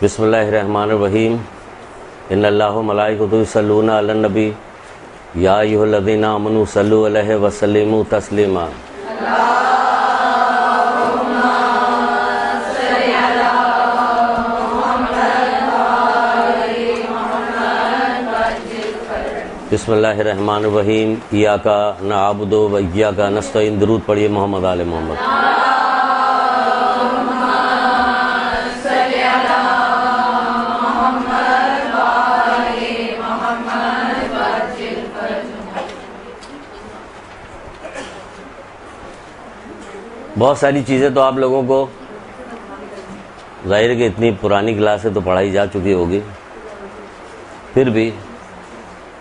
بسم اللہ الرحمن الرحیم ان اللہ و ملائکتہ یصلون علی النبی یا ایھا الذین آمنوا صلوا علیہ وسلموا تسلیما۔ بسم اللہ الرحمن الرحیم ایاک نعبد و ایاک نستعین۔ درود پڑھیے محمد آل محمد۔ بہت ساری چیزیں تو آپ لوگوں کو ظاہر ہے کہ اتنی پرانی کلاس سے تو پڑھائی جا چکی ہوگی، پھر بھی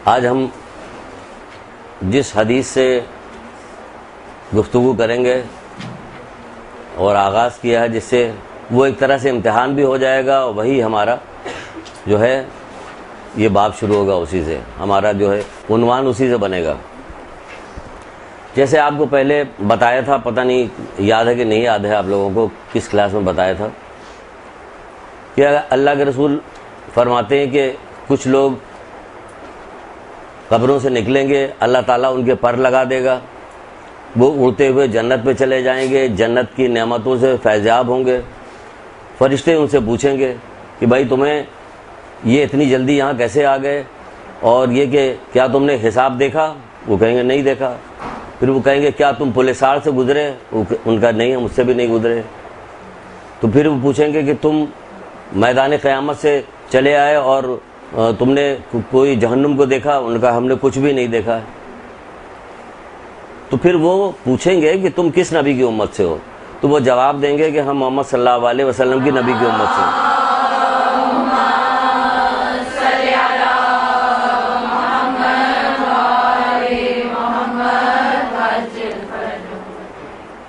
آج ہم جس حدیث سے گفتگو کریں گے اور آغاز کیا ہے، جس سے وہ ایک طرح سے امتحان بھی ہو جائے گا، اور وہی ہمارا جو ہے یہ باب شروع ہوگا، اسی سے ہمارا جو ہے عنوان اسی سے بنے گا۔ جیسے آپ کو پہلے بتایا تھا، پتہ نہیں یاد ہے کہ نہیں یاد ہے آپ لوگوں کو، کس کلاس میں بتایا تھا کہ اللہ کے رسول فرماتے ہیں کہ کچھ لوگ قبروں سے نکلیں گے، اللہ تعالیٰ ان کے پر لگا دے گا، وہ اڑتے ہوئے جنت پہ چلے جائیں گے، جنت کی نعمتوں سے فیضیاب ہوں گے۔ فرشتے ان سے پوچھیں گے کہ بھائی تمہیں یہ اتنی جلدی یہاں کیسے آ گئے، اور یہ کہ کیا تم نے حساب دیکھا؟ وہ کہیں گے نہیں دیکھا۔ پھر وہ کہیں گے کیا تم پل صراط سے گزرے؟ ان کا نہیں، ہم اس سے بھی نہیں گزرے۔ تو پھر وہ پوچھیں گے کہ تم میدان قیامت سے چلے آئے اور تم نے کوئی جہنم کو دیکھا؟ ان کا ہم نے کچھ بھی نہیں دیکھا۔ تو پھر وہ پوچھیں گے کہ تم کس نبی کی امت سے ہو؟ تو وہ جواب دیں گے کہ ہم محمد صلی اللہ علیہ وسلم کی نبی کی امت سے ہیں۔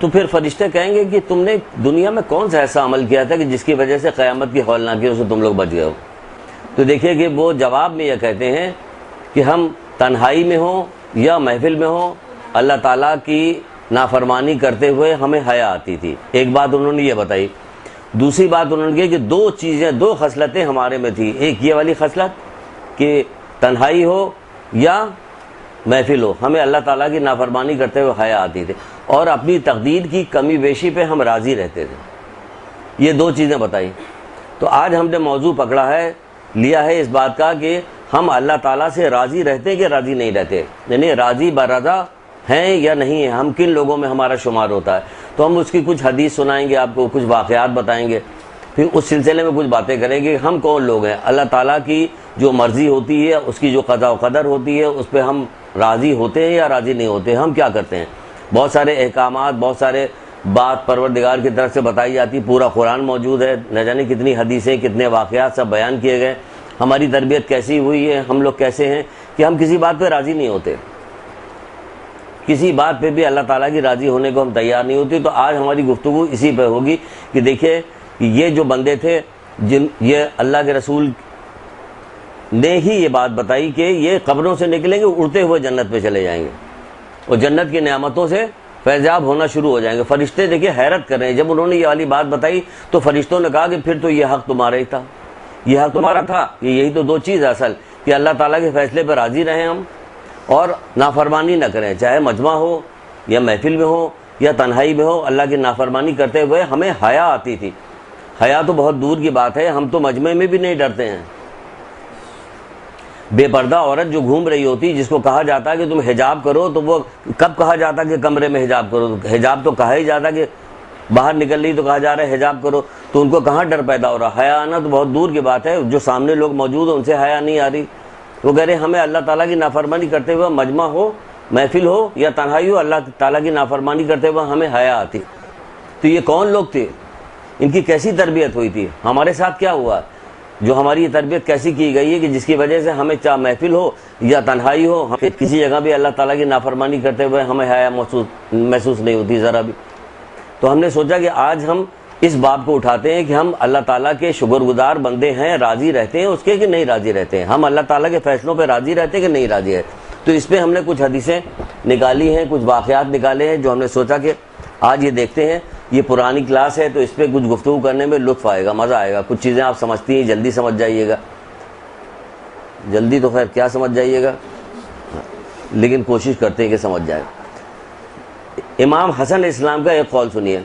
تو پھر فرشتے کہیں گے کہ تم نے دنیا میں کون سا ایسا عمل کیا تھا کہ جس کی وجہ سے قیامت کی ہولناکیوں سے تم لوگ بچ گئے ہو؟ تو دیکھیے کہ وہ جواب میں یہ کہتے ہیں کہ ہم تنہائی میں ہوں یا محفل میں ہوں، اللہ تعالیٰ کی نافرمانی کرتے ہوئے ہمیں حیا آتی تھی۔ ایک بات انہوں نے یہ بتائی۔ دوسری بات انہوں نے کہی کہ دو خصلتیں ہمارے میں تھی، ایک یہ والی خصلت کہ تنہائی ہو یا محفل ہو، ہمیں اللہ تعالیٰ کی نافرمانی کرتے ہوئے حیا آتی تھی، اور اپنی تقدیر کی کمی بیشی پہ ہم راضی رہتے تھے۔ یہ دو چیزیں بتائی۔ تو آج ہم نے موضوع پکڑا ہے، لیا ہے اس بات کا کہ ہم اللہ تعالیٰ سے راضی رہتے کہ راضی نہیں رہتے، یعنی راضی برضا ہیں یا نہیں ہیں، ہم کن لوگوں میں ہمارا شمار ہوتا ہے۔ تو ہم اس کی کچھ حدیث سنائیں گے آپ کو، کچھ واقعات بتائیں گے، پھر اس سلسلے میں کچھ باتیں کریں گے کہ ہم کون لوگ ہیں، اللہ تعالیٰ کی جو مرضی ہوتی ہے، اس کی جو قضا و قدر ہوتی ہے، اس پہ ہم راضی ہوتے ہیں یا راضی نہیں ہوتے، ہم کیا کرتے ہیں۔ بہت سارے احکامات، بہت سارے بات پروردگار کی طرف سے بتائی جاتی، پورا قرآن موجود ہے، نہ جانے کتنی حدیثیں، کتنے واقعات سب بیان کیے گئے۔ ہماری تربیت کیسی ہوئی ہے، ہم لوگ کیسے ہیں کہ ہم کسی بات پہ راضی نہیں ہوتے، کسی بات پہ بھی اللہ تعالیٰ کی راضی ہونے کو ہم تیار نہیں ہوتے۔ تو آج ہماری گفتگو اسی پہ ہوگی کہ دیکھیے کہ یہ جو بندے تھے، یہ اللہ کے رسول نے ہی یہ بات بتائی کہ یہ قبروں سے نکلیں گے، اڑتے ہوئے جنت پہ چلے جائیں گے اور جنت کی نعمتوں سے فیضیاب ہونا شروع ہو جائیں گے۔ فرشتے دیکھیں حیرت کر رہے ہیں، جب انہوں نے یہ والی بات بتائی تو فرشتوں نے کہا کہ پھر تو یہ حق تمہارا ہی تھا، یہ حق تمہارا تھا، یہی تو دو چیز اصل کہ اللہ تعالیٰ کے فیصلے پہ راضی رہیں ہم، اور نافرمانی نہ کریں، چاہے مجمع ہو یا محفل میں ہو یا تنہائی میں ہو۔ اللہ کی نافرمانی کرتے ہوئے ہمیں حیا آتی تھی۔ حیا تو بہت دور کی بات ہے، ہم تو مجمع میں بھی نہیں ڈرتے ہیں۔ بے پردہ عورت جو گھوم رہی ہوتی، جس کو کہا جاتا ہے کہ تم حجاب کرو، تو وہ کب کہا جاتا کہ کمرے میں حجاب کرو؟ حجاب تو کہا ہی جاتا کہ باہر نکل رہی تو کہا جا رہا ہے حجاب کرو، تو ان کو کہاں ڈر پیدا ہو رہا؟ حیا آنا تو بہت دور کی بات ہے، جو سامنے لوگ موجود ہیں ان سے حیا نہیں آ رہی۔ وہ کہہ رہے ہیں ہمیں اللہ تعالیٰ کی نافرمانی کرتے ہوئے مجمع ہو، محفل ہو یا تنہائی ہو، اللہ تعالیٰ کی نافرمانی کرتے ہوئے ہمیں حیا آتی۔ تو یہ کون لوگ تھے؟ ان کی کیسی تربیت ہوئی تھی؟ ہمارے ساتھ کیا ہوا جو ہماری یہ تربیت کیسی کی گئی ہے کہ جس کی وجہ سے ہمیں چاہے محفل ہو یا تنہائی ہو، ہمیں کسی جگہ بھی اللہ تعالیٰ کی نافرمانی کرتے ہوئے ہمیں حیا محسوس نہیں ہوتی ذرا بھی۔ تو ہم نے سوچا کہ آج ہم اس باب کو اٹھاتے ہیں کہ ہم اللہ تعالیٰ کے شکر گزار بندے ہیں، راضی رہتے ہیں اس کے کہ نہیں راضی رہتے ہیں، ہم اللہ تعالیٰ کے فیصلوں پہ راضی رہتے ہیں کہ نہیں راضی ہے۔ تو اس پہ ہم نے کچھ حدیثیں نکالی ہیں، کچھ واقعات نکالے ہیں جو ہم نے سوچا کہ آج یہ دیکھتے ہیں۔ یہ پرانی کلاس ہے تو اس پہ کچھ گفتگو کرنے میں لطف آئے گا، مزہ آئے گا. کچھ چیزیں آپ سمجھتی ہیں جلدی سمجھ جائیے گا، جلدی تو خیر کیا سمجھ جائیے گا، لیکن کوشش کرتے ہیں کہ سمجھ جائے. امام حسن علیہ السلام کا ایک قول سنیے.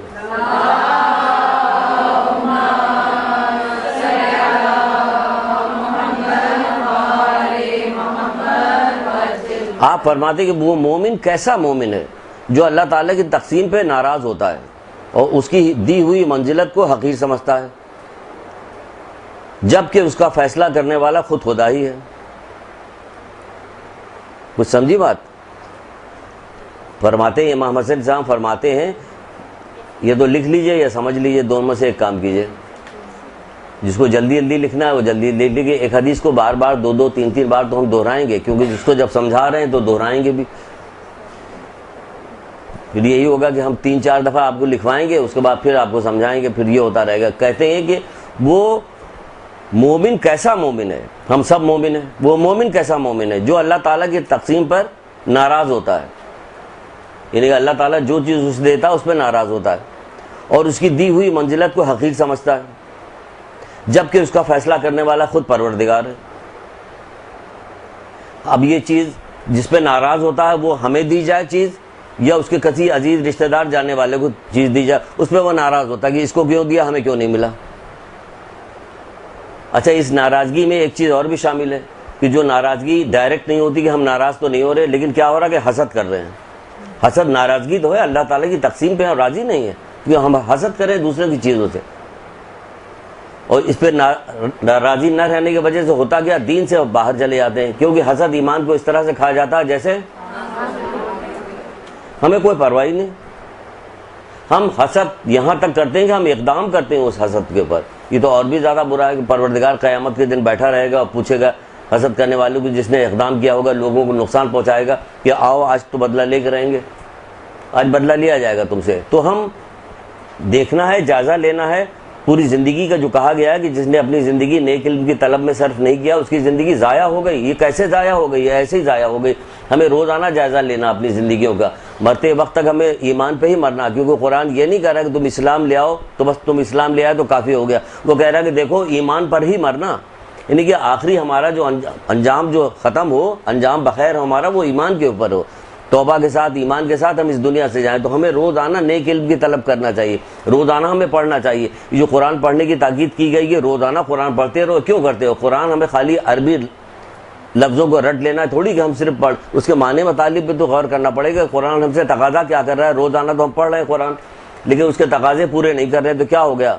آپ فرماتے کہ وہ مومن کیسا مومن ہے جو اللہ تعالیٰ کی تقسیم پہ ناراض ہوتا ہے اور اس کی دی ہوئی منزلت کو حقیر سمجھتا ہے، جبکہ اس کا فیصلہ کرنے والا خود خدا ہی ہے. کچھ سمجھی بات؟ فرماتے ہیں امام حسن صاحب فرماتے ہیں یہ تو لکھ لیجئے یا سمجھ لیجئے، دونوں میں سے ایک کام کیجئے. جس کو جلدی جلدی لکھنا ہے وہ جلدی لکھ لیجئے. ایک حدیث کو بار بار دو تین بار تو ہم دہرائیں گے، کیونکہ جس کو جب سمجھا رہے ہیں تو دہرائیں گے بھی. پھر یہی ہوگا کہ ہم 3-4 دفعہ آپ کو لکھوائیں گے، اس کے بعد پھر آپ کو سمجھائیں گے، پھر یہ ہوتا رہے گا. کہتے ہیں کہ وہ مومن کیسا مومن ہے، ہم سب مومن ہیں، وہ مومن کیسا مومن ہے جو اللہ تعالیٰ کی تقسیم پر ناراض ہوتا ہے. یعنی کہ اللہ تعالیٰ جو چیز اسے دیتا ہے اس پہ ناراض ہوتا ہے اور اس کی دی ہوئی منزلت کو حقیر سمجھتا ہے، جبکہ اس کا فیصلہ کرنے والا خود پروردگار ہے. اب یہ چیز جس پہ ناراض ہوتا ہے وہ ہمیں دی جائے چیز، یا اس کے کسی عزیز رشتہ دار جانے والے کو چیز دی جائے، اس پہ وہ ناراض ہوتا ہے کہ اس کو کیوں دیا، ہمیں کیوں نہیں ملا. اچھا، اس ناراضگی میں ایک چیز اور بھی شامل ہے کہ جو ناراضگی ڈائریکٹ نہیں ہوتی کہ ہم ناراض تو نہیں ہو رہے، لیکن کیا ہو رہا ہے کہ حسد کر رہے ہیں. حسد ناراضگی تو ہے، اللہ تعالیٰ کی تقسیم پہ ہم راضی نہیں ہے کہ ہم حسد کریں دوسرے کی چیزوں سے. اور اس پہ راضی نہ رہنے کی وجہ سے ہوتا کیا، دین سے باہر چلے جاتے ہیں، کیونکہ حسد ایمان کو اس طرح سے کھا جاتا ہے جیسے ہمیں کوئی پرواہ نہیں. ہم حسد یہاں تک کرتے ہیں کہ ہم اقدام کرتے ہیں اس حسد کے اوپر. یہ تو اور بھی زیادہ برا ہے کہ پروردگار قیامت کے دن بیٹھا رہے گا اور پوچھے گا حسد کرنے والوں کو، جس نے اقدام کیا ہوگا، لوگوں کو نقصان پہنچائے گا، کہ آؤ آج تو بدلہ لے کے رہیں گے، آج بدلہ لیا جائے گا تم سے. تو ہم دیکھنا ہے، جائزہ لینا ہے پوری زندگی کا. جو کہا گیا ہے کہ جس نے اپنی زندگی نیک علم کی طلب میں صرف نہیں کیا، اس کی زندگی ضائع ہو گئی. یہ کیسے ضائع ہو گئی؟ ایسے ہی ضائع ہو گئی. ہمیں روزانہ جائزہ لینا اپنی زندگیوں کا. مرتے وقت تک ہمیں ایمان پہ ہی مرنا، کیونکہ قرآن یہ نہیں کہہ رہا کہ تم اسلام لے آؤ تو بس تم اسلام لے آئے تو کافی ہو گیا. وہ کہہ رہا ہے کہ دیکھو ایمان پر ہی مرنا، یعنی کہ آخری ہمارا جو انجام جو ختم ہو، انجام بخیر ہمارا وہ ایمان کے اوپر ہو. توبہ کے ساتھ، ایمان کے ساتھ ہم اس دنیا سے جائیں. تو ہمیں روزانہ نیک علم کی طلب کرنا چاہیے، روزانہ ہمیں پڑھنا چاہیے. یہ جو قرآن پڑھنے کی تاکید کی گئی کہ روزانہ قرآن پڑھتے رہو. کیوں کرتے ہو؟ قرآن ہمیں خالی عربی لفظوں کو رٹ لینا ہے تھوڑی کہ ہم صرف پڑھ، اس کے معنی مطالب پہ تو غور کرنا پڑے گا. قرآن ہم سے تقاضا کیا کر رہا ہے؟ روزانہ تو ہم پڑھ رہے ہیں قرآن، لیکن اس کے تقاضے پورے نہیں کر رہے. تو کیا ہو گیا؟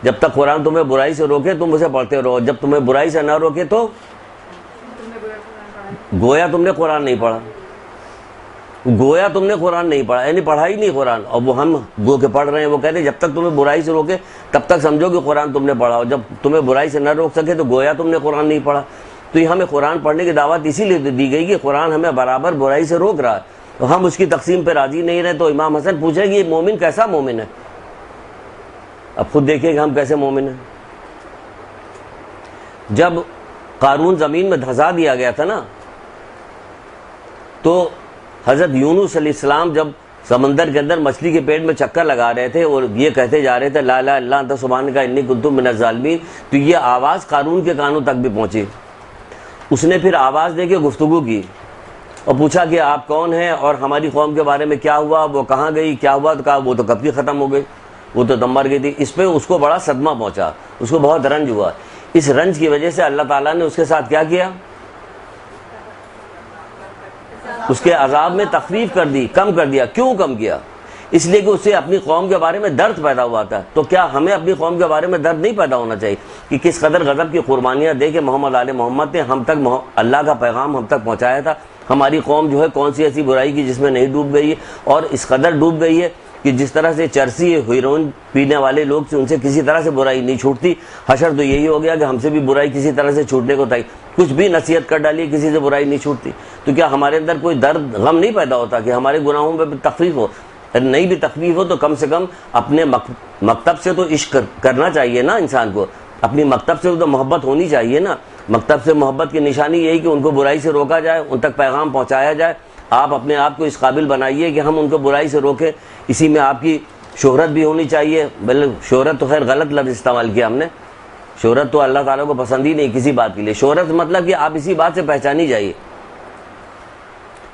جب تک قرآن تمہیں برائی سے روکے تم اسے پڑھتے رہو، جب تمہیں برائی سے نہ روکے تو گویا تم نے قرآن نہیں پڑھا، گویا تم نے قرآن نہیں پڑھا، یعنی پڑھا ہی نہیں قرآن. اور وہ ہم گو کے پڑھ رہے ہیں. وہ کہتے ہیں جب تک تمہیں برائی سے روکے تب تک سمجھو کہ قرآن تم نے پڑھا، اور جب تمہیں برائی سے نہ روک سکے تو گویا تم نے قرآن نہیں پڑھا. تو یہ ہمیں قرآن پڑھنے کی دعوت اسی لیے دی گئی کہ قرآن ہمیں برابر برائی سے روک رہا ہے، تو ہم اس کی تقسیم پہ راضی نہیں رہے. تو امام حسن پوچھے کہ یہ مومن کیسا مومن ہے؟ اب خود دیکھیں کہ ہم کیسے مومن ہیں. جب قارون زمین میں دھسا دیا گیا تھا نا، تو حضرت یونس علیہ السلام جب سمندر کے اندر مچھلی کے پیٹ میں چکر لگا رہے تھے اور یہ کہتے جا رہے تھے لا الہ الا اللہ انت سبحانک انی کنت من الظالمین، تو یہ آواز قارون کے کانوں تک بھی پہنچی. اس نے پھر آواز دے کے گفتگو کی اور پوچھا کہ آپ کون ہیں اور ہماری قوم کے بارے میں کیا ہوا، وہ کہاں گئی، کیا ہوا؟ تو کہا وہ تو کب کی ختم ہو گئی، وہ تو دم مر گئی تھی. اس پہ اس کو بڑا صدمہ پہنچا، اس کو بہت رنج ہوا. اس رنج کی وجہ سے اللہ تعالیٰ نے اس کے ساتھ کیا کیا؟ اس کے عذاب میں تخفیف کر دی، کم کر دیا. کیوں کم کیا؟ اس لیے کہ اسے اپنی قوم کے بارے میں درد پیدا ہوا تھا. تو کیا ہمیں اپنی قوم کے بارے میں درد نہیں پیدا ہونا چاہیے کہ کس قدر غضب کی قربانیاں دے کے محمد آل محمد نے ہم تک اللہ کا پیغام ہم تک پہنچایا تھا. ہماری قوم جو ہے کون سی ایسی برائی کی جس میں نہیں ڈوب گئی ہے، اور اس قدر ڈوب گئی ہے کہ جس طرح سے چرسی ہیروئن پینے والے لوگ سے ان سے کسی طرح سے برائی نہیں چھوٹتی. حشر تو یہی ہو گیا کہ ہم سے بھی برائی کسی طرح سے چھوٹنے کو تھی. کچھ بھی نصیحت کر ڈالی کسی سے برائی نہیں چھوٹتی. تو کیا ہمارے اندر کوئی درد غم نہیں پیدا ہوتا کہ ہمارے گناہوں پہ تخفیف ہو؟ نہیں بھی تخفیف ہو تو کم سے کم اپنے مکتب سے تو عشق کرنا چاہیے نا انسان کو. اپنی مکتب سے تو محبت ہونی چاہیے نا. مکتب سے محبت کی نشانی یہی کہ ان کو برائی سے روکا جائے، ان تک پیغام پہنچایا جائے. آپ اپنے آپ کو اس قابل بنائیے کہ ہم ان کو برائی سے روکیں. اسی میں آپ کی شہرت بھی ہونی چاہیے، بلکہ شہرت تو خیر غلط لفظ استعمال کیا ہم نے، شہرت تو اللہ تعالیٰ کو پسند ہی نہیں کسی بات کے لیے. شہرت مطلب کہ آپ اسی بات سے پہچانی جائیے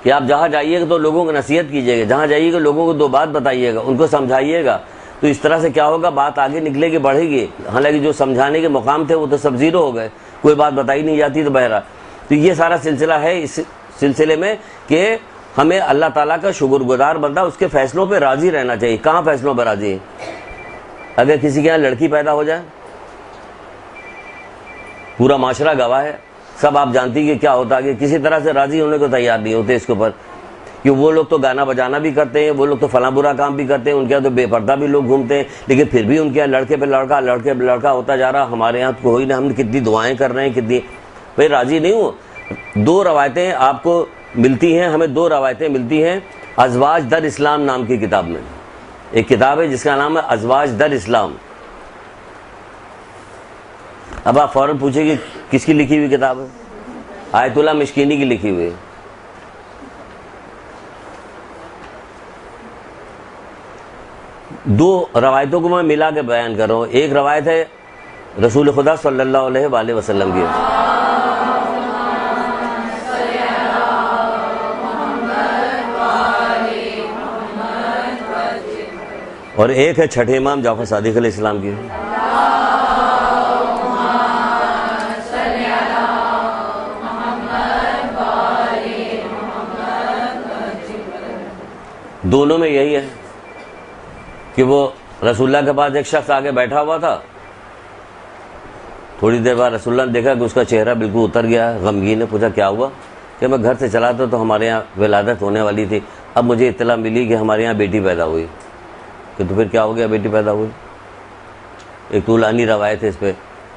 کہ آپ جہاں جائیے گا تو لوگوں کو نصیحت کیجیے گا، جہاں جائیے گا لوگوں کو 2 بات بتائیے گا، ان کو سمجھائیے گا. تو اس طرح سے کیا ہوگا، بات آگے نکلے گی، بڑھے گی. حالانکہ جو سمجھانے کے مقام تھے وہ تو سب زیرو ہو گئے، کوئی بات بتائی نہیں جاتی تو بہرحال. تو یہ سارا سلسلہ ہے اس سلسلے میں کہ ہمیں اللہ تعالیٰ کا شکر گزار بندہ اس کے فیصلوں پہ راضی رہنا چاہیے. کہاں فیصلوں پہ راضی ہے؟ اگر کسی کے یہاں لڑکی پیدا ہو جائے، پورا معاشرہ گواہ ہے، سب آپ جانتی کہ کیا ہوتا ہے کہ کسی طرح سے راضی ہونے کو تیار نہیں ہوتے اس کے اوپر، کہ وہ لوگ تو گانا بجانا بھی کرتے ہیں، وہ لوگ تو فلاں برا کام بھی کرتے ہیں، ان کے یہاں تو بے پردہ بھی لوگ گھومتے ہیں، لیکن پھر بھی ان کے یہاں لڑکے پہ لڑکا، لڑکے پہ لڑکا ہوتا جا رہا. ہمارے یہاں تو کوئی نہ، ہم کتنی دعائیں کر رہے ہیں، کتنی بھائی راضی نہیں ہوں. 2 روایتیں آپ کو ملتی ہیں، ہمیں 2 روایتیں ملتی ہیں ازواج در اسلام نام کی کتاب میں. ایک کتاب ہے جس کا نام ہے ازواج در اسلام. اب آپ فوراً پوچھیں کہ کس کی لکھی ہوئی کتاب ہے؟ آیت اللہ مشکینی کی لکھی ہوئی ہے. دو روایتوں کو میں ملا کے بیان کر رہا ہوں. ایک روایت ہے رسول خدا صلی اللہ علیہ وآلہ وسلم کی، اور ایک ہے چھٹے امام جعفر صادق علیہ السلام کی. دونوں میں یہی ہے کہ وہ رسول اللہ کے پاس ایک شخص آگے بیٹھا ہوا تھا. تھوڑی دیر بعد رسول اللہ نے دیکھا کہ اس کا چہرہ بالکل اتر گیا ہے، غمگین نے. پوچھا کیا ہوا؟ کہ میں گھر سے چلا تھا تو ہمارے یہاں ولادت ہونے والی تھی، اب مجھے اطلاع ملی کہ ہمارے یہاں بیٹی پیدا ہوئی. کہ تو پھر کیا ہو گیا؟ بیٹی پیدا ہوئی. ایک طولانی روایت ہے اس پہ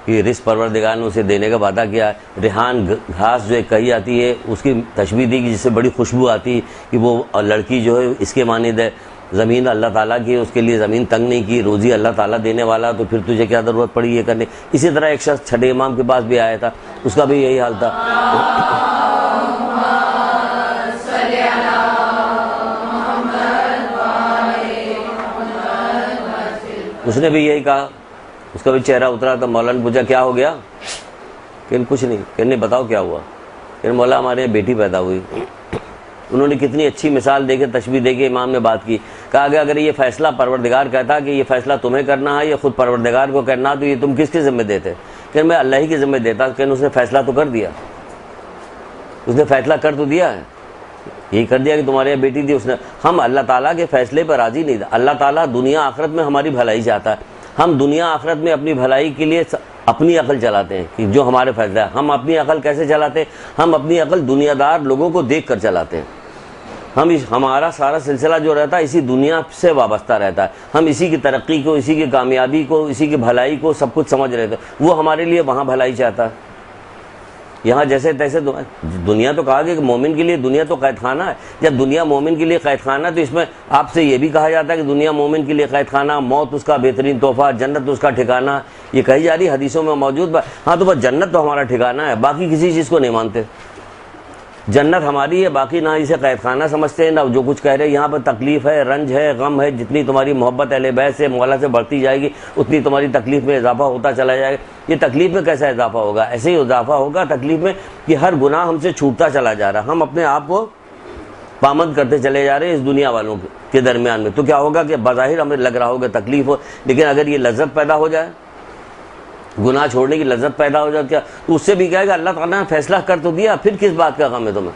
کہ رزق پروردگار نے اسے دینے کا وعدہ کیا. ریحان گھاس جو ایک کہی آتی ہے اس کی تشبیہ دی کہ جس سے بڑی خوشبو آتی کہ وہ لڑکی جو ہے اس کے مانند ہے. زمین اللہ تعالیٰ کی، اس کے لیے زمین تنگ نہیں کی، روزی اللہ تعالیٰ دینے والا، تو پھر تجھے کیا ضرورت پڑی یہ کرنے. اسی طرح ایک شخص چھٹے امام کے پاس بھی آیا تھا، اس کا بھی یہی حال تھا. اس نے بھی یہی کہا، اس کا بھی چہرہ اترا. تو مولا نے پوچھا کیا ہو گیا؟ کہ کچھ نہیں. کہ نہیں بتاؤ کیا ہوا؟ کہ مولا ہمارے یہاں بیٹی پیدا ہوئی. انہوں نے کتنی اچھی مثال دے کے تشبیہ دے کے امام نے بات کی. کہا کہ اگر یہ فیصلہ پروردگار کہتا کہ یہ فیصلہ تمہیں کرنا ہے یا خود پروردگار کو کرنا، تو یہ تم کس کے ذمہ دیتے؟ کہ میں اللہ ہی کے ذمہ دیتا. کہ اس نے فیصلہ تو کر دیا، اس نے فیصلہ کر تو دیا ہے، یہی کر دیا کہ تمہارے یہاں بیٹی تھی. اس نے، ہم اللہ تعالیٰ کے فیصلے پر راضی نہیں تھا. اللہ تعالیٰ دنیا آخرت میں ہماری بھلائی چاہتا ہے. ہم دنیا آخرت میں اپنی بھلائی کے لیے اپنی عقل چلاتے ہیں کہ جو ہمارے فیصلہ ہے. ہم اپنی عقل کیسے چلاتے ہیں؟ ہم اپنی عقل دنیا دار لوگوں کو دیکھ کر چلاتے ہیں. ہمارا سارا سلسلہ جو رہتا ہے اسی دنیا سے وابستہ رہتا ہے. ہم اسی کی ترقی کو، اسی کی کامیابی کو، اسی کی بھلائی کو سب کچھ سمجھ رہے تھے. وہ ہمارے لیے وہاں بھلائی چاہتا ہے. یہاں جیسے تیسے دنیا تو کہا گیا کہ مومن کے لیے دنیا تو قید خانہ ہے. جب دنیا مومن کے لیے قید خانہ ہے تو اس میں آپ سے یہ بھی کہا جاتا ہے کہ دنیا مومن کے لیے قید خانہ، موت اس کا بہترین تحفہ، جنت اس کا ٹھکانہ. یہ کہی جا رہی حدیثوں میں موجود. ہاں تو بس جنت تو ہمارا ٹھکانہ ہے، باقی کسی چیز کو نہیں مانتے. جنت ہماری ہے، باقی نہ اسے قید خانہ سمجھتے ہیں نہ جو کچھ کہہ رہے ہیں. یہاں پر تکلیف ہے، رنج ہے، غم ہے. جتنی تمہاری محبت اہل بیت سے، مولا سے بڑھتی جائے گی اتنی تمہاری تکلیف میں اضافہ ہوتا چلا جائے گا. یہ تکلیف میں کیسا اضافہ ہوگا؟ ایسے ہی اضافہ ہوگا تکلیف میں کہ ہر گناہ ہم سے چھوٹتا چلا جا رہا. ہم اپنے آپ کو پامند کرتے چلے جا رہے ہیں اس دنیا والوں کے درمیان میں. تو کیا ہوگا کہ بظاہر ہمیں لگ رہا ہوگا تکلیف ہو، لیکن اگر یہ لذت پیدا ہو جائے، گناہ چھوڑنے کی لذت پیدا ہو جائے، کیا تو اس سے بھی کہے گا اللہ تعالیٰ نے فیصلہ کر تو دیا، پھر کس بات کا غم ہے تمہیں؟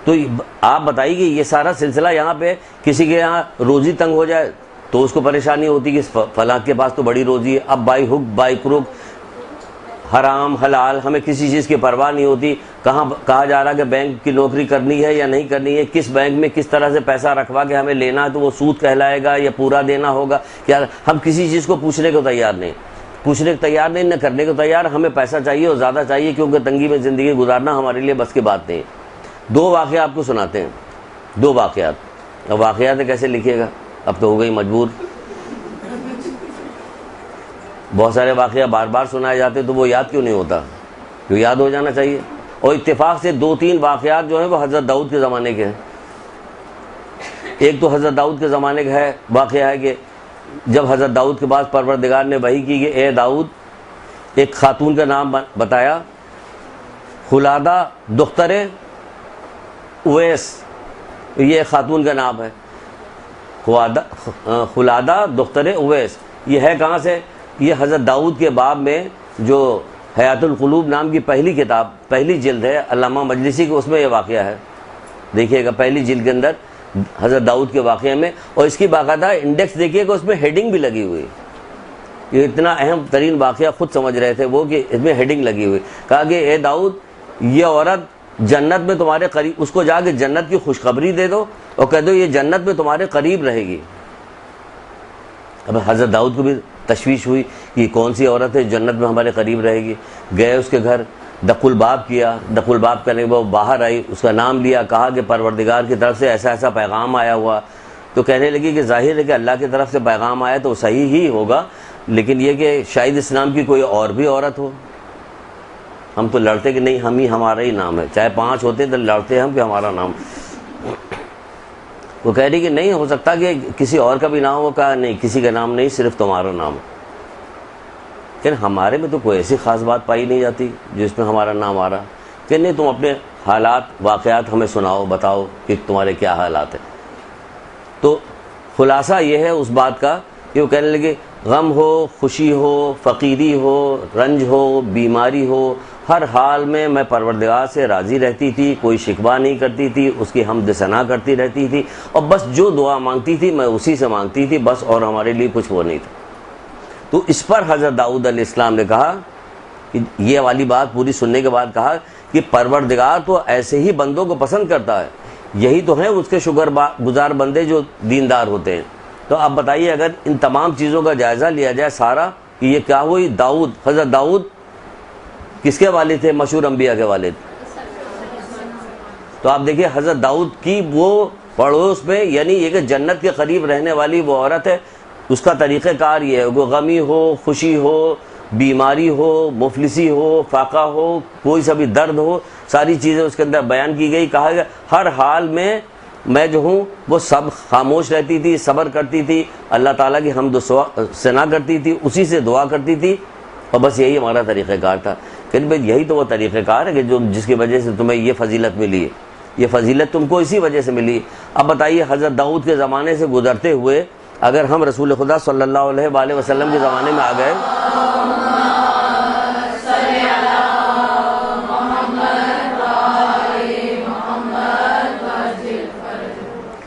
تو آپ بتائیے کہ یہ سارا سلسلہ یہاں پہ کسی کے یہاں روزی تنگ ہو جائے تو اس کو پریشانی ہوتی کہ فلاں کے پاس تو بڑی روزی ہے. اب بائی حق بائی کروک، حرام حلال، ہمیں کسی چیز کی پرواہ نہیں ہوتی. کہا جا رہا کہ بینک کی نوکری کرنی ہے یا نہیں کرنی ہے، کس بینک میں کس طرح سے پیسہ رکھوا کے ہمیں لینا ہے، تو وہ سود کہلائے گا یا پورا دینا ہوگا. کیا ہم کسی چیز کو پوچھنے کو تیار نہیں، پوچھنے کو تیار نہیں، نہ کرنے کو تیار. ہمیں پیسہ چاہیے اور زیادہ چاہیے، کیونکہ تنگی میں زندگی گزارنا ہمارے لیے بس کی بات نہیں. 2 واقعہ آپ کو سناتے ہیں، 2 واقعات. اب واقعات کیسے لکھیے گا؟ اب تو ہو گئی مجبور. بہت سارے واقعہ بار بار سنائے جاتے تو وہ یاد کیوں نہیں ہوتا؟ جو یاد ہو جانا چاہیے. اور اتفاق سے 2-3 واقعات جو ہیں وہ حضرت داؤد کے زمانے کے ہیں. ایک تو حضرت داؤد کے زمانے کا ہے واقعہ ہے کہ جب حضرت داؤد کے بعد پروردگار نے وحی کی کہ اے داؤد، ایک خاتون کا نام بتایا، خلادہ دختر اویس، یہ خاتون کا نام ہے، خلادہ دختر اویس. یہ ہے کہاں سے؟ یہ حضرت داؤد کے باب میں جو حیات القلوب نام کی پہلی کتاب، پہلی جلد ہے علامہ مجلسی کی، اس میں یہ واقعہ ہے. دیکھیے گا پہلی جلد کے اندر حضرت داؤد کے واقعے میں، اور اس کی باقاعدہ انڈیکس دیکھیے گا، اس میں ہیڈنگ بھی لگی ہوئی. یہ اتنا اہم ترین واقعہ خود سمجھ رہے تھے وہ کہ اس میں ہیڈنگ لگی ہوئی. کہا کہ اے داؤد، یہ عورت جنت میں تمہارے قریب، اس کو جا کے جنت کی خوشخبری دے دو اور کہہ دو یہ جنت میں تمہارے قریب رہے گی. اب حضرت داؤد کو بھی تشویش ہوئی کہ یہ کون سی عورت ہے جنت میں ہمارے قریب رہے گی. گئے اس کے گھر، دق الباب کیا، دق الباب کرنے کے بعد وہ باہر آئی، اس کا نام لیا، کہا کہ پروردگار کی طرف سے ایسا ایسا پیغام آیا ہوا. تو کہنے لگی کہ ظاہر ہے کہ اللہ کی طرف سے پیغام آیا تو صحیح ہی ہوگا، لیکن یہ کہ شاید اسلام کی کوئی اور بھی عورت ہو. ہم تو لڑتے کہ نہیں ہمارا ہی نام ہے، چاہے 5 ہوتے تو لڑتے ہم کہ ہمارا نام. وہ کہہ رہی کہ نہیں ہو سکتا کہ کسی اور کا بھی نام ہو. کہا نہیں، کسی کا نام نہیں، صرف تمہارا نام ہے. کہ ہمارے میں تو کوئی ایسی خاص بات پائی نہیں جاتی جس میں ہمارا نام آ رہا. کہ نہیں، تم اپنے حالات واقعات ہمیں سناؤ، بتاؤ کہ تمہارے کیا حالات ہیں. تو خلاصہ یہ ہے اس بات کا کہ وہ کہنے لگے غم ہو، خوشی ہو، فقیری ہو، رنج ہو، بیماری ہو، ہر حال میں پروردگار سے راضی رہتی تھی، کوئی شکوہ نہیں کرتی تھی، اس کی حمد ثنا کرتی رہتی تھی، اور بس جو دعا مانگتی تھی میں اسی سے مانگتی تھی بس، اور ہمارے لیے کچھ وہ نہیں تھا. تو اس پر حضرت داؤد علیہ السلام نے کہا کہ یہ والی بات پوری سننے کے بعد کہا کہ پروردگار تو ایسے ہی بندوں کو پسند کرتا ہے، یہی تو ہیں اس کے شکر گزار بندے جو دیندار ہوتے ہیں. تو اب بتائیے اگر ان تمام چیزوں کا جائزہ لیا جائے سارا کہ یہ کیا ہوئی، داؤد، حضرت داؤد کس کے والد تھے؟ مشہور انبیاء کے والد. تو آپ دیکھیے حضرت داؤد کی وہ پڑوس میں، یعنی یہ کہ جنت کے قریب رہنے والی وہ عورت ہے، اس کا طریقہ کار یہ ہے کہ غمی ہو، خوشی ہو، بیماری ہو، مفلسی ہو، فاقہ ہو، کوئی سا بھی درد ہو، ساری چیزیں اس کے اندر بیان کی گئی. کہا گیا ہر حال میں جو ہوں وہ سب خاموش رہتی تھی، صبر کرتی تھی، اللہ تعالیٰ کی حمد و ثنا کرتی تھی، اسی سے دعا کرتی تھی، اور بس یہی ہمارا طریقہ کار تھا. کہ بھائی یہی تو وہ طریقہ کار ہے کہ جس کی وجہ سے تمہیں یہ فضیلت ملی ہے، یہ فضیلت تم کو اسی وجہ سے ملی. اب بتائیے حضرت داؤد کے زمانے سے گزرتے ہوئے اگر ہم رسول خدا صلی اللہ علیہ وآلہ وسلم کے زمانے میں آ گئے،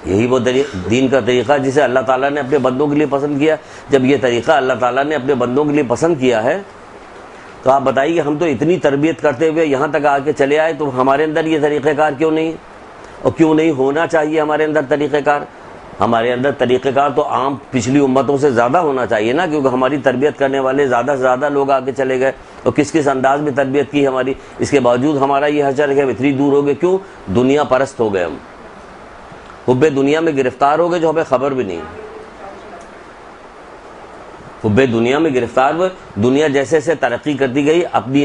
یہی وہ دین کا طریقہ جسے اللہ تعالیٰ نے اپنے بندوں کے لیے پسند کیا. جب یہ طریقہ اللہ تعالیٰ نے اپنے بندوں کے لیے پسند کیا ہے تو آپ بتائیے کہ ہم تو اتنی تربیت کرتے ہوئے یہاں تک آ کے چلے آئے، تو ہمارے اندر یہ طریقہ کار کیوں نہیں، اور کیوں نہیں ہونا چاہیے ہمارے اندر طریقہ کار؟ ہمارے اندر طریقہ کار تو عام پچھلی امتوں سے زیادہ ہونا چاہیے نا، کیونکہ ہماری تربیت کرنے والے زیادہ سے زیادہ لوگ آگے چلے گئے، اور کس کس انداز میں تربیت کی ہماری. اس کے باوجود ہمارا یہ حشر ہے کہ اتنی دور ہو گئے. کیوں؟ دنیا پرست ہو گئے، ہم حب دنیا میں گرفتار ہو گئے جو ہمیں خبر بھی نہیں. حب دنیا میں گرفتار ہوئے، دنیا جیسے جیسے ترقی کرتی گئی اپنی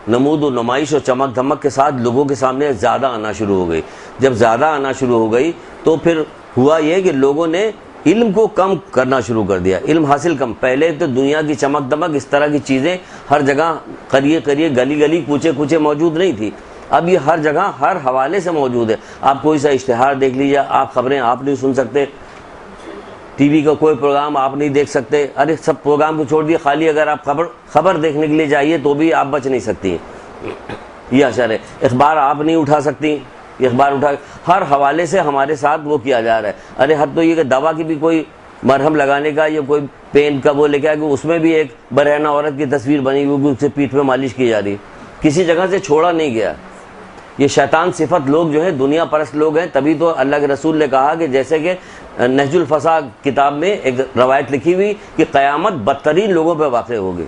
نمود و نمائش اور چمک دھمک کے ساتھ لوگوں کے سامنے زیادہ آنا شروع ہو گئی. جب زیادہ آنا شروع ہو گئی تو پھر ہوا یہ کہ لوگوں نے علم کو کم کرنا شروع کر دیا، علم حاصل کم. پہلے تو دنیا کی چمک دمک اس طرح کی چیزیں ہر جگہ قریے قریے گلی گلی کوچے کوچے موجود نہیں تھی. اب یہ ہر جگہ ہر حوالے سے موجود ہے. آپ کوئی سا اشتہار دیکھ لیجیے، آپ خبریں آپ نہیں سن سکتے، ٹی وی کا کوئی پروگرام آپ نہیں دیکھ سکتے. ارے سب پروگرام کو چھوڑ دیے، خالی اگر آپ خبر دیکھنے کے لیے جائیے تو بھی آپ بچ نہیں سکتی. یہ اشر ہے. اخبار آپ نہیں اٹھا سکتی، اخبار اٹھا ہر حوالے سے ہمارے ساتھ وہ کیا جا رہا ہے. ارے حد تو یہ کہ دوا کی بھی کوئی مرہم لگانے کا یا کوئی پین کا وہ لے کے آئے کہ اس میں بھی ایک برہنہ عورت کی تصویر بنی ہوئی، اس سے پیٹھ پہ مالش کی جا رہی، کسی جگہ سے چھوڑا نہیں گیا. یہ شیطان صفت لوگ جو ہیں دنیا پرست لوگ ہیں. تبھی تو اللہ کے رسول نے کہا کہ جیسے کہ نہج الفساد کتاب میں ایک روایت لکھی ہوئی کہ قیامت بدترین لوگوں پہ واقع ہوگی.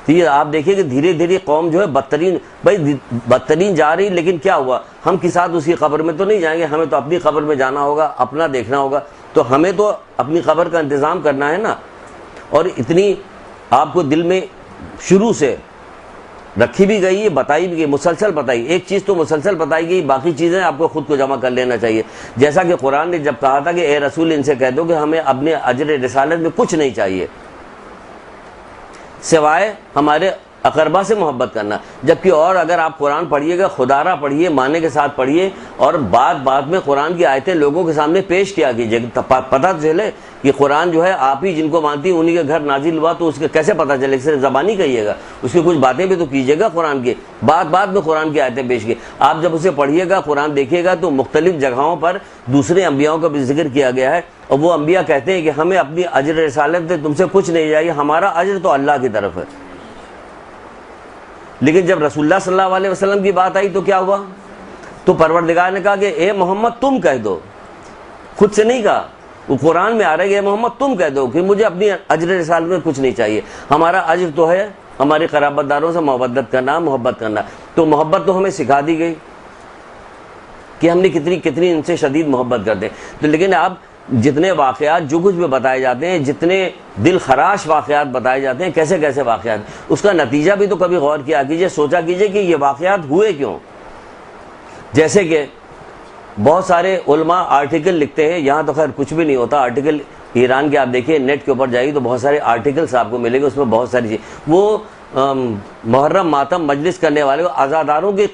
تو یہ آپ دیکھیے کہ دھیرے دھیرے قوم جو ہے بدترین جا رہی. لیکن کیا ہوا، ہم کے ساتھ اسی قبر میں تو نہیں جائیں گے، ہمیں تو اپنی قبر میں جانا ہوگا، اپنا دیکھنا ہوگا. تو ہمیں تو اپنی قبر کا انتظام کرنا ہے نا. اور اتنی آپ کو دل میں شروع سے رکھی بھی گئی ہے، بتائی بھی گئی، مسلسل بتائی، ایک چیز تو مسلسل بتائی گئی، باقی چیزیں آپ کو خود کو جمع کر لینا چاہیے. جیسا کہ قرآن نے جب کہا تھا کہ اے رسول ان سے کہہ دو کہ ہمیں اپنے اجر رسالت میں کچھ نہیں چاہیے سوائے ہمارے اقربا سے محبت کرنا. جبکہ اور اگر آپ قرآن پڑھیے گا، خدارہ پڑھیے، معنی کے ساتھ پڑھیے، اور بات میں قرآن کی آیتیں لوگوں کے سامنے پیش کیا کیجیے، پتہ چلے کہ قرآن جو ہے آپ ہی جن کو مانتی ہیں انہی کے گھر نازل ہوا، تو اس کے کیسے پتہ چلے؟ صرف زبانی کہیے گا، اس کی کچھ باتیں بھی تو کیجیے گا قرآن کی. بات میں قرآن کی آیتیں پیش کی. آپ جب اسے پڑھیے گا، قرآن دیکھیے گا، تو مختلف جگہوں پر دوسرے انبیاؤں کا بھی ذکر کیا گیا ہے، اور وہ انبیاء کہتے ہیں کہ ہمیں اپنی اجر رسالت سے تم سے کچھ نہیں چاہیے، ہمارا اجر تو اللہ کی طرف ہے. لیکن جب رسول اللہ صلی اللہ علیہ وسلم کی بات آئی تو کیا ہوا؟ تو پروردگار نے کہا کہ اے محمد تم کہہ دو، خود سے نہیں کہا، وہ قرآن میں آ رہا ہے کہ اے محمد تم کہہ دو کہ مجھے اپنی اجر رسالت میں کچھ نہیں چاہیے، ہمارا اجر تو ہے ہمارے قرابت داروں سے محبت کرنا، محبت کرنا. تو محبت تو ہمیں سکھا دی گئی کہ ہم نے کتنی ان سے شدید محبت کرتے ہیں. تو لیکن آپ جتنے واقعات جو کچھ بھی بتائے جاتے ہیں، جتنے دل خراش واقعات بتائے جاتے ہیں، کیسے واقعات، اس کا نتیجہ بھی تو کبھی غور کیا کیجئے، سوچا کیجئے کہ یہ واقعات ہوئے کیوں. جیسے کہ بہت سارے علماء آرٹیکل لکھتے ہیں، یہاں تو خیر کچھ بھی نہیں ہوتا آرٹیکل، ایران کے آپ دیکھیے نیٹ کے اوپر جائیے تو بہت سارے آرٹیکلس آپ کو ملیں گے، اس میں بہت ساری چیز، وہ محرم ماتم مجلس کرنے والے عزاداروں کی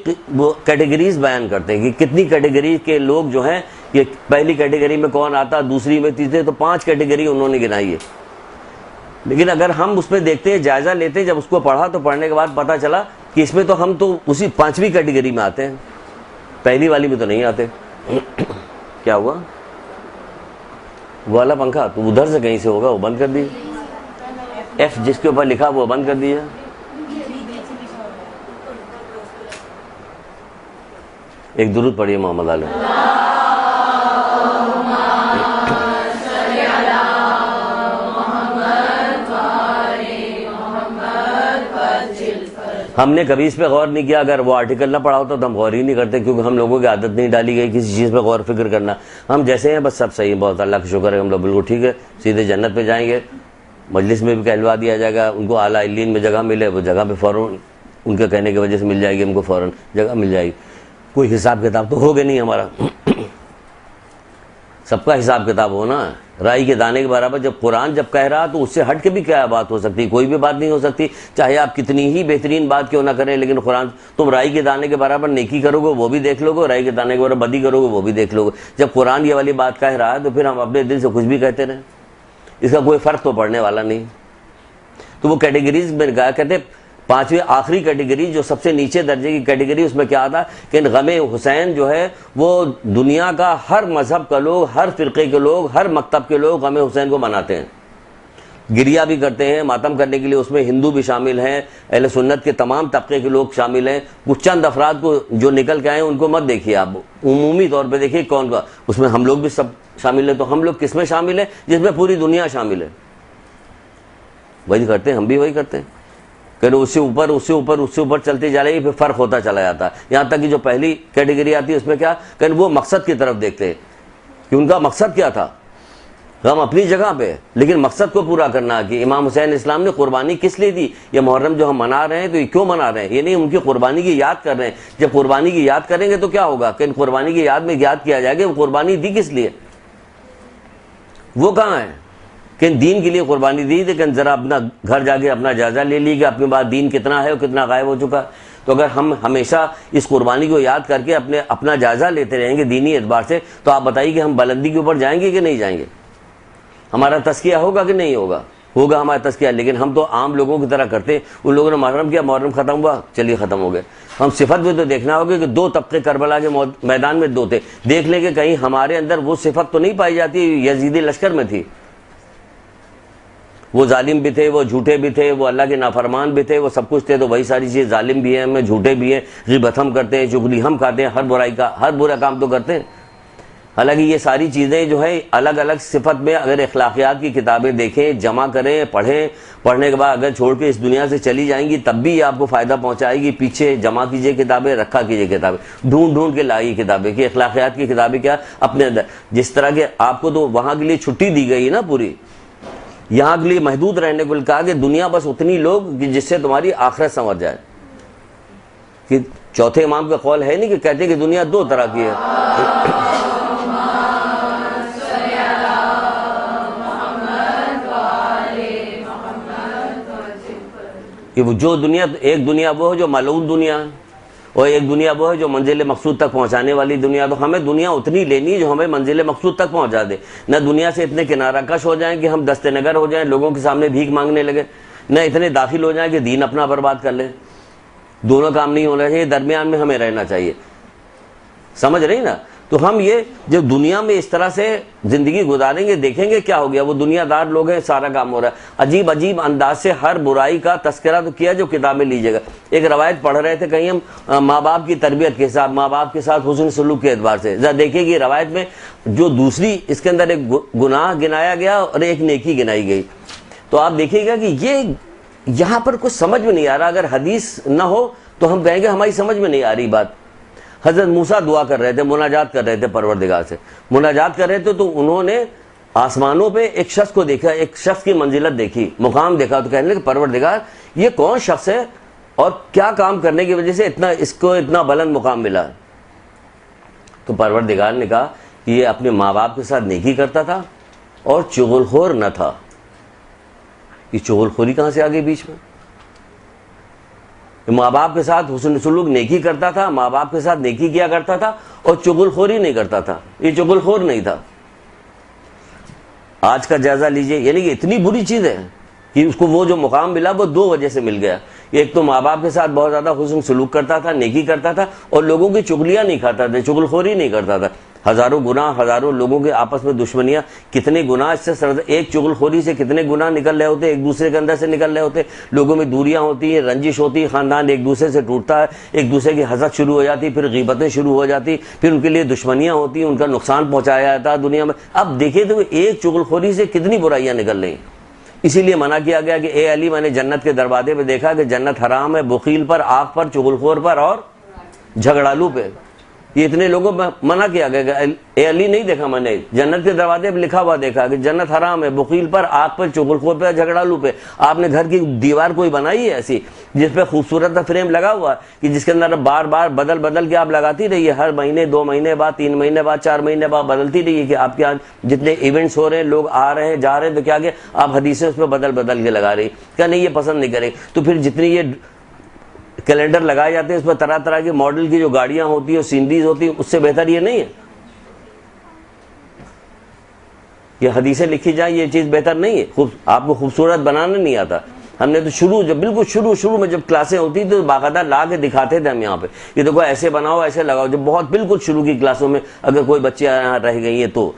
کیٹیگریز بیان کرتے ہیں کہ کتنی کیٹیگری کے لوگ جو ہیں، یہ پہلی کیٹیگری میں کون آتا، دوسری میں، تیسرے، تو 5 کیٹیگری انہوں نے گنائی ہے. لیکن اگر ہم اس میں دیکھتے ہیں، جائزہ لیتے ہیں، جب اس کو پڑھا تو پڑھنے کے بعد پتہ چلا کہ اس میں تو ہم تو اسی 5ویں کیٹیگری میں آتے ہیں، پہلی والی میں تو نہیں آتے. کیا ہوا؟ وہ والا پنکھا تو ادھر سے کہیں سے ہوگا، وہ بند کر دیجیے. ایف جس کے اوپر لکھا وہ بند کر دیجیے. ایک درود پڑھیے محمد علیہ. ہم نے کبھی اس پہ غور نہیں کیا، اگر وہ آرٹیکل نہ پڑھا ہوتا تو ہم غور ہی نہیں کرتے، کیونکہ ہم لوگوں کی عادت نہیں ڈالی گئی کسی چیز پہ غور فکر کرنا. ہم جیسے ہیں بس سب صحیح ہے، بہت اللہ کا شکر ہے، ہم لوگ بالکل ٹھیک ہے، سیدھے جنت پہ جائیں گے. مجلس میں بھی کہلوا دیا جائے گا، ان کو اعلیٰ علیین میں جگہ ملے، وہ جگہ پہ فوراً ان کے کہنے کی وجہ سے مل جائے گی، ہم کو فوراً جگہ مل جائے گی. کوئی حساب کتاب تو ہوگا نہیں ہمارا، سب کا حساب کتاب ہونا. رائی کے دانے کے برابر جب قرآن جب کہہ رہا تو اس سے ہٹ کے بھی کیا بات ہو سکتی؟ کوئی بھی بات نہیں ہو سکتی، چاہے آپ کتنی ہی بہترین بات کیوں نہ کریں. لیکن قرآن، تم رائی کے دانے کے برابر نیکی کرو گے وہ بھی دیکھ لو گے، رائی کے دانے کے برابر بدی کرو گے وہ بھی دیکھ لو گے. جب قرآن یہ والی بات کہہ رہا ہے تو پھر ہم اپنے دل سے کچھ بھی کہتے رہیں، اس کا کوئی فرق تو پڑنے والا نہیں. تو وہ کیٹیگریز میں کہا، کہتے 5ویں آخری کیٹیگری جو سب سے نیچے درجے کی کیٹیگری، اس میں کیا آتا کہ غم حسین جو ہے وہ دنیا کا ہر مذہب کا لوگ، ہر فرقے کے لوگ، ہر مکتب کے لوگ غم حسین کو مناتے ہیں، گریہ بھی کرتے ہیں. ماتم کرنے کے لیے اس میں ہندو بھی شامل ہیں، اہل سنت کے تمام طبقے کے لوگ شامل ہیں. کچھ چند افراد کو جو نکل کے آئے ہیں ان کو مت دیکھیے آپ، عمومی طور پہ دیکھیے کون کا، اس میں ہم لوگ بھی سب شامل ہیں. تو ہم لوگ کس میں شامل ہیں؟ جس میں پوری دنیا شامل ہے، وہی کرتے ہیں، ہم بھی وہی کرتے ہیں. کہ اس سے اوپر چلتے جا رہے ہیں، پھر فرق ہوتا چلا جاتا ہے. یہاں تک کہ جو پہلی کیٹیگری آتی ہے اس میں کیا کہ وہ مقصد کی طرف دیکھتے ہیں کہ ان کا مقصد کیا تھا. ہم اپنی جگہ پہ، لیکن مقصد کو پورا کرنا کہ امام حسین اسلام نے قربانی کس لیے دی. یہ محرم جو ہم منا رہے ہیں تو یہ کیوں منا رہے ہیں؟ یہ نہیں ان کی قربانی کی یاد کر رہے ہیں. جب قربانی کی یاد کریں گے تو کیا ہوگا کہ قربانی کی یاد میں یاد کیا جائے گا وہ قربانی دی کس لیے، وہ کہاں ہے کہ دین کے لیے قربانی دی. لیکن ذرا اپنا گھر جا کے اپنا جائزہ لے لیجیے کہ اپنے بعد دین کتنا ہے اور کتنا غائب ہو چکا. تو اگر ہم ہمیشہ اس قربانی کو یاد کر کے اپنا جائزہ لیتے رہیں گے دینی اعتبار سے، تو آپ بتائیے کہ ہم بلندی کے اوپر جائیں گے کہ نہیں جائیں گے؟ ہمارا تزکیہ ہوگا کہ نہیں ہوگا؟ ہوگا ہمارا تزکیہ. لیکن ہم تو عام لوگوں کی طرح کرتے ہیں. ان لوگوں نے محرم کیا، محرم ختم ہوا، چلیے ختم ہو گئے. ہم صفت میں تو دیکھنا ہوگا کہ 2 طبقے کربلا کے میدان میں 2 تھے. دیکھ لیں کہ کہیں ہمارے اندر وہ صفت تو نہیں پائی جاتی یزیدی لشکر میں تھی. وہ ظالم بھی تھے، وہ جھوٹے بھی تھے، وہ اللہ کے نافرمان بھی تھے، وہ سب کچھ تھے. تو وہی ساری چیز، ظالم بھی ہیں ہمیں، جھوٹے بھی ہیں، غیبت ہم کرتے ہیں، چغلی ہم کھاتے ہیں، ہر برا کام تو کرتے ہیں. حالانکہ یہ ساری چیزیں جو ہے الگ الگ صفت میں، اگر اخلاقیات کی کتابیں دیکھیں، جمع کریں، پڑھیں، پڑھنے کے بعد اگر چھوڑ کے اس دنیا سے چلی جائیں گی تب بھی یہ آپ کو فائدہ پہنچائے گی. پیچھے جمع کیجئے کتابیں، رکھا کیجئے کتابیں، ڈھونڈ کے لائیے کتابیں کہ اخلاقیات کی کتابیں کیا اپنے اندر. جس طرح کہ آپ کو تو وہاں کے لیے چھٹی دی گئی نا پوری، یہاں کے لیے محدود رہنے کو کہا کہ دنیا بس اتنی لوگ جس سے تمہاری آخرت سنور جائے. کہ چوتھے امام کا قول ہے نہیں کہ کہتے کہ دنیا دو طرح کی ہے. کہ وہ جو دنیا، ایک دنیا وہ ہے جو ملعون دنیا ہے، اور ایک دنیا وہ ہے جو منزل مقصود تک پہنچانے والی دنیا. تو ہمیں دنیا اتنی لینی ہے جو ہمیں منزل مقصود تک پہنچا دے. نہ دنیا سے اتنے کنارہ کش ہو جائیں کہ ہم دست نگر ہو جائیں، لوگوں کے سامنے بھیک مانگنے لگے، نہ اتنے داخل ہو جائیں کہ دین اپنا برباد کر لیں. دونوں کام نہیں ہونا چاہیے، درمیان میں ہمیں رہنا چاہیے. سمجھ رہی نا؟ تو ہم یہ جب دنیا میں اس طرح سے زندگی گزاریں گے، دیکھیں گے کیا ہو گیا. وہ دنیا دار لوگ ہیں، سارا کام ہو رہا ہے. عجیب عجیب انداز سے ہر برائی کا تذکرہ تو کیا جو کتابیں لیجیے گا. ایک روایت پڑھ رہے تھے کہیں ہم ماں باپ کی تربیت کے ساتھ، ماں باپ کے ساتھ حسن سلوک کے اعتبار سے. ذرا دیکھیے کہ روایت میں جو دوسری اس کے اندر ایک گناہ گنایا گیا اور ایک نیکی گنائی گئی. تو آپ دیکھیے گا کہ یہ یہاں پر کچھ سمجھ میں نہیں آ رہا. اگر حدیث نہ ہو تو ہم کہیں گے ہماری سمجھ میں نہیں آ رہی بات. حضرت موسیٰ دعا کر رہے تھے، مناجات کر رہے تھے پروردگار سے، مناجات کر رہے تھے تو انہوں نے آسمانوں پہ ایک شخص کو دیکھا، ایک شخص کی منزلت دیکھی، مقام دیکھا. تو کہنے لگے پروردگار یہ کون شخص ہے اور کیا کام کرنے کی وجہ سے اس کو اتنا بلند مقام ملا. تو پروردگار نے کہا کہ یہ اپنے ماں باپ کے ساتھ نیکی کرتا تھا اور چغل خور نہ تھا. یہ چغل خوری کہاں سے آ گئی بیچ میں؟ ماں باپ کے ساتھ حسن سلوک نیکی کرتا تھا، ماں باپ کے ساتھ نیکی کیا کرتا تھا اور چغل خوری نہیں کرتا تھا. یہ چغل خور نہیں تھا. آج کا جائزہ لیجئے، یعنی کہ اتنی بری چیز ہے کہ اس کو وہ جو مقام ملا وہ دو وجہ سے مل گیا. ایک تو ماں باپ کے ساتھ بہت زیادہ حسن سلوک کرتا تھا، نیکی کرتا تھا، اور لوگوں کی چغلیاں نہیں کھاتا تھا، چغل خوری نہیں کرتا تھا. ہزاروں گناہ، ہزاروں لوگوں کے آپس میں دشمنیاں، کتنے گناہ اس سے ایک چغل خوری سے کتنے گناہ نکل رہے ہوتے، ایک دوسرے کے اندر سے نکل رہے ہوتے. لوگوں میں دوریاں ہوتی ہیں، رنجش ہوتی ہے، خاندان ایک دوسرے سے ٹوٹتا ہے، ایک دوسرے کی حسد شروع ہو جاتی، پھر غیبتیں شروع ہو جاتی، پھر ان کے لیے دشمنیاں ہوتی ہیں، ان کا نقصان پہنچایا جاتا ہے دنیا میں. اب دیکھیں تو ایک چغل خوری سے کتنی برائیاں نکل رہی ہیں. اسی لیے منع کیا گیا کہ اے علی میں نے جنت کے دروازے پہ دیکھا کہ جنت حرام ہے بخیل پر، آگ پر، چغل خور پر اور جھگڑالو پہ. یہ اتنے لوگوں پہ منع کیا گیا کہ اے علی نہیں دیکھا میں نے، جنت کے دروازے پہ لکھا ہوا دیکھا کہ جنت حرام ہے بخیل پر، آگ پر، چغل خور پہ، جھگڑالو پہ. آپ نے گھر کی دیوار کوئی بنائی ہے ایسی جس پہ خوبصورت فریم لگا ہوا کہ جس کے اندر بار بار بدل کے آپ لگاتی رہیے، ہر مہینے، 2 مہینے بعد، 3 مہینے بعد، 4 مہینے بعد بدلتی رہیے کہ آپ کے یہاں جتنے ایونٹس ہو رہے ہیں، لوگ آ رہے ہیں جا رہے ہیں، تو کیا کہ آپ حدیثیں اس پہ بدل کے لگا رہی. کیا نہیں، یہ پسند نہیں کرے. تو پھر جتنی یہ کیلنڈر لگائے جاتے ہیں اس پر طرح طرح کے ماڈل کی جو گاڑیاں ہوتی ہیں، سینریز ہوتی ہیں، اس سے بہتر یہ نہیں ہے. یہ حدیثیں لکھی جائیں، یہ چیز بہتر نہیں ہے. آپ کو خوبصورت بنانا نہیں آتا. ہم نے تو جب بالکل شروع میں جب کلاسیں ہوتی تو باقاعدہ لا کے دکھاتے تھے ہم یہاں پہ، یہ دیکھو ایسے بناؤ، ایسے لگاؤ. جب بہت بالکل شروع کی کلاسوں میں اگر کوئی بچے یہاں رہ گئی ہیں تو،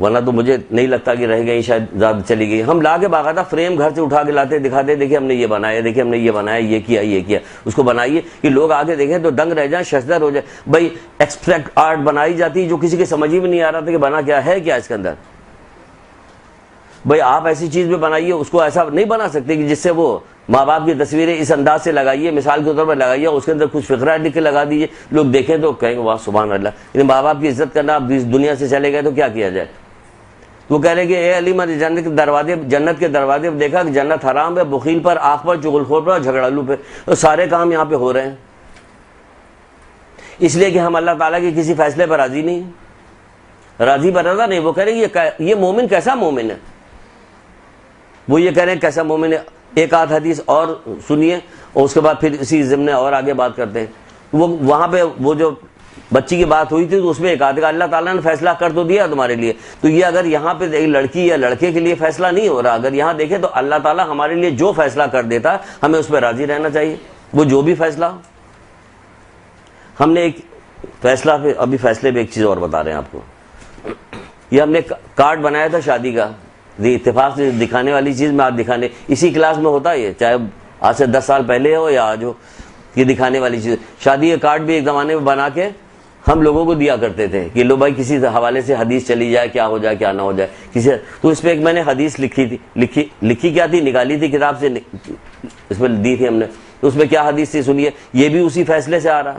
ورنہ تو مجھے نہیں لگتا کہ رہ گئی، شاید زیادہ چلی گئی. ہم لا کے باقاعدہ فریم گھر سے اٹھا کے لاتے، دکھاتے، دیکھیں ہم نے یہ بنایا، دیکھیں ہم نے یہ بنایا، یہ کیا. اس کو بنائیے کہ لوگ آگے دیکھیں تو دنگ رہ جائیں، ششدر ہو جائے. بھائی ایکسٹریکٹ آرٹ بنائی جاتی ہے جو کسی کے سمجھ ہی میں نہیں آ رہا تھا کہ بنا کیا ہے، کیا اس کے اندر. بھائی آپ ایسی چیز بھی بنائیے، اس کو ایسا نہیں بنا سکتے کہ جس سے وہ ماں باپ کی تصویریں اس انداز سے لگائیے، مثال کے طور پر لگائیے، اس کے اندر کچھ فقرہ لکھ کے لگا دیجیے، لوگ دیکھیں تو کہیں گے واہ سبحان اللہ. لیکن ماں باپ کی عزت کرنا، آپ دنیا سے چلے گئے تو کیا کیا جائے. وہ کہہ رہے کہ اے علی میں نے جنت کے دروازے پہ دیکھا کہ جنت حرام ہے بخیل پر، آگ پر، چغل خور پر اور جھگڑالو پہ. تو سارے کام یہاں پہ ہو رہے ہیں اس لیے کہ ہم اللہ تعالیٰ کے کسی فیصلے پر راضی نہیں، راضی برضا نہیں. وہ کہہ رہے ہیں یہ مومن کیسا مومن ہے. وہ یہ کہہ رہے ہیں کیسا مومن ہے. ایک آدھ حدیث اور سنیے اور اس کے بعد پھر اسی ضمن اور آگے بات کرتے ہیں. وہاں پہ وہ جو بچی کی بات ہوئی تھی تو اس میں ایک آدھ کا اللہ تعالیٰ نے فیصلہ کر تو دیا تمہارے لیے. تو یہ اگر یہاں پہ ایک لڑکی یا لڑکے کے لیے فیصلہ نہیں ہو رہا، اگر یہاں دیکھیں تو اللہ تعالیٰ ہمارے لیے جو فیصلہ کر دیتا ہے ہمیں اس پہ راضی رہنا چاہیے، وہ جو بھی فیصلہ. ہم نے ایک فیصلہ پہ، ابھی فیصلے پہ ایک چیز اور بتا رہے ہیں آپ کو. یہ ہم نے کارڈ بنایا تھا شادی کا، اتفاق سے دکھانے والی چیز میں آج دکھانے، اسی کلاس میں ہوتا ہے یہ، چاہے آج سے 10 سال پہلے ہو یا آج ہو، یہ دکھانے والی چیز. شادی کے کارڈ بھی ایک زمانے میں بنا کے ہم لوگوں کو دیا کرتے تھے کہ لو بھائی کسی حوالے سے حدیث چلی جائے، کیا ہو جائے کیا نہ ہو جائے کسی. تو اس پہ ایک میں نے حدیث لکھی تھی، لکھی کیا تھی، نکالی تھی کتاب سے، اس میں دی تھی ہم نے. تو اس میں کیا حدیث تھی سنیے. یہ بھی اسی فیصلے سے آ رہا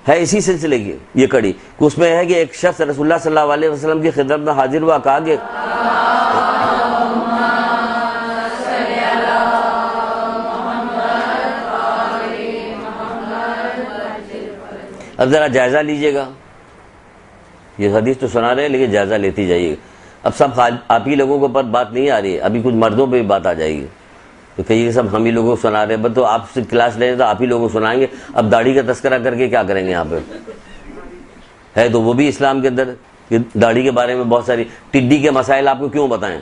ہے، اسی سلسلے کی یہ کڑی. اس میں ہے کہ ایک شخص رسول اللہ صلی اللہ علیہ وسلم کی خدمت میں حاضر ہوا، کہا کہ اب ذرا جائزہ لیجئے گا، یہ حدیث تو سنا رہے ہیں لیکن جائزہ لیتی جائیے گا. اب سب آپ ہی لوگوں کے اوپر بات نہیں آ رہی ہے، ابھی کچھ مردوں پہ بھی بات آ جائے گی تو کہیے کہ سب ہم ہی لوگوں کو سنا رہے ہیں. بس تو آپ سے کلاس لیں تو آپ ہی لوگوں کو سنائیں گے. اب داڑھی کا تذکرہ کر کے کیا کریں گے؟ یہاں پہ ہے تو وہ بھی اسلام کے اندر کہ داڑھی کے بارے میں بہت ساری ٹڈی کے مسائل آپ کو کیوں بتائیں،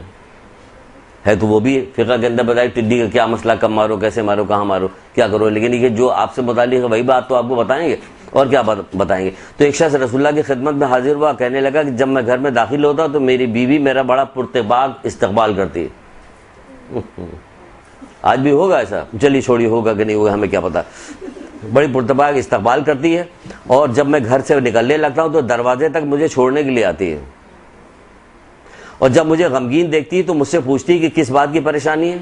ہے تو وہ بھی فقہ کے اندر بتائے ٹڈی کا کیا مسئلہ، کب مارو، کیسے مارو، کہاں مارو، کیا کرو. لیکن یہ جو آپ سے متعلق ہے وہی بات تو آپ کو بتائیں گے اور کیا بتائیں گے. تو ایک شخص رسول اللہ کی خدمت میں حاضر ہوا، کہنے لگا کہ جب میں گھر میں داخل ہوتا تو میری بیوی میرا بڑا پرتپاک استقبال کرتی ہے. آج بھی ہوگا ایسا؟ چلیے چھوڑی، ہوگا کہ نہیں ہوگا ہمیں کیا پتا. بڑی پرتپاک استقبال کرتی ہے اور جب میں گھر سے نکلنے لگتا ہوں تو دروازے تک مجھے چھوڑنے کے لیے آتی ہے. اور جب مجھے غمگین دیکھتی ہے تو مجھ سے پوچھتی ہے کہ کس بات کی پریشانی ہے.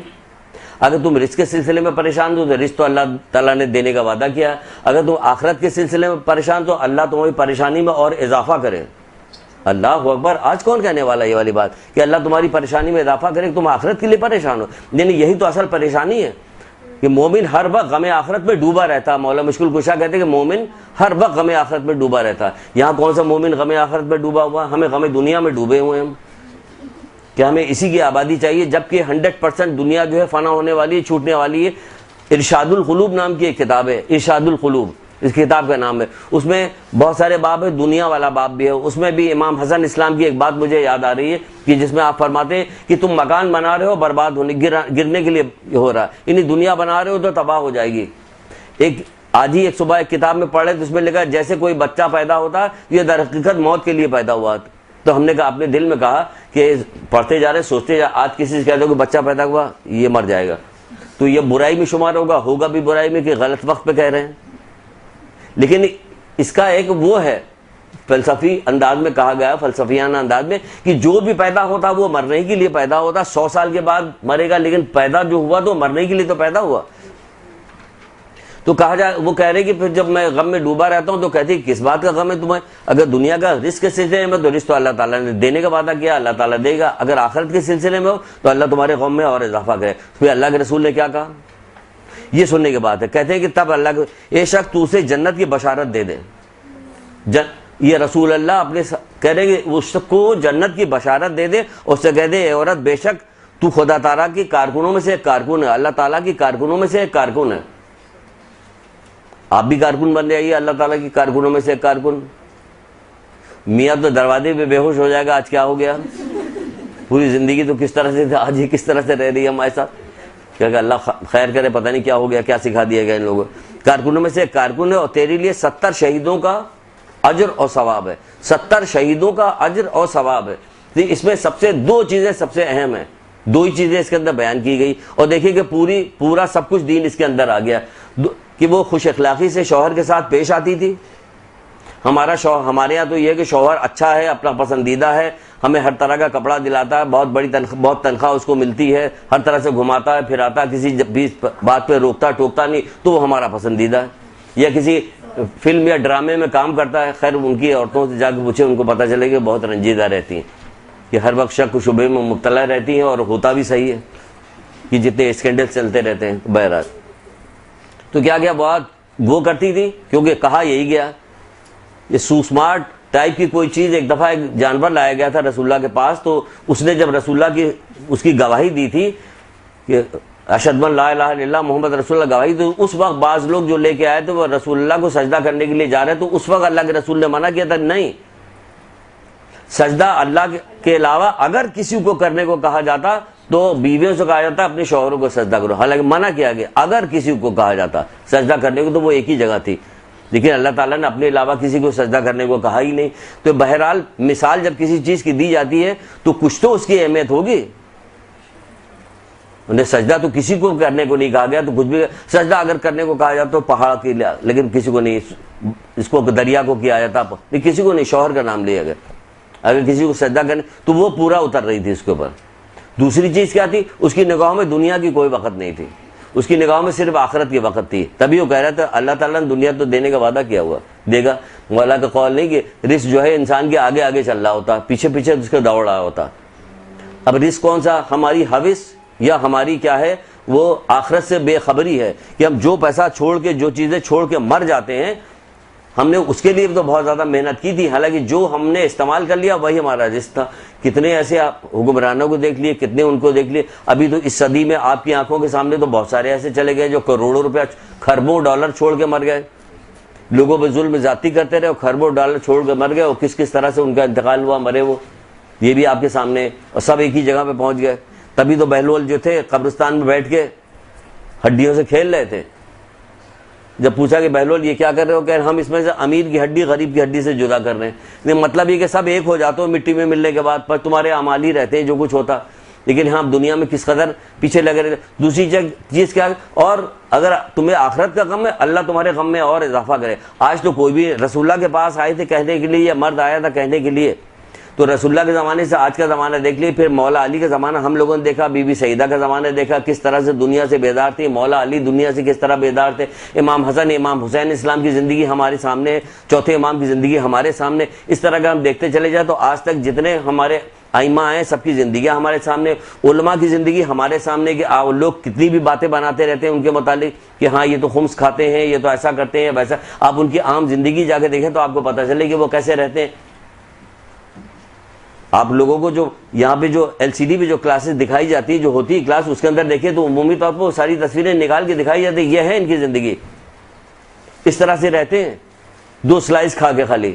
اگر تم رزق کے سلسلے میں پریشان ہو تو رزق تو اللہ تعالیٰ نے دینے کا وعدہ کیا ہے. اگر تم آخرت کے سلسلے میں پریشان تو اللہ تمہاری پریشانی میں اور اضافہ کرے. اللہ اکبر. آج کون کہنے والا یہ والی بات کہ اللہ تمہاری پریشانی میں اضافہ کرے کہ تم آخرت کے لیے پریشان ہو؟ یعنی یہی تو اصل پریشانی ہے کہ مومن ہر وقت غم آخرت میں ڈوبا رہتا. مولا مشکل کشا کہتے ہیں کہ مومن ہر وقت غم آخرت میں ڈوبا رہتا. یہاں کون سا مومن غم آخرت میں ڈوبا ہوا؟ ہمیں غم دنیا میں ڈوبے ہوئے ہم کہ ہمیں اسی کی آبادی چاہیے، جبکہ 100% دنیا جو ہے فنا ہونے والی ہے، چھوٹنے والی ہے. ارشاد القلوب نام کی ایک کتاب ہے، ارشاد القلوب اس کتاب کا نام ہے. اس میں بہت سارے باب ہیں، دنیا والا باب بھی ہے. اس میں بھی امام حسن اسلام کی ایک بات مجھے یاد آ رہی ہے کہ جس میں آپ فرماتے ہیں کہ تم مکان بنا رہے ہو برباد ہونے گرنے کے لیے ہو رہا ہے، یعنی دنیا بنا رہے ہو تو تباہ ہو جائے گی. آج ہی ایک صبح ایک کتاب میں پڑھے تو اس میں لکھا جیسے کوئی بچہ پیدا ہوتا یہ در حقیقت موت کے لیے پیدا ہوا. تو ہم نے کہا اپنے دل میں کہا کہ پڑھتے جا رہے سوچتے جا، آج کسی سے کہہ دو کہ بچہ پیدا ہوا یہ مر جائے گا تو یہ برائی میں شمار ہوگا بھی برائی میں کہ غلط وقت پہ کہہ رہے ہیں. لیکن اس کا ایک وہ ہے فلسفی انداز میں کہا گیا، فلسفیانہ انداز میں کہ جو بھی پیدا ہوتا وہ مرنے کے لیے پیدا ہوتا. 100 سال کے بعد مرے گا لیکن پیدا جو ہوا تو مرنے کے لیے تو پیدا ہوا. تو کہا جائے وہ کہہ رہے کہ پھر جب میں غم میں ڈوبا رہتا ہوں تو کہتی کس بات کا غم ہے تمہیں؟ اگر دنیا کا رزق کے سلسلے میں تو رزق تو اللہ تعالیٰ نے دینے کا وعدہ کیا، اللہ تعالیٰ دے گا. اگر آخرت کے سلسلے میں ہو تو اللہ تمہارے غم میں اور اضافہ کرے. پھر اللہ کے رسول نے کیا کہا یہ سننے کے بعد ہے، کہتے ہیں کہ تب اللہ کو اے شخص تو اسے جنت کی بشارت دے دے. یہ رسول اللہ اپنے کہہ رہے کہ اس کو جنت کی بشارت دے دے. اس سے کہہ دے اے عورت بے شک تو خدا تعالیٰ کی کارکنوں میں سے ایک کارکن ہے، اللہ تعالیٰ کی کارکنوں میں سے ایک کارکن ہے. آپ بھی کارکن بن جائیے اللہ تعالیٰ کی کارکنوں میں سے ایک کارکن. میاں تو دروازے پہ بے ہوش ہو جائے گا آج کیا ہو گیا، پوری زندگی تو کس طرح سے تھا، آج یہ کس طرح سے رہ رہی ہے ہمارے ساتھ. کہ اللہ خیر کرے، پتہ نہیں کیا ہو گیا، کیا سکھا دیا گیا ان لوگوں. کارکنوں میں سے ایک کارکن ہے اور تیرے لیے 70 شہیدوں کا اجر اور ثواب ہے. 70 شہیدوں کا اجر اور ثواب ہے. اس میں سب سے 2 چیزیں سب سے اہم ہیں، 2 ہی چیزیں اس کے اندر بیان کی گئی. اور دیکھیے کہ پورا سب کچھ دین اس کے اندر آ گیا کہ وہ خوش اخلاقی سے شوہر کے ساتھ پیش آتی تھی. ہمارے یہاں تو یہ ہے کہ شوہر اچھا ہے، اپنا پسندیدہ ہے، ہمیں ہر طرح کا کپڑا دلاتا ہے، بہت تنخواہ اس کو ملتی ہے، ہر طرح سے گھماتا ہے پھراتا ہے، کسی بھی بات پہ روکتا ٹوکتا نہیں تو وہ ہمارا پسندیدہ ہے. یا کسی فلم یا ڈرامے میں کام کرتا ہے، خیر ان کی عورتوں سے جا کے پوچھے ان کو پتہ چلے کہ بہت رنجیدہ رہتی ہیں کہ ہر وقت شک و شبہ میں مبتلا رہتی ہیں. اور ہوتا بھی صحیح ہے کہ جتنے اسکینڈل چلتے رہتے ہیں. بہرحال تو کیا گیا بہت وہ کرتی تھی کیونکہ کہا یہی گیا. یہ سوسمارٹ ٹائپ کی کوئی چیز، ایک دفعہ ایک جانور لایا گیا تھا رسول اللہ کے پاس. تو اس نے جب رسول اللہ کی اس کی گواہی دی تھی کہ اشہد ان لا الہ الا اللہ محمد رسول اللہ گواہی، تو اس وقت بعض لوگ جو لے کے آئے تھے وہ رسول اللہ کو سجدہ کرنے کے لیے جا رہے. تو اس وقت اللہ کے رسول نے منع کیا تھا نہیں، سجدہ اللہ کے علاوہ اگر کسی کو کرنے کو کہا جاتا تو بیویوں سے کہا جاتا اپنے شوہروں کو سجدہ کرو. حالانکہ منع کیا گیا اگر کسی کو کہا جاتا سجدہ کرنے کو تو وہ ایک ہی جگہ تھی، لیکن اللہ تعالیٰ نے اپنے علاوہ کسی کو سجدہ کرنے کو کہا ہی نہیں. تو بہرحال مثال جب کسی چیز کی دی جاتی ہے تو کچھ تو اس کی اہمیت ہوگی. انہیں سجدہ تو کسی کو کرنے کو نہیں کہا گیا، تو کچھ بھی سجدہ اگر کرنے کو کہا جاتا تو پہاڑ کے لیے، لیکن کسی کو نہیں. اس کو دریا کو کیا جاتا نہیں، کسی کو نہیں، شوہر کا نام لیا گیا. اگر کسی کو سجدہ کرنے تو وہ پورا اتر رہی تھی اس کے اوپر. دوسری چیز کیا تھی، اس کی نگاہوں میں دنیا کی کوئی وقت نہیں تھی، اس کی نگاہوں میں صرف آخرت کی وقت تھی. تبھی وہ کہہ رہا تھا اللہ تعالیٰ نے دنیا تو دینے کا وعدہ کیا ہوا دے گا. مولا کا قول نہیں کہ رزق جو ہے انسان کے آگے آگے چل رہا ہوتا، پیچھے پیچھے اس کے دوڑ رہا ہوتا. اب رزق کون سا، ہماری حوث یا ہماری کیا ہے وہ آخرت سے بے خبری ہے کہ ہم جو پیسہ چھوڑ کے جو چیزیں چھوڑ کے مر جاتے ہیں ہم نے اس کے لیے تو بہت زیادہ محنت کی تھی، حالانکہ جو ہم نے استعمال کر لیا وہی ہمارا رزق تھا۔ کتنے ایسے حکمرانوں کو دیکھ لیے، کتنے ان کو دیکھ لیے، ابھی تو اس صدی میں آپ کی آنکھوں کے سامنے تو بہت سارے ایسے چلے گئے جو کروڑوں روپیہ، خربوں ڈالر چھوڑ کے مر گئے، لوگوں پہ ظلم زیادتی کرتے رہے اور خربوں ڈالر چھوڑ کے مر گئے، اور کس طرح سے ان کا انتقال ہوا، مرے وہ، یہ بھی آپ کے سامنے، اور سب ایک ہی جگہ پہ پہنچ گئے۔ تبھی تو بہلول جو تھے قبرستان میں بیٹھ کے ہڈیوں سے کھیل رہے تھے۔ جب پوچھا کہ بہلول یہ کیا کر رہے ہو، کہ ہم اس میں سے امیر کی ہڈی غریب کی ہڈی سے جدا کر رہے ہیں، مطلب یہ کہ سب ایک ہو جاتے ہو مٹی میں ملنے کے بعد، پر تمہارے اعمال ہی رہتے ہیں جو کچھ ہوتا، لیکن ہم دنیا میں کس قدر پیچھے لگے رہتے۔ دوسری چیز کیا، اور اگر تمہیں آخرت کا غم ہے اللہ تمہارے غم میں اور اضافہ کرے۔ آج تو کوئی بھی رسول اللہ کے پاس آئے تھے کہنے کے لیے، یا مرد آیا تھا کہنے کے لیے، تو رسول اللہ کے زمانے سے آج کا زمانہ دیکھ لیے، پھر مولا علی کا زمانہ ہم لوگوں نے دیکھا، بی بی سعیدہ کا زمانہ دیکھا، کس طرح سے دنیا سے بیدار تھی، مولا علی دنیا سے کس طرح بیدار تھے، امام حسن امام حسین اسلام کی زندگی ہمارے سامنے ہے، چوتھے امام کی زندگی ہمارے سامنے۔ اس طرح کا ہم دیکھتے چلے جائیں تو آج تک جتنے ہمارے ائمہ ہیں سب کی زندگیاں ہمارے سامنے، علماء کی زندگی ہمارے سامنے، کہ لوگ کتنی بھی باتیں بناتے رہتے ہیں ان کے متعلق کہ ہاں یہ تو خمس کھاتے ہیں، یہ تو ایسا کرتے ہیں ویسا، آپ ان کی عام زندگی جا کے دیکھیں تو آپ کو پتہ چلے کہ وہ کیسے رہتے ہیں۔ آپ لوگوں کو جو یہاں پہ جو LCD پہ جو کلاسز دکھائی جاتی ہے، جو ہوتی ہے کلاس، اس کے اندر دیکھیں تو عمومی طور پر وہ ساری تصویریں نکال کے دکھائی جاتی ہے، یہ ہے ان کی زندگی، اس طرح سے رہتے ہیں، 2 سلائس کھا کے خالی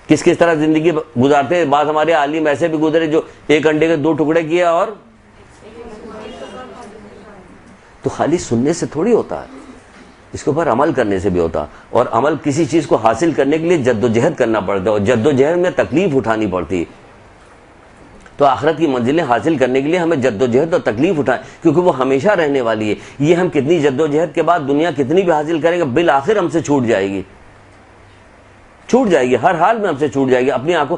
کس طرح زندگی گزارتے ہیں۔ بعض ہمارے عالم ایسے بھی گزرے جو 1 انڈے کے 2 ٹکڑے کیا، اور تو خالی سننے سے تھوڑی ہوتا ہے، اس کے اوپر عمل کرنے سے بھی ہوتا، اور عمل کسی چیز کو حاصل کرنے کے لیے جد و جہد کرنا پڑتا ہے، اور جد و جہد میں تکلیف اٹھانی پڑتی ہے۔ تو آخرت کی منزلیں حاصل کرنے کے لیے ہمیں جد و جہد اور تکلیف اٹھائیں، کیونکہ وہ ہمیشہ رہنے والی ہے۔ یہ ہم کتنی جد و جہد کے بعد دنیا کتنی بھی حاصل کریں گے، بالآخر ہم سے چھوٹ جائے گی، چھوٹ جائے گی، ہر حال میں ہم سے چھوٹ جائے گی۔ اپنی آنکھوں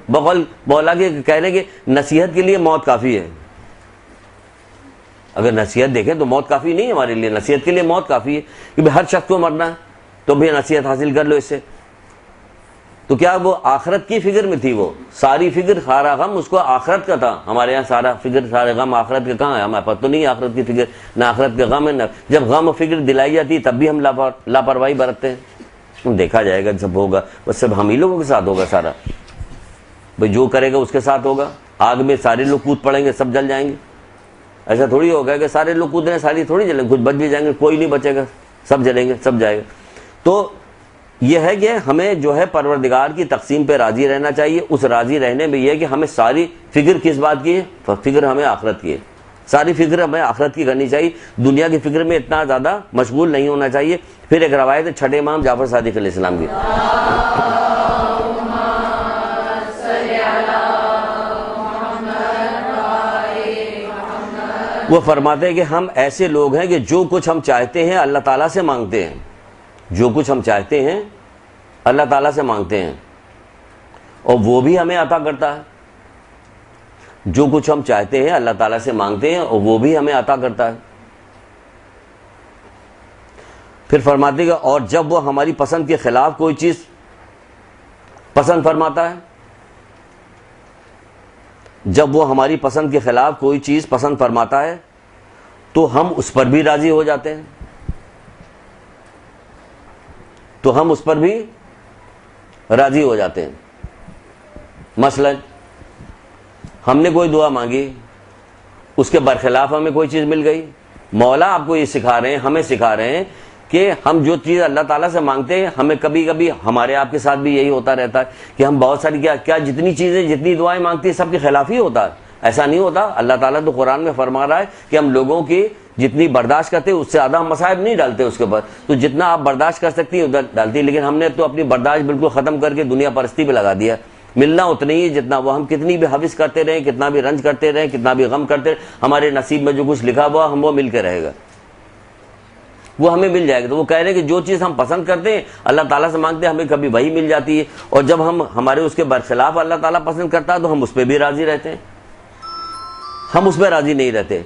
بقول مولا کے کہہ رہے کہ نصیحت کے لیے موت کافی ہے، اگر نصیحت دیکھیں تو موت کافی نہیں ہے ہمارے لیے، نصیحت کے لیے موت کافی ہے، کہ ہر شخص کو مرنا ہے، تو بھی نصیحت حاصل کر لو اس سے۔ تو کیا وہ آخرت کی فکر میں تھی، وہ ساری فکر سارا غم اس کو آخرت کا تھا؟ ہمارے یہاں سارا فکر سارے غم آخرت کے کہاں ہے؟ ہمارے پاس تو نہیں آخرت کی فکر، نہ آخرت کے غم ہے، نہ جب غم و فکر دلائی جاتی تب بھی ہم لاپرواہی برتتے ہیں۔ دیکھا جائے گا جب ہوگا، بس سب ہم ہی لوگوں کے ساتھ ہوگا سارا، بھائی جو کرے گا اس کے ساتھ ہوگا۔ آگ میں سارے لوگ کود پڑیں گے، سب جل جائیں گے، ایسا تھوڑی ہوگا کہ سارے لوگ کود رہے ہیں ساری تھوڑی جلیں گے، کچھ بچ بھی جائیں گے، کوئی نہیں بچے گا، سب جلیں گے، سب جائے گا۔ تو یہ ہے کہ ہمیں جو ہے پروردگار کی تقسیم پہ راضی رہنا چاہیے۔ اس راضی رہنے میں یہ ہے کہ ہمیں ساری فکر کس بات کی ہے؟ فکر ہمیں آخرت کی ہے، ساری فکر ہمیں آخرت کی کرنی چاہیے، دنیا کی فکر میں اتنا زیادہ مشغول نہیں ہونا چاہیے۔ پھر ایک روایت ہے چھٹے امام جعفر صادق علیہ السلام کی، وہ فرماتے ہیں کہ ہم ایسے لوگ ہیں کہ جو کچھ ہم چاہتے ہیں اللہ تعالیٰ سے مانگتے ہیں، جو کچھ ہم چاہتے ہیں اللہ تعالیٰ سے مانگتے ہیں، اور وہ بھی ہمیں عطا کرتا ہے۔ جو کچھ ہم چاہتے ہیں اللہ تعالیٰ سے مانگتے ہیں اور وہ بھی ہمیں عطا کرتا ہے۔ پھر فرماتے ہیں اور جب وہ ہماری پسند کے خلاف کوئی چیز پسند فرماتا ہے، جب وہ ہماری پسند کے خلاف کوئی چیز پسند فرماتا ہے تو ہم اس پر بھی راضی ہو جاتے ہیں، تو ہم اس پر بھی راضی ہو جاتے ہیں۔ مثلا ہم نے کوئی دعا مانگی، اس کے برخلاف ہمیں کوئی چیز مل گئی، مولا آپ کو یہ سکھا رہے ہیں، ہمیں سکھا رہے ہیں کہ ہم جو چیز اللہ تعالیٰ سے مانگتے ہیں، ہمیں کبھی کبھی ہمارے آپ کے ساتھ بھی یہی ہوتا رہتا ہے کہ ہم بہت ساری کیا جتنی چیزیں جتنی دعائیں مانگتی ہیں سب کے خلاف ہی ہوتا ہے۔ ایسا نہیں ہوتا، اللہ تعالیٰ تو قرآن میں فرما رہا ہے کہ ہم لوگوں کی جتنی برداشت کرتے ہیں اس سے زیادہ ہم مصائب نہیں ڈالتے اس کے اوپر، تو جتنا آپ برداشت کر سکتی ہیں ادھر ڈالتی ہے، لیکن ہم نے تو اپنی برداشت بالکل ختم کر کے دنیا پرستی پہ لگا دیا۔ ملنا اتنا ہی جتنا وہ ہم کتنی بھی حوث کرتے رہیں، کتنا بھی رنج کرتے رہیں، کتنا بھی غم کرتے رہیں، ہمارے نصیب میں جو کچھ لکھا ہوا ہم وہ مل کے رہے گا، وہ ہمیں مل جائے گا۔ تو وہ کہہ رہے ہیں کہ جو چیز ہم پسند کرتے ہیں اللہ تعالیٰ سے مانگتے ہیں ہمیں کبھی وہی مل جاتی ہے، اور جب ہم ہمارے اس کے برخلاف اللہ تعالیٰ پسند کرتا ہے تو ہم اس پہ بھی راضی رہتے ہیں، ہم اس پہ راضی نہیں رہتے۔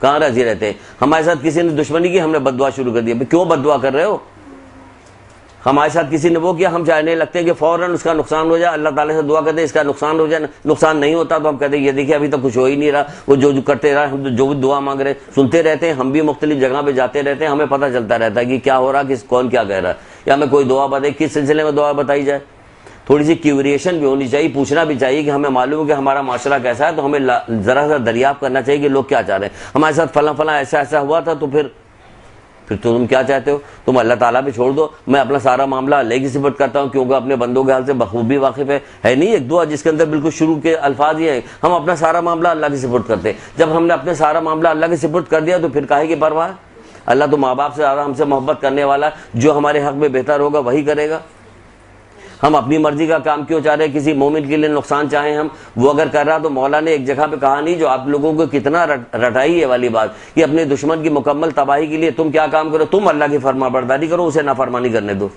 کہاں راضی رہتے ہیں؟ ہمارے ساتھ کسی نے دشمنی کی، ہم نے بد دعا شروع کر دیا، کیوں بد دعا کر رہے ہو؟ ہمارے ساتھ کسی نے وہ کیا، ہم چاہنے لگتے ہیں کہ فوراً اس کا نقصان ہو جائے، اللہ تعالیٰ سے دعا کرتے ہیں اس کا نقصان ہو جائے، نقصان نہیں ہوتا تو ہم کہتے ہیں یہ دیکھیے ابھی تک کچھ ہو ہی نہیں رہا، وہ جو کرتے رہا، ہم جو بھی دعا مانگ رہے ہیں سنتے رہتے ہیں، ہم بھی مختلف جگہ پہ جاتے رہتے ہیں، ہمیں پتہ چلتا رہتا ہے کہ کیا ہو رہا، کون کیا کہہ رہا ہے، یا ہمیں کوئی دعا بتائے کس سلسلے میں دعا بتائی جائے۔ تھوڑی سی کیوریشن بھی ہونی چاہیے، پوچھنا بھی چاہیے کہ ہمیں معلوم ہے کہ ہمارا معاشرہ کیسا ہے، تو ہمیں ذرا سا دریافت کرنا چاہیے کہ لوگ کیا چاہ رہے ہیں، ہمارے ساتھ فلاں فلاں ایسا ہوا تھا، تو پھر تم کیا چاہتے ہو، تم اللہ تعالیٰ پہ چھوڑ دو، میں اپنا سارا معاملہ اللہ کی صفت کرتا ہوں کیونکہ اپنے بندوں کے حال سے بخوبی واقف ہے نہیں ایک دعا جس کے اندر بالکل شروع کے الفاظ یہ ہیں، ہم اپنا سارا معاملہ اللہ کی صفت کرتے ہیں۔ جب ہم نے اپنے سارا معاملہ اللہ کی صفت کر دیا تو پھر کاہے کی پرواہ ہے؟ اللہ تو ماں باپ سے زیادہ ہم سے محبت کرنے والا ہے، جو ہمارے حق میں بہتر ہوگا وہی کرے گا۔ ہم اپنی مرضی کا کام کیوں چاہ رہے ہیں، کسی مومن کے لیے نقصان چاہیں ہم، وہ اگر کر رہا تو مولا نے ایک جگہ پہ کہا نہیں جو آپ لوگوں کو کتنا رٹائی ہے والی بات کہ اپنے دشمن کی مکمل تباہی کے لیے تم کیا کام کرو، تم اللہ کی فرما برداری کرو، اسے نافرمانی کرنے دو۔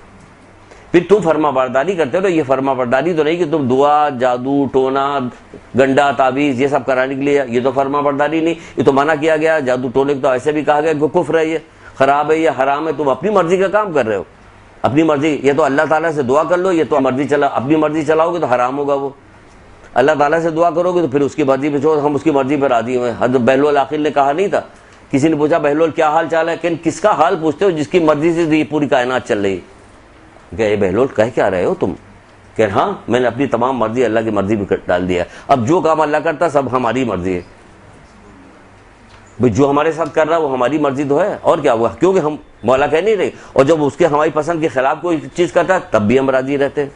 پھر تم فرما برداری کرتے ہو، یہ فرما برداری تو نہیں کہ تم دعا، جادو، ٹونا، گنڈا، تعویذ یہ سب کرانے کے لیے، یہ تو فرما برداری نہیں، یہ تو منع کیا گیا۔ جادو ٹونے کو تو ایسے بھی کہا گیا کہ کفر ہے، یہ خراب ہے، یہ حرام ہے، تم اپنی مرضی کا کام کر رہے ہو، اپنی مرضی۔ یہ تو اللہ تعالیٰ سے دعا کر لو، یہ تو اپنی مرضی چلاؤ گے تو حرام ہوگا، وہ اللہ تعالیٰ سے دعا کرو گے تو پھر اس کی مرضی پہ چھوڑو، ہم اس کی مرضی پہ راضی ہوئے۔ حضرت بہلول عاقل نے کہا نہیں تھا، کسی نے پوچھا بہلول کیا حال چال ہے، کہ کس کا حال پوچھتے ہو جس کی مرضی سے یہ پوری کائنات چل رہی ہے، کہ اے بہلول کہہ کیا رہے ہو تم، کہ ہاں میں نے اپنی تمام مرضی اللہ کی مرضی پہ ڈال دیا، اب جو کام اللہ کرتا سب ہماری مرضی ہے، جو ہمارے ساتھ کر رہا وہ ہماری مرضی تو ہے، اور کیا ہوا، کیونکہ ہم مولا کہہ نہیں رہے، اور جب اس کے ہماری پسند کے خلاف کوئی چیز کرتا ہے تب بھی ہم راضی رہتے ہیں،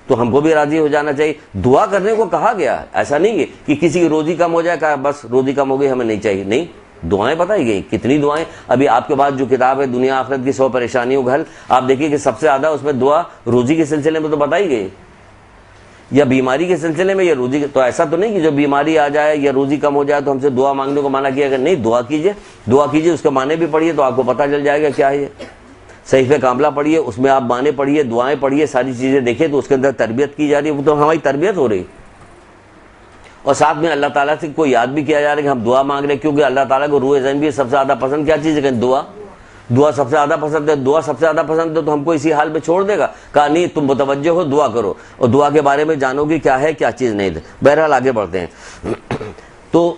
تو ہم کو بھی راضی ہو جانا چاہیے۔ دعا کرنے کو کہا گیا، ایسا نہیں ہے کہ کسی کی روزی کم ہو جائے کہا بس روزی کم ہو گئی ہمیں نہیں چاہیے، نہیں، دعائیں بتائی گئی، کتنی دعائیں۔ ابھی آپ کے پاس جو کتاب ہے دنیا آخرت کی 100 پریشانیوں کا حل، آپ دیکھیے کہ سب سے زیادہ اس میں دعا روزی کے سلسلے میں تو بتائی گئی، یا بیماری کے سلسلے میں، یا روزی تو ایسا تو نہیں کہ جو بیماری آ جائے یا روزی کم ہو جائے تو ہم سے دعا مانگنے کو منع کیا کہ نہیں، دعا کیجئے، اس کے معنی بھی پڑھیے تو آپ کو پتہ چل جائے گا کیا ہے یہ۔ صحیفہ کاملہ پڑھیے، اس میں آپ معنی پڑھیے، دعائیں پڑھیے، ساری چیزیں دیکھیں تو اس کے اندر تربیت کی جا رہی ہے، وہ تو ہماری تربیت ہو رہی ہے، اور ساتھ میں اللہ تعالیٰ سے کوئی یاد بھی کیا جا رہا ہے کہ ہم دعا مانگ رہے ہیں، کیونکہ اللہ تعالیٰ کو روح ذہن بھی سب سے زیادہ پسند کیا چیز ہے کہ دعا سب سے زیادہ پسند ہے، دعا سب سے زیادہ پسند ہے تو ہم کو اسی حال میں چھوڑ دے گا، کہا نہیں تم متوجہ ہو دعا کرو، اور دعا کے بارے میں جانو گی کیا ہے کیا چیز نہیں ہے۔ بہرحال آگے بڑھتے ہیں، تو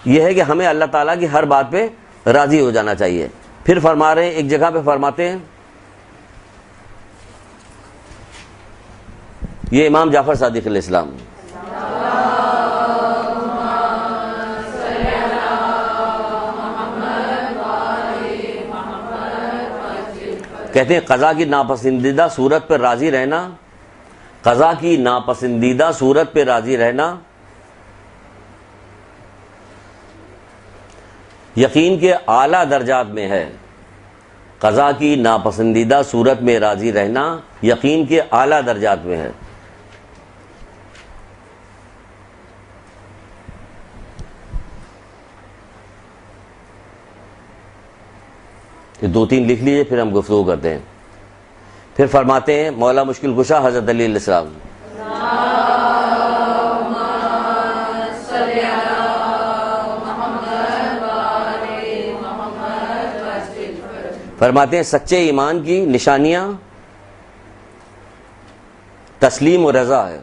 یہ ہے کہ ہمیں اللہ تعالیٰ کی ہر بات پہ راضی ہو جانا چاہیے۔ پھر فرما رہے ہیں، ایک جگہ پہ فرماتے ہیں، یہ امام جعفر صادق علیہ السلام کہتے ہیں قضا کی ناپسندیدہ صورت پر راضی رہنا، قضا کی ناپسندیدہ صورت پہ راضی رہنا یقین کے اعلیٰ درجات میں ہے، قضا کی ناپسندیدہ صورت میں راضی رہنا یقین کے اعلیٰ درجات میں ہے۔ یہ 2-3 لکھ لیجئے پھر ہم گفتگو کرتے ہیں۔ پھر فرماتے ہیں مولا مشکل کشا حضرت علی علیہ السلام، فرماتے ہیں سچے ایمان کی نشانیاں تسلیم و رضا ہے،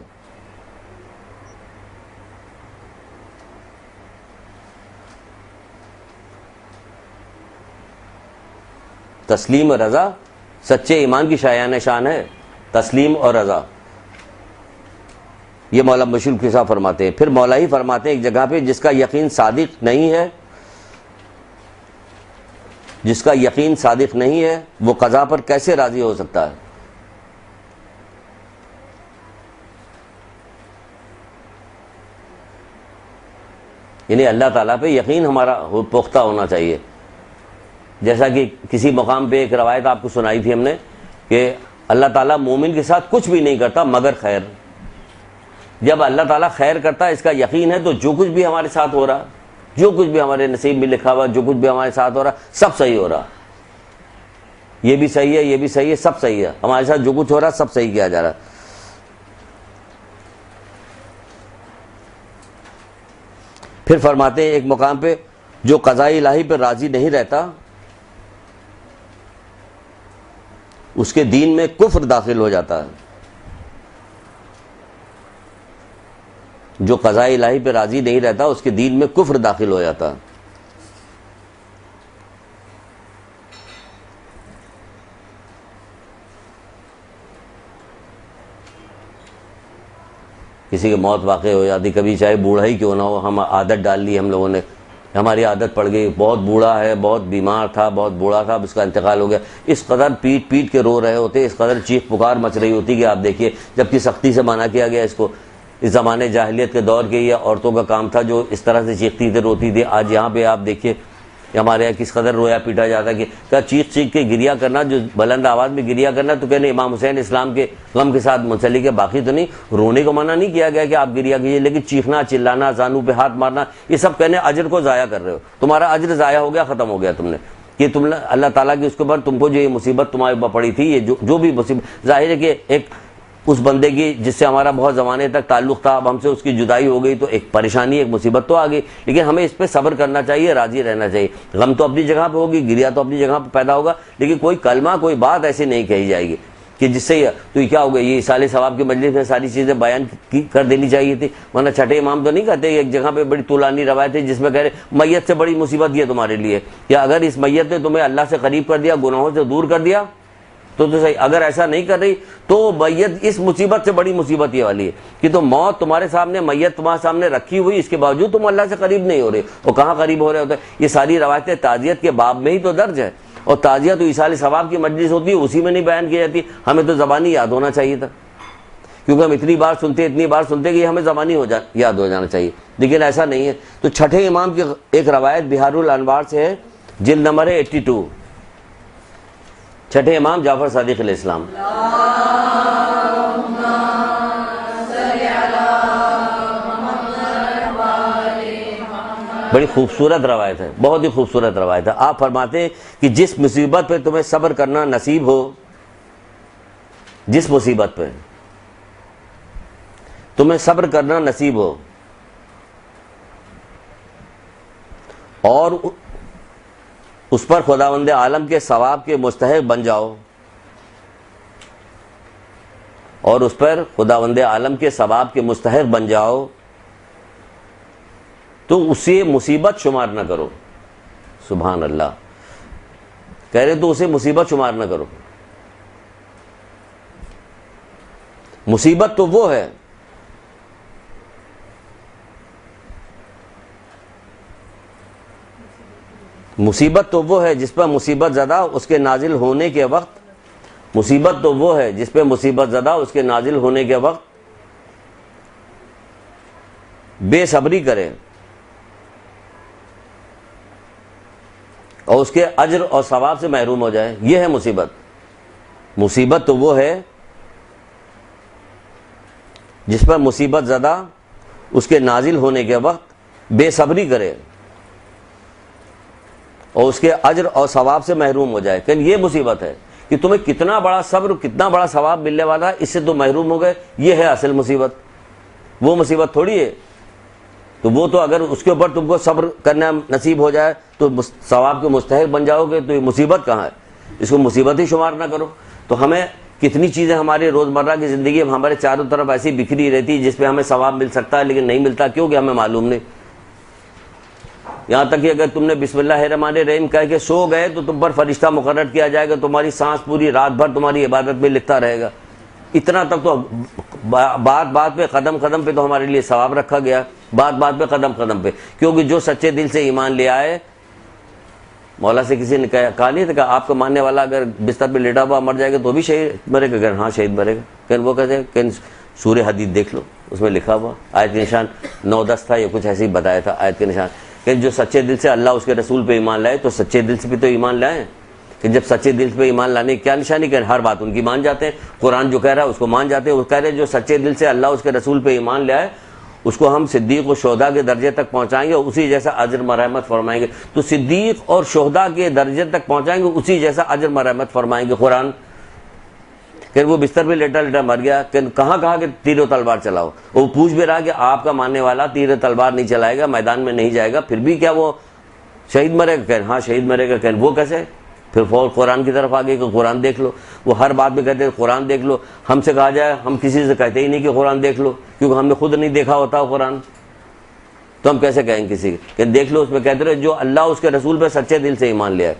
تسلیم و رضا سچے ایمان کی شایان شان ہے، تسلیم اور رضا، یہ مولا مشکل کشا فرماتے ہیں۔ پھر مولا ہی فرماتے ہیں ایک جگہ پہ جس کا یقین صادق نہیں ہے، جس کا یقین صادق نہیں ہے وہ قضا پر کیسے راضی ہو سکتا ہے۔ یعنی اللہ تعالیٰ پہ یقین ہمارا پختہ ہونا چاہیے، جیسا کہ کسی مقام پہ ایک روایت آپ کو سنائی تھی ہم نے کہ اللہ تعالیٰ مومن کے ساتھ کچھ بھی نہیں کرتا مگر خیر، جب اللہ تعالیٰ خیر کرتا ہے اس کا یقین ہے تو جو کچھ بھی ہمارے ساتھ ہو رہا، جو کچھ بھی ہمارے نصیب میں لکھا ہوا، جو کچھ بھی ہمارے ساتھ ہو رہا سب صحیح ہو رہا، یہ بھی صحیح ہے، یہ بھی صحیح ہے، سب صحیح ہے، ہمارے ساتھ جو کچھ ہو رہا سب صحیح کیا جا رہا۔ پھر فرماتے ہیں ایک مقام پہ جو قضاء الہی پہ راضی نہیں رہتا اس کے دین میں کفر داخل ہو جاتا ہے. جو قضاء الہی پہ راضی نہیں رہتا اس کے دین میں کفر داخل ہو جاتا ہے. کسی کی موت واقع ہو جاتی, کبھی چاہے بوڑھا ہی کیوں نہ ہو, ہم عادت ڈال لی ہم لوگوں نے, ہماری عادت پڑ گئی, بہت بوڑھا ہے, بہت بیمار تھا, بہت بوڑھا تھا, اب اس کا انتقال ہو گیا, اس قدر پیٹ پیٹ کے رو رہے ہوتے, اس قدر چیخ پکار مچ رہی ہوتی کہ آپ دیکھیے, جبکہ سختی سے منع کیا گیا اس کو. اس زمانے جاہلیت کے دور کے یہ عورتوں کا کام تھا جو اس طرح سے چیختی تھی, روتی تھی. آج یہاں پہ آپ دیکھیے ہمارے یہاں کس قدر رویا پیٹا جاتا ہے کہ کیا چیخ چیخ کے گریا کرنا, جو بلند آواز میں گریا کرنا, تو کہنے امام حسین اسلام کے غم کے ساتھ منسلک ہے, باقی تو نہیں. رونے کو منع نہیں کیا گیا کہ آپ گریا کیجیے, لیکن چیخنا, چلانا, زانو پہ ہاتھ مارنا, یہ سب کہنے اجر کو ضائع کر رہے ہو, تمہارا اجر ضائع ہو گیا, ختم ہو گیا. تم نے کہ تم نے اللہ تعالیٰ کی اس کے اوپر تم کو جو یہ مصیبت تمہارے اوپر پڑی تھی, یہ جو بھی مصیبت, ظاہر ہے کہ ایک اس بندے کی جس سے ہمارا بہت زمانے تک تعلق تھا, اب ہم سے اس کی جدائی ہو گئی, تو ایک پریشانی, ایک مصیبت تو آ گئی, لیکن ہمیں اس پہ صبر کرنا چاہیے, راضی رہنا چاہیے. غم تو اپنی جگہ پہ ہوگی, گریا تو اپنی جگہ پہ پیدا ہوگا, لیکن کوئی کلمہ, کوئی بات ایسی نہیں کہی جائے گی کہ جس سے تو یہ کیا ہوگا, یہ اصال ثواب کی مجلس میں ساری چیزیں بیان کر دینی چاہیے تھی. ورنہ چھٹے امام تو نہیں کہتے, ایک جگہ پہ بڑی طولانی روایت ہے جس میں کہہ رہے میت سے بڑی مصیبت یہ تمہارے لیے, یا اگر اس میت نے تمہیں اللہ سے قریب کر دیا, گناہوں سے دور کر دیا تو صحیح, اگر ایسا نہیں کر رہی تو میت اس مصیبت سے بڑی مصیبت یہ والی ہے کہ تو موت تمہارے سامنے, میت تمہارے سامنے رکھی ہوئی, اس کے باوجود تم اللہ سے قریب نہیں ہو رہے, اور کہاں قریب ہو رہے ہوتے. یہ ساری روایتیں تعزیت کے باب میں ہی تو درج ہے, اور تعزیت تو ایصال ثواب کی مجلس ہوتی ہے, اسی میں نہیں بیان کی جاتی. ہمیں تو زبانی یاد ہونا چاہیے تھا, کیونکہ ہم اتنی بار سنتے کہ ہمیں زبانی یاد ہو جانا چاہیے, لیکن ایسا نہیں ہے. تو چھٹے امام کی ایک روایت بہار الانوار سے ہے, جلد نمبر ہے 82, چھٹے امام جعفر صادق علیہ السلام. بڑی خوبصورت روایت ہے, بہت ہی خوبصورت روایت ہے. آپ فرماتے ہیں کہ جس مصیبت پہ تمہیں صبر کرنا نصیب ہو, جس مصیبت پہ تمہیں صبر کرنا نصیب ہو, اور اس پر خداوند عالم کے ثواب کے مستحق بن جاؤ, اور اس پر خداوند عالم کے ثواب کے مستحق بن جاؤ, تو اسے مصیبت شمار نہ کرو. سبحان اللہ, کہہ رہے تو اسے مصیبت شمار نہ کرو. مصیبت تو وہ ہے مصیبت تو وہ ہے جس پر مصیبت زدہ اس کے نازل ہونے کے وقت, مصیبت تو وہ ہے جس پہ مصیبت زدہ اس کے نازل ہونے کے وقت بے صبری کرے اور اس کے اجر اور ثواب سے محروم ہو جائے. یہ ہے مصیبت. مصیبت تو وہ ہے جس پر مصیبت زدہ اس کے نازل ہونے کے وقت بے صبری کرے اور اس کے اجر اور ثواب سے محروم ہو جائے. کہ یہ مصیبت ہے کہ تمہیں کتنا بڑا صبر, کتنا بڑا ثواب ملنے والا ہے, اس سے تم محروم ہو گئے. یہ ہے اصل مصیبت, وہ مصیبت تھوڑی ہے. تو وہ تو اگر اس کے اوپر تم کو صبر کرنا نصیب ہو جائے تو ثواب کے مستحق بن جاؤ گے, تو یہ مصیبت کہاں ہے؟ اس کو مصیبت ہی شمار نہ کرو. تو ہمیں کتنی چیزیں ہمارے روزمرہ کی زندگی میں ہمارے چاروں طرف ایسی بکھری رہتی جس پہ ہمیں ثواب مل سکتا ہے, لیکن نہیں ملتا. کیوں کہ ہمیں معلوم نہیں. یہاں تک کہ اگر تم نے بسم اللہ الرحمن الرحیم کہہ کے سو گئے تو تم پر فرشتہ مقرر کیا جائے گا, تمہاری سانس پوری رات بھر تمہاری عبادت میں لکھتا رہے گا. اتنا تک تو بات پہ قدم قدم پہ تو ہمارے لیے ثواب رکھا گیا, بات پہ قدم قدم پہ. کیونکہ جو سچے دل سے ایمان لے آئے, مولا سے کسی نے کہا نہیں تھا کہ آپ کا ماننے والا اگر بستر پہ لیٹا ہوا مر جائے گا تو بھی شہید مرے گا؟ کہ ہاں شہید مرے گا. کہ وہ کہتے ہیں کہ سورہ حدید دیکھ لو, اس میں لکھا ہوا آیت کے نشان 9-10 تھا, یہ کچھ ایسے ہی بتایا تھا آیت کے نشان, کہ جو سچے دل سے اللہ اس کے رسول پہ ایمان لائے تو سچے دل سے بھی تو ایمان لائیں. کہ جب سچے دل پہ ایمان لانے کی کیا نشانی؟ کہ ہر بات ان کی مان جاتے ہیں, قرآن جو کہہ رہا ہے اس کو مان جاتے ہیں. وہ کہہ رہے ہیں جو سچے دل سے اللہ اس کے رسول پہ ایمان لائے اس کو ہم صدیق و شہداء کے درجے تک پہنچائیں گے, اسی جیسا اجر مرحمت فرمائیں گے. تو صدیق اور شہداء کے درجے تک پہنچائیں گے, اسی جیسا اجر مرحمت فرمائیں گے. قرآن کہ وہ بستر پہ لیٹا لیٹا مر گیا, کہ کہاں کہا کہ تیر و تلوار چلاؤ. وہ پوچھ بھی رہا کہ آپ کا ماننے والا تیر و تلوار نہیں چلائے گا, میدان میں نہیں جائے گا, پھر بھی کیا وہ شہید مرے گا؟ کہ ہاں شہید مرے گا. کہ وہ کیسے؟ پھر فوراً قرآن کی طرف آگے کہ قرآن دیکھ لو. وہ ہر بات میں کہتے ہیں قرآن دیکھ لو. ہم سے کہا جائے ہم کسی سے کہتے ہی نہیں کہ قرآن دیکھ لو، کیونکہ ہم نے خود نہیں دیکھا ہوتا قرآن، تو ہم کیسے کہیں کسی کہ دیکھ لو. اس میں کہتے رہے جو اللہ اس کے رسول پہ سچے دل سے ایمان لیا ہے.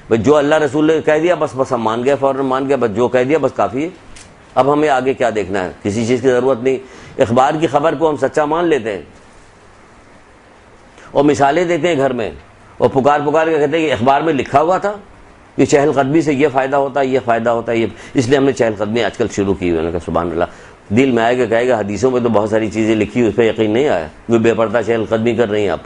بھائی جو اللہ رسول نے کہہ دیا بس ہم مان گئے، فوراً مان گئے، بس جو کہہ دیا بس کافی ہے. اب ہمیں آگے کیا دیکھنا ہے؟ کسی چیز کی ضرورت نہیں. اخبار کی خبر کو ہم سچا مان لیتے ہیں اور مثالیں دیتے ہیں گھر میں، اور پکار کے کہتے ہیں کہ اخبار میں لکھا ہوا تھا کہ چہل قدمی سے یہ فائدہ ہوتا ہے، یہ فائدہ ہوتا ہے، یہ اس لیے ہم نے چہل قدمی آج کل شروع کی ہوئی ہے. سبحان اللہ. دل میں آئے گا کہے گا حدیثوں میں تو بہت ساری چیزیں لکھی ہوئی، اس پہ یقین نہیں آیا، وہ بے پردہ چہل قدمی کر رہی ہیں آپ.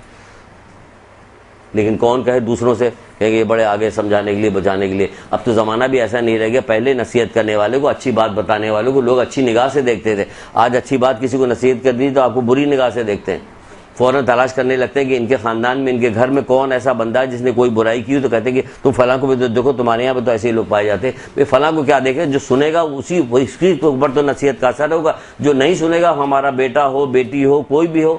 لیکن کون کہے دوسروں سے کہیں گے یہ بڑے آگے سمجھانے کے لیے، بچانے کے لیے. اب تو زمانہ بھی ایسا نہیں رہ گیا. پہلے نصیحت کرنے والے کو، اچھی بات بتانے والوں کو لوگ اچھی نگاہ سے دیکھتے تھے. آج اچھی بات کسی کو نصیحت کر دی تو آپ کو بری نگاہ سے دیکھتے ہیں. فوراً تلاش کرنے لگتے ہیں کہ ان کے خاندان میں، ان کے گھر میں کون ایسا بندہ ہے جس نے کوئی برائی کی ہو، تو کہتے ہیں کہ تم فلاں کو بھی تو دیکھو، تمہارے یہاں پہ تو ایسے ہی لوگ پائے جاتے ہیں. بھائی فلاں کو کیا دیکھے؟ جو سنے گا اسی اس کے اوپر تو نصیحت کا اثر ہوگا. جو نہیں سنے گا، ہمارا بیٹا ہو، بیٹی ہو، کوئی بھی ہو،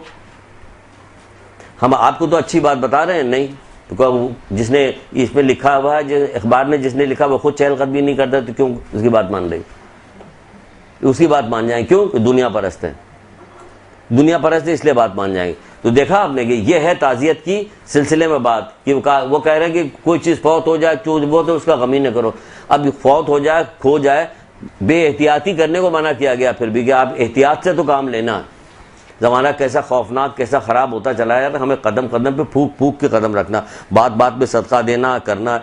ہم آپ کو تو اچھی بات بتا رہے ہیں. نہیں تو جس نے اس پہ لکھا ہوا ہے، جو اخبار میں جس نے لکھا وہ خود چہل قدمی نہیں کرتا، تو کیوں اس کی بات مان رہے؟ اس کی بات مان جائیں. کیوں؟ کہ دنیا پرست ہے. دنیا پرست ہے اس لیے بات مان جائیں گے. تو دیکھا آپ نے کہ یہ ہے تعزیت کی سلسلے میں بات، کہ وہ کہہ رہے ہیں کہ کوئی چیز فوت ہو جائے، وہ تو اس کا غم ہی نہ کرو. اب فوت ہو جائے، کھو جائے، بے احتیاطی کرنے کو منع کیا گیا، پھر بھی کہ آپ احتیاط سے تو کام لینا. زمانہ کیسا خوفناک، کیسا خراب ہوتا چلا جاتا. ہمیں قدم قدم پہ پھونک کے قدم رکھنا، بات بات پہ صدقہ دینا، کرنا،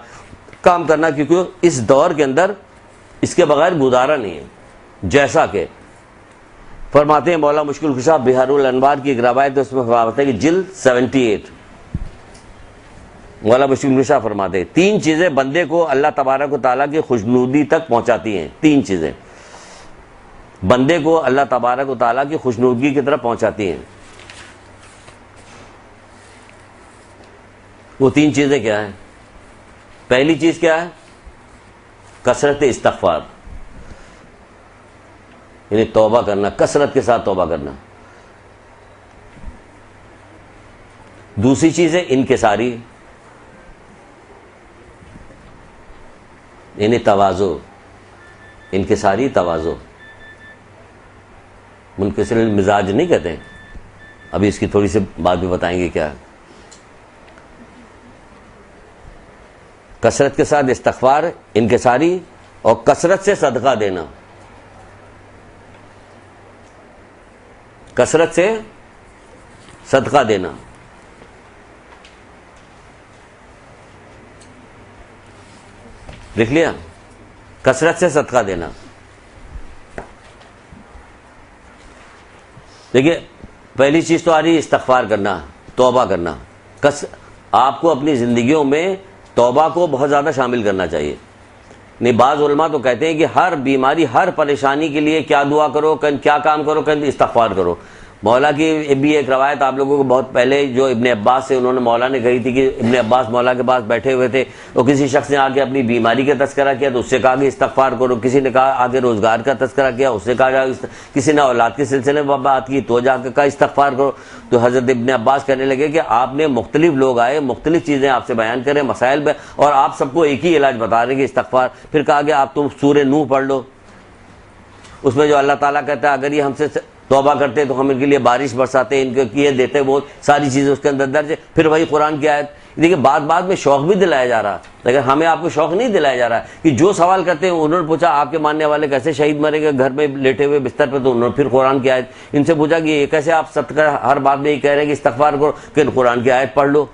کام کرنا، کیونکہ اس دور کے اندر اس کے بغیر گزارا نہیں ہے. جیسا کہ فرماتے ہیں مولا مشکل کشا بہار الانوار کی ایک روایت ہے، اس میں فرماتے ہیں کہ جلد 78 مولا مشکل کشا فرماتے ہیں 3 چیزیں بندے کو اللہ تبارک و تعالیٰ کی خوشنودی تک پہنچاتی ہیں. 3 چیزیں بندے کو اللہ تبارک و تعالیٰ کی خوشنودگی کی طرف پہنچاتی ہیں. وہ 3 چیزیں کیا ہیں؟ پہلی چیز کیا ہے؟ کثرت استغفار، یعنی توبہ کرنا، کثرت کے ساتھ توبہ کرنا. دوسری چیز ہے انکساری، یعنی تواضع. انکساری تواضع، منکسر المزاج نہیں کہتے ہیں. ابھی اس کی تھوڑی سی بات بھی بتائیں گے کیا ہے. کثرت کے ساتھ استغفار، انکساری، اور کثرت سے صدقہ دینا. کثرت سے صدقہ دینا. لکھ لیا؟ کثرت سے صدقہ دینا. دیکھیے پہلی چیز تو آ رہی ہے استغفار کرنا، توبہ کرنا. آپ کو اپنی زندگیوں میں توبہ کو بہت زیادہ شامل کرنا چاہیے. نہیں، بعض علماء تو کہتے ہیں کہ ہر بیماری، ہر پریشانی کے لیے کیا دعا کرو، کیا کام کرو، استغفار کرو. مولا کی بھی ایک روایت آپ لوگوں کو بہت پہلے جو ابن عباس سے انہوں نے مولا نے کہی تھی کہ ابن عباس مولا کے پاس بیٹھے ہوئے تھے، تو کسی شخص نے آ کے اپنی بیماری کا تذکرہ کیا تو اس سے کہا کہ استغفار کرو. کسی نے کہا آگے روزگار کا تذکرہ کیا، اس سے کہا کسی نے اولاد کے سلسلے میں بات کی تو جا کے کہا استغفار کرو. تو حضرت ابن عباس کہنے لگے کہ آپ نے مختلف لوگ آئے، مختلف چیزیں آپ سے بیان کریں، مسائل اور آپ سب کو ایک ہی علاج بتا رہے ہیں کہ استغفار. پھر کہا کہ آپ تم سورہ نوح پڑھ لو، اس میں جو اللہ تعالیٰ کہتا ہے اگر یہ ہم سے توبہ کرتے تو ہم ان کے لیے بارش برساتے، ان کے کیے دیتے، وہ ساری چیزیں اس کے اندر درج ہے. پھر وہی قرآن کی آیت. دیکھیے بات میں شوق بھی دلایا جا رہا، لیکن ہمیں آپ کو شوق نہیں دلایا جا رہا کہ جو سوال کرتے ہیں. انہوں نے پوچھا آپ کے ماننے والے کیسے شہید مریں گے گھر میں لیٹے ہوئے بستر پہ، تو انہوں نے پھر قرآن کی آیت. ان سے پوچھا کہ یہ کیسے آپ صدقہ ہر بات میں یہ کہہ رہے ہیں کہ استغفار کرو، کہ قرآن کی آیت پڑھ لو.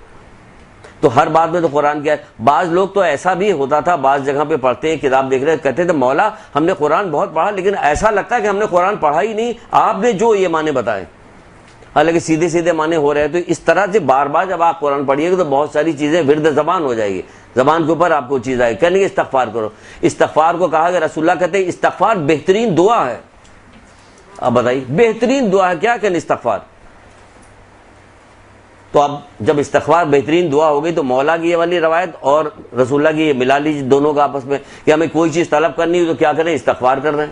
تو ہر بات میں تو قرآن کی آیت. بعض لوگ تو ایسا بھی ہوتا تھا، بعض جگہ پہ پڑھتے ہیں، کتاب دیکھ رہے کہتے تھے مولا ہم نے قرآن بہت پڑھا لیکن ایسا لگتا ہے کہ ہم نے قرآن پڑھا ہی نہیں، آپ نے جو یہ معنی بتائے. حالانکہ سیدھے سیدھے معنی ہو رہے ہیں. تو اس طرح سے بار بار جب آپ قرآن پڑھیے گا تو بہت ساری چیزیں ورد زبان ہو جائے گی، زبان کے اوپر آپ کو چیز آئے کہنے کے استغفار کرو. استغفار کو کہا کہ رسول اللہ کہتے ہیں استغفار بہترین دعا ہے. اب بتائیے بہترین دعا ہے کیا کہ استغفار. تو اب جب استغفار بہترین دعا ہو گئی تو مولا کی یہ والی روایت اور رسول اللہ کی یہ ملا لیجیے دونوں کا آپس میں کہ ہمیں کوئی چیز طلب کرنی ہو تو کیا کریں؟ استغفار کر رہے ہیں.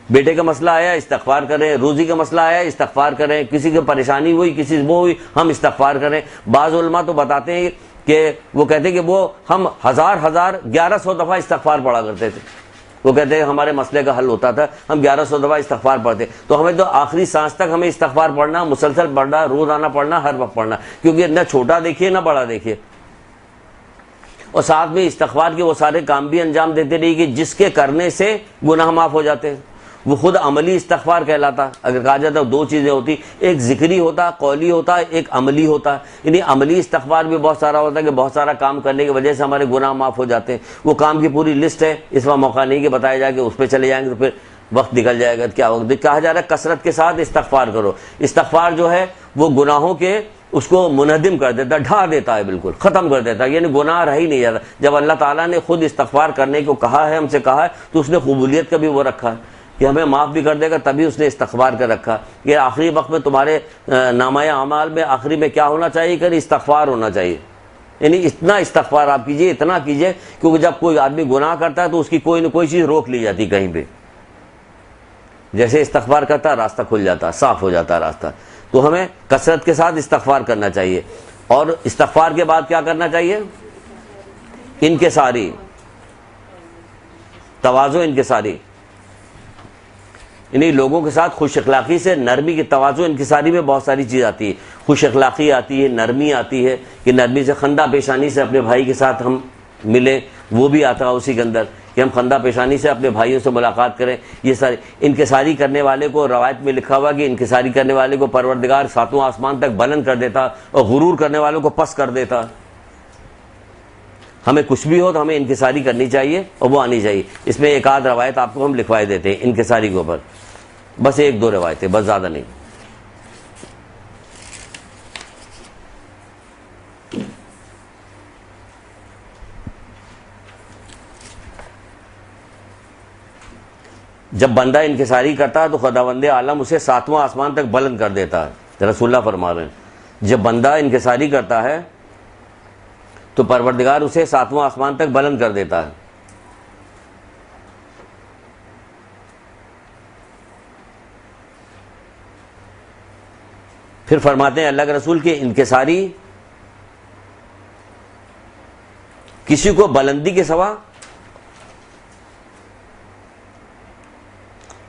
بیٹے کا مسئلہ آیا استغفار کریں، روزی کا مسئلہ آیا استغفار کریں، کسی کی پریشانی ہوئی، کسی وہ ہوئی، ہم استغفار کریں. بعض علماء تو بتاتے ہیں کہ وہ کہتے کہ وہ ہم 1100 دفعہ استغفار پڑھا کرتے تھے. وہ کہتے ہیں ہمارے مسئلے کا حل ہوتا تھا, ہم 1100 دفعہ استغفار پڑھتے. تو ہمیں تو آخری سانس تک ہمیں استغفار پڑھنا, مسلسل پڑھنا, روزانہ پڑھنا, ہر وقت پڑھنا, کیونکہ نہ چھوٹا دیکھیے نہ بڑا دیکھیے. اور ساتھ میں استغفار کے وہ سارے کام بھی انجام دیتے رہیے کہ جس کے کرنے سے گناہ معاف ہو جاتے ہیں. وہ خود عملی استغفار کہلاتا. اگر کہا جاتا ہے دو چیزیں ہوتی, ایک ذکری ہوتا, قولی ہوتا, ایک عملی ہوتا. یعنی عملی استغفار بھی بہت سارا ہوتا ہے کہ بہت سارا کام کرنے کی وجہ سے ہمارے گناہ معاف ہو جاتے ہیں. وہ کام کی پوری لسٹ ہے, اس وقت موقع نہیں کہ بتایا جائے کہ اس پہ چلے جائیں گے تو پھر وقت نکل جائے گا. کیا وقت کہا جا رہا ہے کثرت کے ساتھ استغفار کرو. استغفار جو ہے وہ گناہوں کے اس کو منہدم کر دیتا ہے, ڈھا دیتا ہے, بالکل ختم کر دیتا ہے. یعنی گناہ رہ ہی نہیں جاتا. جب اللہ تعالیٰ نے خود استغفار کرنے کو کہا ہے, ہم سے کہا ہے, تو اس نے قبولیت کا بھی وہ رکھا ہے کہ ہمیں معاف بھی کر دے گا, تبھی اس نے استغفار کا رکھا. یہ آخری وقت میں تمہارے نامہ اعمال میں آخری میں کیا ہونا چاہیے کہ استغفار ہونا چاہیے. یعنی اتنا استغفار آپ کیجئے, اتنا کیجئے, کیونکہ جب کوئی آدمی گناہ کرتا ہے تو اس کی کوئی نہ کوئی چیز روک لی جاتی کہیں پہ. جیسے استغفار کرتا ہے راستہ کھل جاتا, صاف ہو جاتا راستہ. تو ہمیں کثرت کے ساتھ استغفار کرنا چاہیے. اور استغفار کے بعد کیا کرنا چاہیے؟ انکساری, تواضع, انکساری. یعنی لوگوں کے ساتھ خوش اخلاقی سے نرمی کی, تواضع انکساری میں بہت ساری چیز آتی ہے. خوش اخلاقی آتی ہے, نرمی آتی ہے کہ نرمی سے خندہ پیشانی سے اپنے بھائی کے ساتھ ہم ملیں, وہ بھی آتا ہے اسی کے اندر کہ ہم خندہ پیشانی سے اپنے بھائیوں سے ملاقات کریں. یہ ساری انکساری کرنے والے کو, روایت میں لکھا ہوا کہ انکساری کرنے والے کو پروردگار ساتواں آسمان تک بلند کر دیتا اور غرور کرنے والوں کو پس کر دیتا. ہمیں کچھ بھی ہو تو ہمیں انکساری کرنی چاہیے اور وہ آنی چاہیے. اس میں ایک آدھ روایت آپ کو ہم لکھوائے دیتے ہیں انکساری کے اوپر, بس ایک دو روایتیں, بس زیادہ نہیں. جب بندہ انکساری کرتا ہے تو خداوند عالم اسے ساتواں آسمان تک بلند کر دیتا ہے. رسول اللہ فرما رہے ہیں جب بندہ انکساری کرتا ہے تو پروردگار اسے ساتواں آسمان تک بلند کر دیتا ہے. پھر فرماتے ہیں اللہ کے رسول کے انکساری کسی کو بلندی کے سوا,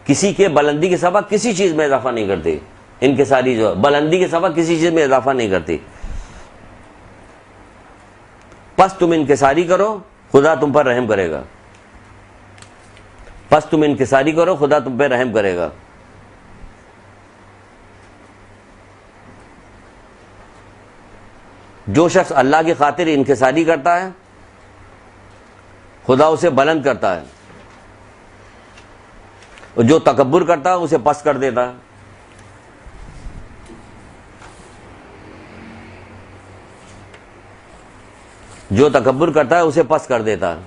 کسی کے بلندی کے سوا کسی چیز میں اضافہ نہیں کرتی. انکساری جو بلندی کے سوا کسی چیز میں اضافہ نہیں کرتی. پس تم انکساری کرو خدا تم پر رحم کرے گا. پس تم انکساری کرو خدا تم پہ رحم کرے گا. جو شخص اللہ کی خاطر انکساری کرتا ہے خدا اسے بلند کرتا ہے, اور جو تکبر کرتا ہے اسے پست کر دیتا ہے. جو تکبر کرتا ہے اسے پست کر دیتا ہے.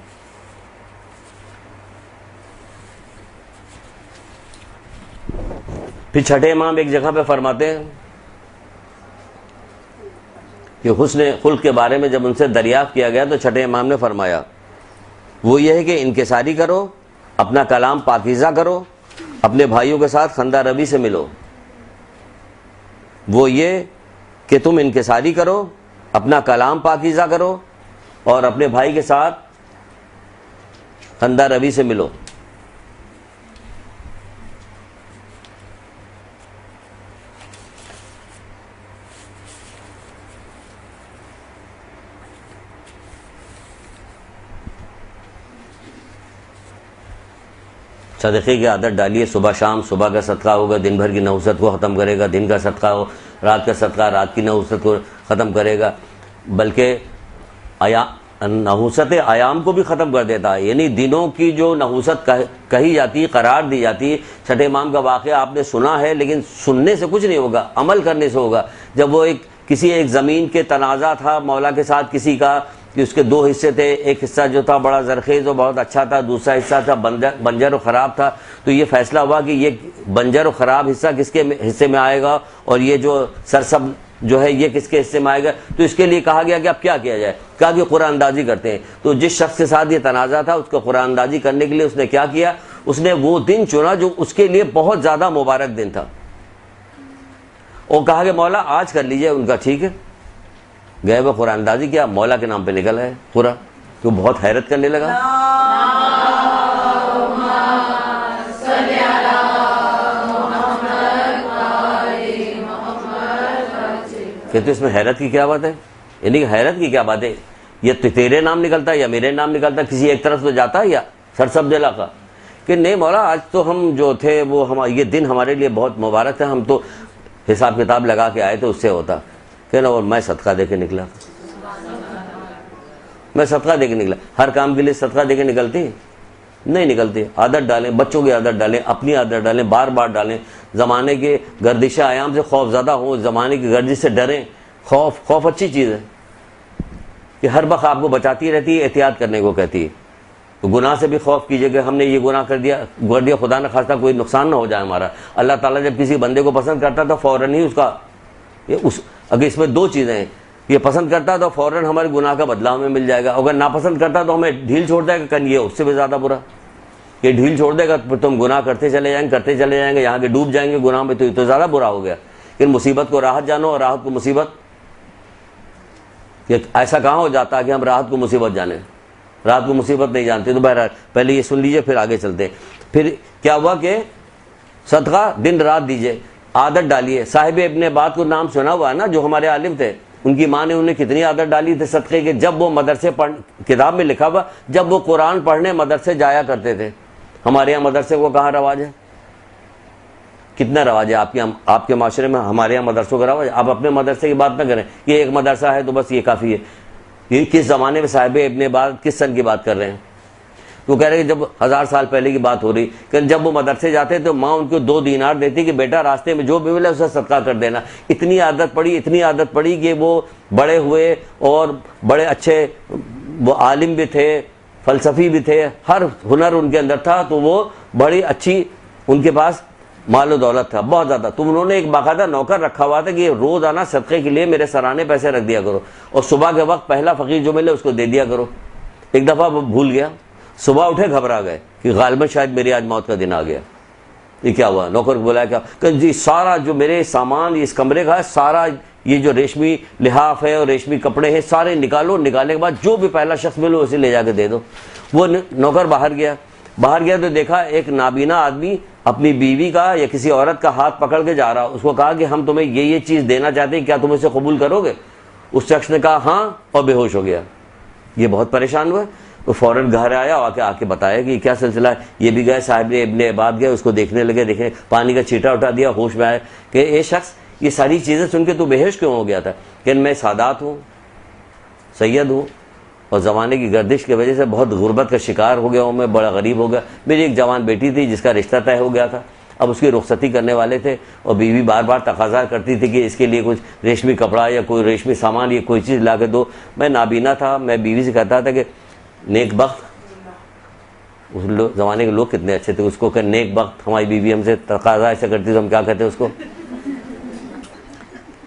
پھر چھٹے امام ایک جگہ پہ فرماتے ہیں کہ حسن خلق کے بارے میں جب ان سے دریافت کیا گیا تو چھٹے امام نے فرمایا وہ یہ ہے کہ انکساری کرو, اپنا کلام پاکیزہ کرو, اپنے بھائیوں کے ساتھ خندہ روی سے ملو. وہ یہ کہ تم انکساری کرو, اپنا کلام پاکیزہ کرو اور اپنے بھائی کے ساتھ خندہ روی سے ملو. صدقے کی عادت ڈالیے, صبح شام. صبح کا صدقہ ہوگا دن بھر کی نحوست کو ختم کرے گا, دن کا صدقہ ہو رات کا صدقہ رات کی نحوست کو ختم کرے گا, بلکہ نحوست ایام کو بھی ختم کر دیتا ہے. یعنی دنوں کی جو نحوست کہی جاتی ہے, قرار دی جاتی ہے. چھٹے امام کا واقعہ آپ نے سنا ہے, لیکن سننے سے کچھ نہیں ہوگا, عمل کرنے سے ہوگا. جب وہ کسی ایک زمین کے تنازع تھا مولا کے ساتھ کسی کا, کہ اس کے دو حصے تھے, ایک حصہ جو تھا بڑا زرخیز اور بہت اچھا تھا, دوسرا حصہ تھا بنجر و خراب تھا. تو یہ فیصلہ ہوا کہ یہ بنجر و خراب حصہ کس کے حصے میں آئے گا اور یہ جو سرسب جو ہے یہ کس کے حصے میں آئے گا. تو اس کے لیے کہا گیا کہ اب کیا کیا جائے, کہا کہ قرآن اندازی کرتے ہیں. تو جس شخص کے ساتھ یہ تنازع تھا اس کو قرآن اندازی کرنے کے لیے اس نے کیا کیا, اس نے وہ دن چنا جو اس کے لیے بہت زیادہ مبارک دن تھا, اور کہا کہ مولا آج کر لیجئے. ان کا ٹھیک ہے. گئے وہ قرآن اندازی کیا، مولا کے نام پہ نکل ہے پورا، تو بہت حیرت کرنے لگا. کہتے اس میں حیرت کی کیا بات ہے؟ یعنی کہ حیرت کی کیا بات ہے؟ یہ تیرے نام نکلتا ہے یا میرے نام نکلتا ہے، کسی ایک طرف تو جاتا ہے یا سرسبز علاقہ؟ کہ نہیں مولا آج تو ہم جو تھے وہ یہ دن ہمارے لیے بہت مبارک تھا، ہم تو حساب کتاب لگا کے آئے تھے، اس سے ہوتا کہ نا، اور میں صدقہ دے کے نکلا، میں صدقہ دے کے نکلا. ہر کام کے لیے صدقہ دے کے نکلتی نہیں نکلتی. عادت ڈالیں، بچوں کی عادت ڈالیں، اپنی عادت ڈالیں، بار بار ڈالیں. زمانے کے گردش ایام سے خوف زدہ ہوں، زمانے کی گردش سے ڈریں. خوف اچھی چیز ہے کہ ہر وقت آپ کو بچاتی رہتی ہے، احتیاط کرنے کو کہتی ہے. تو گناہ سے بھی خوف کیجئے کہ ہم نے یہ گناہ کر دیا، خدا نہ خواستہ کوئی نقصان نہ ہو جائے ہمارا. اللہ تعالیٰ جب کسی بندے کو پسند کرتا تو فوراً ہی اگر اس میں دو چیزیں ہیں، یہ پسند کرتا تو فوراً ہمارے گناہ کا بدلہ ہمیں مل جائے گا، اگر ناپسند کرتا تو ہمیں ڈھیل چھوڑ دے گا، کن یہ اس سے بھی زیادہ برا. یہ ڈھیل چھوڑ دے گا پھر تم گناہ کرتے چلے جائیں گے، یہاں کے ڈوب جائیں گے گناہ میں، تو یہ تو زیادہ برا ہو گیا. لیکن مصیبت کو راحت جانو اور راحت کو مصیبت. کہ ایسا کہاں ہو جاتا ہے کہ ہم راحت کو مصیبت جانیں، رات کو مصیبت نہیں جانتے. تو بہرحال پہلے یہ سن لیجئے پھر آگے چلتے ہیں. پھر کیا ہوا کہ صدقہ دن رات دیجئے، عادت ڈالیے. صاحب ابن عباد کو نام سنا ہوا ہے نا، جو ہمارے عالم تھے، ان کی ماں نے انہیں کتنی عادت ڈالی تھی صدقے کے. جب وہ مدرسے کتاب میں لکھا ہوا جب وہ قرآن پڑھنے مدرسے جایا کرتے تھے. ہمارے یہاں مدرسے کو کہاں رواج ہے؟ کتنا رواج ہے آپ کے معاشرے میں؟ ہمارے یہاں مدرسوں کا رواج. آپ اپنے مدرسے کی بات نہ کریں، یہ ایک مدرسہ ہے تو بس یہ کافی ہے. یہ کس زمانے میں صاحب ابن عباد کس سن کی بات کر رہے ہیں؟ وہ کہہ رہے ہیں کہ جب 1000 سال پہلے کی بات ہو رہی کہ جب وہ مدرسے جاتے تو ماں ان کو 2 دینار دیتی کہ بیٹا راستے میں جو بھی ملے اسے صدقہ کر دینا. اتنی عادت پڑی کہ وہ بڑے ہوئے اور بڑے اچھے وہ عالم بھی تھے، فلسفی بھی تھے، ہر ہنر ان کے اندر تھا. تو وہ بڑی اچھی ان کے پاس مال و دولت تھا بہت زیادہ. تو انہوں نے ایک باقاعدہ نوکر رکھا ہوا تھا کہ روزانہ صدقے کے لیے میرے سرانے پیسے رکھ دیا کرو، اور صبح کے وقت پہلا فقیر جو ملے اس کو دے دیا کرو. ایک دفعہ وہ بھول گیا، صبح اٹھے گھبرا گئے کہ غالباً شاید میری آج موت کا دن آ گیا. یہ کیا ہوا؟ نوکر کو بلایا کیا کہ جی سارا جو میرے سامان اس کمرے کا ہے، سارا یہ جو ریشمی لحاف ہے اور ریشمی کپڑے ہیں سارے نکالو، نکالنے کے بعد جو بھی پہلا شخص ملو اسے لے جا کے دے دو. وہ نوکر باہر گیا تو دیکھا ایک نابینا آدمی اپنی بیوی کا یا کسی عورت کا ہاتھ پکڑ کے جا رہا. اس کو کہا کہ ہم تمہیں یہ چیز دینا چاہتے ہیں، کیا تم اسے قبول کرو گے؟ اس شخص نے کہا ہاں، اور بے ہوش ہو گیا. یہ بہت پریشان ہوا. وہ فوراً گھر آیا، آ کے بتایا کہ یہ کیا سلسلہ ہے. یہ بھی گئے صاحب ابن عباد گئے، اس کو دیکھنے لگے، دیکھیں پانی کا چھیٹا اٹھا دیا، ہوش میں آئے کہ اے شخص یہ ساری چیزیں سن کے تو بے ہوش کیوں ہو گیا تھا؟ کہ میں سادات ہوں، سید ہوں، اور زمانے کی گردش کی وجہ سے بہت غربت کا شکار ہو گیا ہوں، میں بڑا غریب ہو گیا. میری ایک جوان بیٹی تھی جس کا رشتہ طے ہو گیا تھا، اب اس کی رخصتی کرنے والے تھے، اور بیوی بار بار تقاضا کرتی تھی کہ اس کے لیے کچھ ریشمی کپڑا یا کوئی ریشمی سامان یا کوئی چیز لا کے دو. میں نابینا تھا، میں بیوی سے کہتا تھا کہ نیک بخت. اس زمانے کے لوگ کتنے اچھے تھے، اس کو کہ نیک بخت. ہماری بیوی ہم سے تقاضا ایسا کرتی تو ہم کیا کہتے ہیں اس کو؟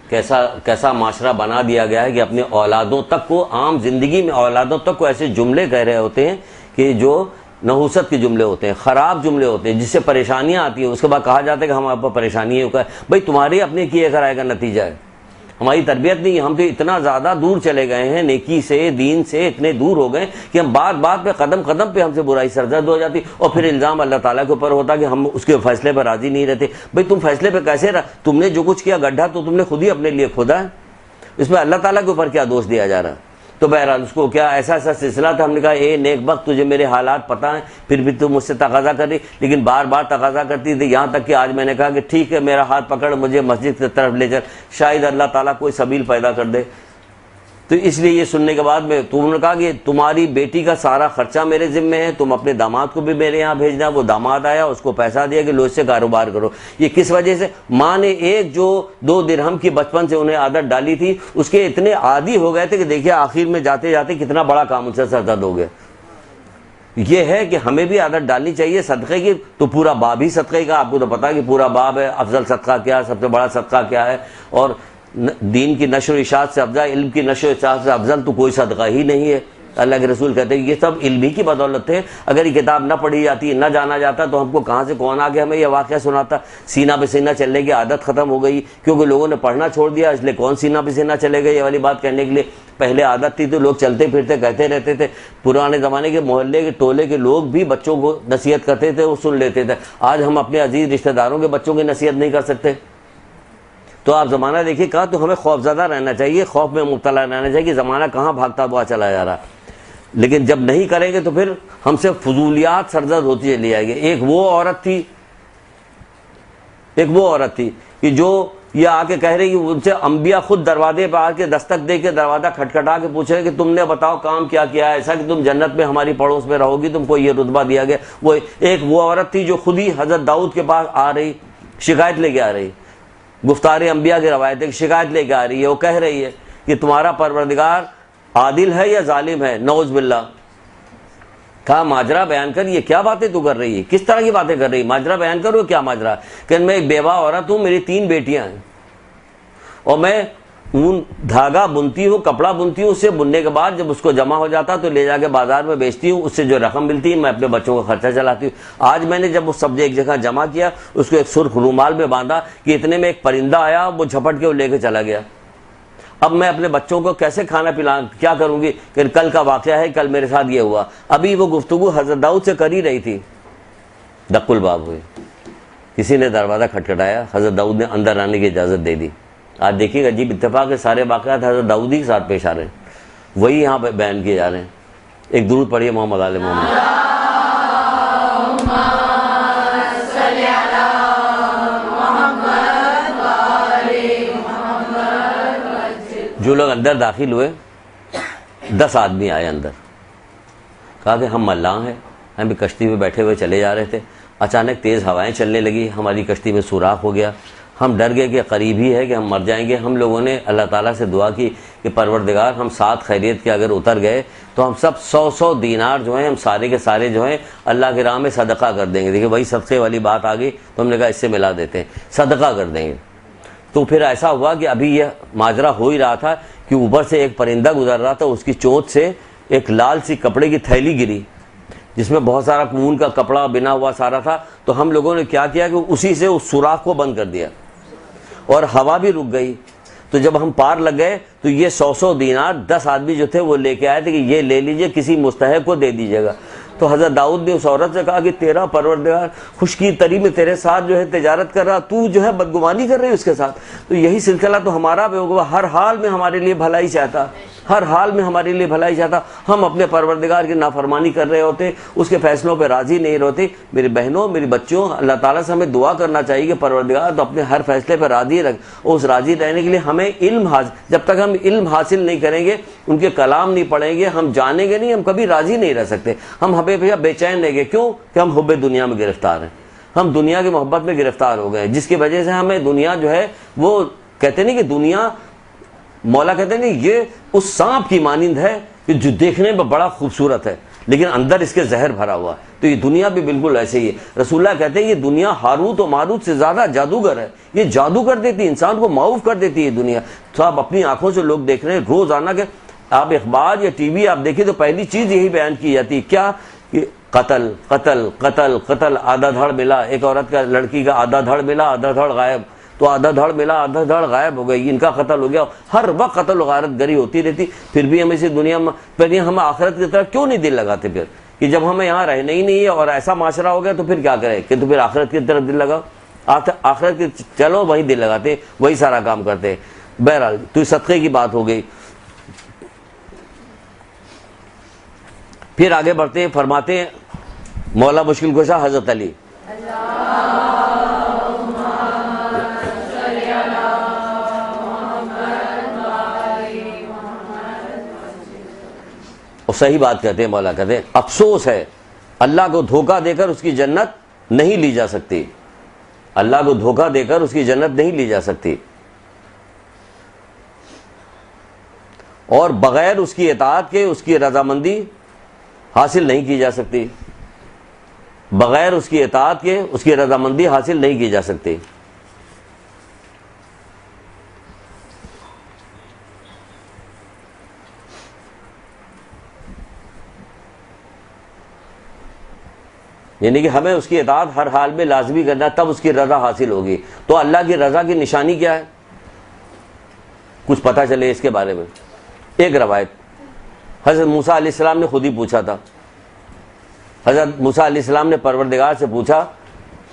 کیسا معاشرہ بنا دیا گیا ہے کہ اپنے اولادوں تک کو، عام زندگی میں اولادوں تک کو ایسے جملے کہہ رہے ہوتے ہیں کہ جو نحوست کے جملے ہوتے ہیں، خراب جملے ہوتے ہیں، جس سے پریشانیاں آتی ہیں. اس کے بعد کہا جاتا ہے کہ ہمارے پاس پریشانی ہے. بھائی تمہارے اپنے کیے کرائے کا نتیجہ ہے، ہماری تربیت نہیں ہے. ہم تو اتنا زیادہ دور چلے گئے ہیں نیکی سے، دین سے اتنے دور ہو گئے کہ ہم بات پہ، قدم پہ ہم سے برائی سرزد ہو جاتی، اور پھر الزام اللہ تعالیٰ کے اوپر ہوتا کہ ہم اس کے فیصلے پر راضی نہیں رہتے. بھئی تم فیصلے پہ کیسے تم نے جو کچھ کیا گڈھا تو تم نے خود ہی اپنے لیے کھودا ہے، اس میں اللہ تعالیٰ کے اوپر کیا دوش دیا جا رہا ہے؟ تو بہرحال اس کو کیا ایسا سلسلہ تھا. ہم نے کہا اے نیک بخت تجھے میرے حالات پتہ ہیں، پھر بھی تو مجھ سے تقاضا کر رہی. لیکن بار بار تقاضا کرتی تھی، یہاں تک کہ آج میں نے کہا کہ ٹھیک ہے میرا ہاتھ پکڑ مجھے مسجد کی طرف لے چل، شاید اللہ تعالیٰ کوئی سبیل پیدا کر دے. تو اس لیے یہ سننے کے بعد میں تم نے کہا کہ تمہاری بیٹی کا سارا خرچہ میرے ذمہ ہے، تم اپنے داماد کو بھی میرے یہاں بھیجنا. وہ داماد آیا، اس کو پیسہ دیا کہ لو اس سے کاروبار کرو. یہ کس وجہ سے؟ ماں نے ایک جو 2 درہم کی بچپن سے انہیں عادت ڈالی تھی، اس کے اتنے عادی ہو گئے تھے کہ دیکھیے آخر میں جاتے جاتے کتنا بڑا کام ان سے سرزد ہو گیا. یہ ہے کہ ہمیں بھی عادت ڈالنی چاہیے صدقے کی. تو پورا باب ہی صدقے کا، آپ کو تو پتا کہ پورا باب ہے افضل صدقہ کیا، سب سے بڑا صدقہ کیا ہے، اور دین کی نشر و اشاعت سے افضل، علم کی نشر و اشاعت سے افضل تو کوئی صدقہ ہی نہیں ہے. اللہ کے رسول کہتے ہیں یہ سب علم ہی کی بدولت ہے، اگر یہ کتاب نہ پڑھی جاتی، نہ جانا جاتا تو ہم کو کہاں سے کون آ کے ہمیں یہ واقعہ سناتا۔ سینہ بہ سینہ چلنے کی عادت ختم ہو گئی کیونکہ لوگوں نے پڑھنا چھوڑ دیا، اس لیے کون سینہ بہ سینہ چلے گئے یہ والی بات کہنے کے لیے۔ پہلے عادت تھی تو لوگ چلتے پھرتے کہتے رہتے تھے، پرانے زمانے کے محلے کے ٹولے کے لوگ بھی بچوں کو نصیحت کرتے تھے، وہ سن لیتے تھے۔ آج ہم اپنے عزیز رشتہ داروں کے بچوں کی نصیحت نہیں کر سکتے۔ تو آپ زمانہ دیکھیے کہاں، تو ہمیں خوف زدہ رہنا چاہیے، خوف میں مبتلا رہنا چاہیے کہ زمانہ کہاں بھاگتا ہوا چلا جا رہا۔ لیکن جب نہیں کریں گے تو پھر ہم سے فضولیات سرزد ہوتی چلی جائے گی۔ ایک وہ عورت تھی کہ جو یہ آ کے کہہ رہی کہ ان سے انبیاء خود دروازے پہ آ کے دستک دے کے دروازہ کھٹکھٹا کے پوچھ رہے کہ تم نے بتاؤ کام کیا کیا ہے ایسا کہ تم جنت میں ہماری پڑوس میں رہو گی، تم کو یہ رتبہ دیا گیا۔ وہ عورت تھی جو خود ہی حضرت داؤد کے پاس آ رہی، شکایت لے کے آ رہی، گفتار انبیاء کی روایت ہے کہ شکایت لے کے آ رہی ہے، وہ کہہ رہی ہے کہ تمہارا پروردگار عادل ہے یا ظالم ہے، نعوذ باللہ۔ کہا ماجرا بیان کر، یہ کیا باتیں تو کر رہی ہے، کس طرح کی باتیں کر رہی ہے، ماجرا بیان کرو کیا ماجرا ہے۔ کہ میں ایک بیوہ عورت ہوں، میری 3 بیٹیاں ہیں، اور میں اون دھاگا بنتی ہوں، کپڑا بنتی ہوں، اس سے بننے کے بعد جب اس کو جمع ہو جاتا تو لے جا کے بازار میں بیچتی ہوں، اس سے جو رقم ملتی ہے میں اپنے بچوں کا خرچہ چلاتی ہوں۔ آج میں نے جب وہ سب ایک جگہ جمع کیا، اس کو ایک سرخ رومال میں باندھا کہ اتنے میں ایک پرندہ آیا، وہ جھپٹ کے وہ لے کے چلا گیا۔ اب میں اپنے بچوں کو کیسے کھانا پلانا، کیا کروں گی کہ کل کا واقعہ ہے، کل میرے ساتھ یہ ہوا۔ ابھی وہ گفتگو حضرت داؤد سے کر ہی رہی تھی، دق الباب ہوئی، کسی نے دروازہ کھٹکھٹایا، حضرت داؤد نے اندر آنے کی اجازت دے دی۔ آج دیکھیے گا عجیب اتفاق ہے، سارے واقعات حضرت داؤد ہی کے ساتھ پیش آ رہے ہیں، وہی یہاں پہ بیان کیے جا رہے ہیں۔ ایک درود پڑھیے محمد آل محمد۔ جو لوگ اندر داخل ہوئے 10 آدمی آئے اندر، کہا کہ ہم ملاح ہیں، ہم بھی کشتی میں بیٹھے ہوئے چلے جا رہے تھے، اچانک تیز ہوائیں چلنے لگی، ہماری کشتی میں سوراخ ہو گیا، ہم ڈر گئے کہ قریب ہی ہے کہ ہم مر جائیں گے۔ ہم لوگوں نے اللہ تعالیٰ سے دعا کی کہ پروردگار ہم ساتھ خیریت کے اگر اتر گئے تو ہم سب 100 دینار جو ہیں ہم سارے کے سارے جو ہیں اللہ کی راہ میں صدقہ کر دیں گے۔ دیکھیں وہی صدقے والی بات آ گئی تو ہم نے کہا اس سے ملا دیتے ہیں، صدقہ کر دیں گے۔ تو پھر ایسا ہوا کہ ابھی یہ ماجرا ہو ہی رہا تھا کہ اوپر سے ایک پرندہ گزر رہا تھا، اس کی چونچ سے ایک لال سی کپڑے کی تھیلی گری جس میں بہت سارا اون کا کپڑا بنا ہوا سارا تھا۔ تو ہم لوگوں نے کیا کیا کہ اسی سے اس سوراخ کو بند کر دیا اور ہوا بھی رک گئی۔ تو جب ہم پار لگ گئے تو یہ 100 دینار 10 آدمی جو تھے وہ لے کے آئے تھے کہ یہ لے لیجئے، کسی مستحق کو دے دیجیے گا۔ تو حضرت داؤد نے اس عورت سے کہا کہ تیرا پروردگار خشکی تری میں تیرے ساتھ جو ہے تجارت کر رہا، تو جو ہے بدگمانی کر رہی اس کے ساتھ۔ تو یہی سلسلہ تو ہمارا بھی ہوگا، ہر حال میں ہمارے لیے بھلائی چاہتا، ہر حال میں ہمارے لیے بھلائی چاہتا، ہم اپنے پروردگار کی نافرمانی کر رہے ہوتے، اس کے فیصلوں پہ راضی نہیں ہوتے۔ میری بہنوں، میری بچوں، اللہ تعالیٰ سے ہمیں دعا کرنا چاہیے کہ پروردگار تو اپنے ہر فیصلے پہ راضی رکھ، اس راضی رہنے کے لیے ہمیں علم حاصل، جب تک ہم علم حاصل نہیں کریں گے، ان کے کلام نہیں پڑھیں گے، ہم جانیں گے نہیں، ہم کبھی راضی نہیں رہ سکتے۔ ہم ہمیں بے چین رہیں گے، کیوں کہ ہم حب دنیا میں گرفتار ہیں، ہم دنیا کی محبت میں گرفتار ہو گئے، جس کی وجہ سے ہمیں دنیا جو ہے وہ کہتے نہیں کہ دنیا، مولا کہتے ہیں یہ اس سانپ کی مانند ہے کہ جو دیکھنے میں بڑا خوبصورت ہے لیکن اندر اس کے زہر بھرا ہوا ہے۔ تو یہ دنیا بھی بالکل ایسے ہی ہے۔ رسول اللہ کہتے ہیں یہ دنیا ہاروت و ماروت سے زیادہ جادوگر ہے، یہ جادو کر دیتی ہے، انسان کو معاف کر دیتی ہے دنیا۔ تو آپ اپنی آنکھوں سے لوگ دیکھ رہے ہیں روزانہ کے، آپ اخبار یا ٹی وی آپ دیکھیں تو پہلی چیز یہی بیان کی جاتی ہے، کیا کہ قتل قتل قتل قتل، آدھا دھڑ ملا، ایک عورت کا لڑکی کا آدھا دھڑ ملا، آدھا دھڑ غائب، تو آدھا دھڑ ملا، آدھا دھڑ غائب ہو گئی، ان کا قتل ہو گیا۔ ہر وقت قتل و غارت گری ہوتی رہتی، پھر بھی ہم اسی دنیا میں، پھر ہم آخرت کی طرف کیوں نہیں دل لگاتے؟ پھر کہ جب ہمیں یہاں رہنا ہی نہیں ہے اور ایسا معاشرہ ہو گیا تو پھر کیا کریں کہ تو پھر آخرت کی طرف دل لگاؤ، آخرت کی چلو وہیں دل لگاتے، وہی سارا کام کرتے۔ بہرحال تو صدقے کی بات ہو گئی۔ پھر آگے بڑھتے ہیں، فرماتے ہیں مولا مشکل کشا حضرت علی، اور صحیح بات کہتے ہیں مولا، کہتے ہیں افسوس ہے اللہ کو دھوکہ دے کر اس کی جنت نہیں لی جا سکتی، اللہ کو دھوکہ دے کر اس کی جنت نہیں لی جا سکتی، اور بغیر اس کی اطاعت کے اس کی رضامندی حاصل نہیں کی جا سکتی، بغیر اس کی اطاعت کے اس کی رضامندی حاصل نہیں کی جا سکتی۔ یعنی کہ ہمیں اس کی اطاعت ہر حال میں لازمی کرنا ہے، تب اس کی رضا حاصل ہوگی۔ تو اللہ کی رضا کی نشانی کیا ہے؟ کچھ پتہ چلے اس کے بارے میں۔ ایک روایت حضرت موسیٰ علیہ السلام نے خود ہی پوچھا تھا۔ حضرت موسیٰ علیہ السلام نے پروردگار سے پوچھا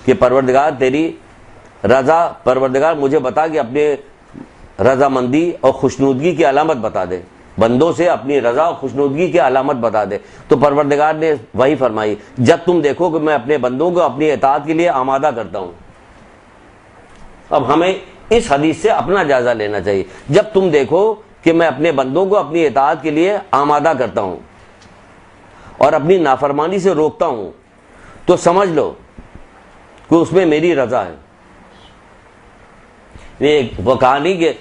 کہ پروردگار تیری رضا، پروردگار مجھے بتا کہ اپنے رضامندی اور خوشنودگی کی علامت بتا دے، بندوں سے اپنی رضا اور خوشنودگی کی علامت بتا دے۔ تو پروردگار نے وہی فرمائی، جب تم دیکھو کہ میں اپنے بندوں کو اپنی اطاعت کے لیے آمادہ کرتا ہوں۔ اب ہمیں اس حدیث سے اپنا جائزہ لینا چاہیے۔ جب تم دیکھو کہ میں اپنے بندوں کو اپنی اطاعت کے لیے آمادہ کرتا ہوں اور اپنی نافرمانی سے روکتا ہوں، تو سمجھ لو کہ اس میں میری رضا ہے۔ وہ کہا نہیں کہ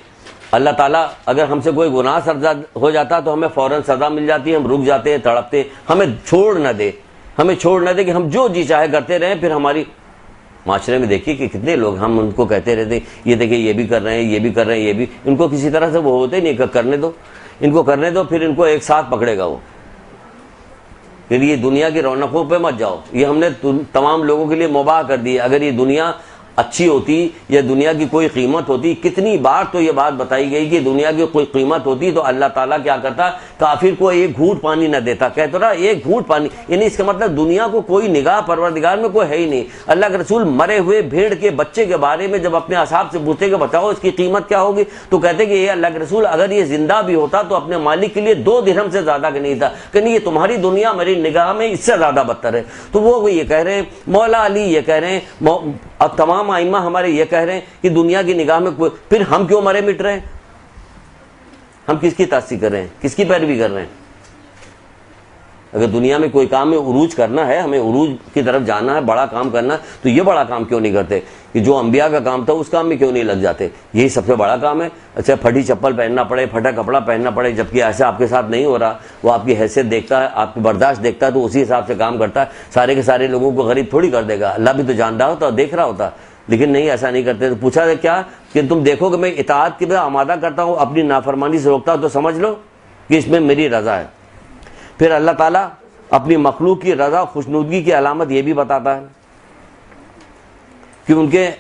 اللہ تعالیٰ اگر ہم سے کوئی گناہ سرزد ہو جاتا تو ہمیں فوراً سزا مل جاتی ہے، ہم رک جاتے ہیں، تڑپتے ہیں، ہمیں چھوڑ نہ دے، ہمیں چھوڑ نہ دے کہ ہم جو جی چاہے کرتے رہیں۔ پھر ہماری معاشرے میں دیکھیے کہ کتنے لوگ ہم ان کو کہتے رہتے ہیں یہ دیکھیں یہ بھی کر رہے ہیں، یہ بھی کر رہے ہیں، یہ بھی، ان کو کسی طرح سے وہ ہوتے نہیں کہ کرنے دو، ان کو کرنے دو، پھر ان کو ایک ساتھ پکڑے گا وہ۔ پھر یہ دنیا کی رونقوں پہ مت جاؤ، یہ ہم نے تمام لوگوں کے لیے مباح کر دی ہے۔ اگر یہ دنیا اچھی ہوتی یا دنیا کی کوئی قیمت ہوتی، کتنی بار تو یہ بات بتائی گئی کہ دنیا کی کوئی قیمت ہوتی تو اللہ تعالیٰ کیا کرتا، کافر کو ایک گھونٹ پانی نہ دیتا، کہتا رہا ایک گھونٹ پانی، یعنی اس کا مطلب دنیا کو کوئی نگاہ پروردگار میں کوئی ہے ہی نہیں۔ اللہ کے رسول مرے ہوئے بھیڑ کے بچے کے بارے میں جب اپنے اصحاب سے پوچھتے کہ بتاؤ اس کی قیمت کیا ہوگی، تو کہتے کہ یہ اللہ کے رسول اگر یہ زندہ بھی ہوتا تو اپنے مالک کے لیے 2 درہم سے زیادہ کا نہیں تھا، کہ نہیں، یہ تمہاری دنیا میری نگاہ میں اس سے زیادہ بدتر ہے۔ تو وہ یہ کہہ رہے ہیں، مولا علی یہ کہہ رہے ہیں، اب تمام ائمہ ہمارے یہ کہہ رہے ہیں کہ دنیا کی نگاہ میں پھر ہم کیوں مرے مٹ رہے ہیں؟ ہم کس کی تاسیح کر رہے ہیں، کس کی پیروی کر رہے ہیں؟ اگر دنیا میں کوئی کام میں عروج کرنا ہے، ہمیں عروج کی طرف جانا ہے، بڑا کام کرنا ہے، تو یہ بڑا کام کیوں نہیں کرتے کہ جو انبیاء کا کام تھا اس کام میں کیوں نہیں لگ جاتے؟ یہی سب سے بڑا کام ہے۔ اچھا پھٹی چپل پہننا پڑے، پھٹا کپڑا پہننا پڑے، جبکہ ایسا آپ کے ساتھ نہیں ہو رہا، وہ آپ کی حیثیت دیکھتا ہے، آپ کی برداشت دیکھتا ہے، تو اسی حساب سے کام کرتا ہے۔ سارے کے سارے لوگوں کو غریب تھوڑی کر دے گا، اللہ بھی تو جان رہا ہوتا، دیکھ رہا ہوتا، لیکن نہیں، ایسا نہیں کرتے۔ تو پوچھا ہے کیا کہ تم دیکھو کہ میں اطاعت کے لیے آمادہ کرتا ہوں، اپنی نافرمانی سے روکتا ہوں، تو سمجھ لو کہ اس میں میری رضا ہے۔ پھر اللہ تعالیٰ اپنی مخلوق کی رضا خوشنودگی کی علامت یہ بھی بتاتا ہے کہ ان کے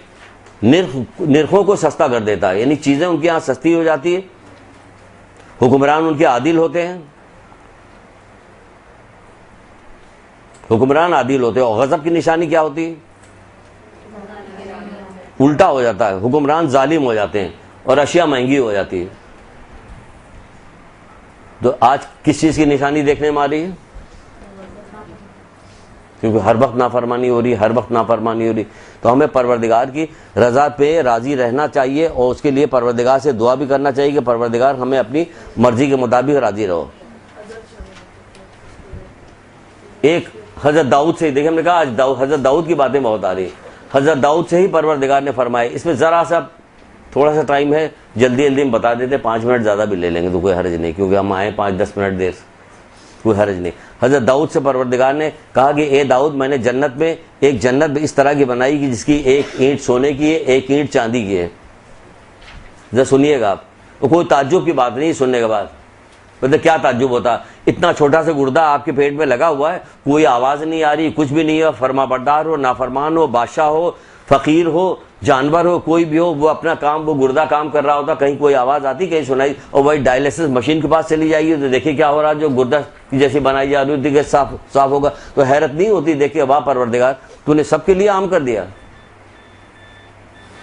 نرخوں کو سستا کر دیتا ہے، یعنی چیزیں ان کے یہاں سستی ہو جاتی ہے، حکمران ان کے عادل ہوتے ہیں، حکمران عادل ہوتے ہیں۔ اور غضب کی نشانی کیا ہوتی ہے؟ الٹا ہو جاتا ہے، حکمران ظالم ہو جاتے ہیں اور اشیاء مہنگی ہو جاتی ہے۔ تو آج کس چیز کی نشانی دیکھنے میں آ رہی ہے؟ کیونکہ ہر وقت نافرمانی ہو رہی ہے، ہر وقت نافرمانی ہو رہی، تو ہمیں پروردگار کی رضا پہ راضی رہنا چاہیے، اور اس کے لیے پروردگار سے دعا بھی کرنا چاہیے کہ پروردگار ہمیں اپنی مرضی کے مطابق راضی رہو۔ ایک حضرت داؤد سے، دیکھیں ہم نے کہا آج حضرت داؤد کی باتیں بہت آ رہی ہیں، حضرت داؤد سے ہی پروردگار نے فرمایا۔ اس میں ذرا سا تھوڑا سا ٹائم ہے، جلدی جلدی ہم بتا دیتے، 5 منٹ زیادہ بھی لے لیں گے تو کوئی حرج نہیں، کیونکہ ہم آئے 5-10 منٹ دیر سے، کوئی حرج نہیں۔ حضرت داؤد سے پروردگار نے کہا کہ اے داؤد، میں نے جنت میں ایک جنت اس طرح کی بنائی کہ جس کی 1 اینٹ سونے کی ہے، 1 اینٹ چاندی کی ہے۔ ذرا سنیے گا آپ، کوئی تعجب کی بات نہیں سننے کے بعد، مطلب کیا تعجب ہوتا، اتنا چھوٹا سا گردہ آپ کے پیٹ میں لگا ہوا ہے، کوئی آواز نہیں آ رہی، کچھ بھی نہیں ہے، فرما بردار ہو، نافرمان ہو، بادشاہ ہو، فقیر ہو، جانور ہو، کوئی بھی ہو، وہ اپنا کام، وہ گردہ کام کر رہا ہوتا، کہیں کوئی آواز آتی، کہیں سنائی، اور وہی ڈائلیسس مشین کے پاس چلی جائیے تو دیکھیے کیا ہو رہا، جو گردہ جیسی بنائی جا رہی ہوتی کہ صاف ہوگا، تو حیرت نہیں ہوتی، دیکھیے واہ پروردگار تو نے سب کے لیے عام کر دیا۔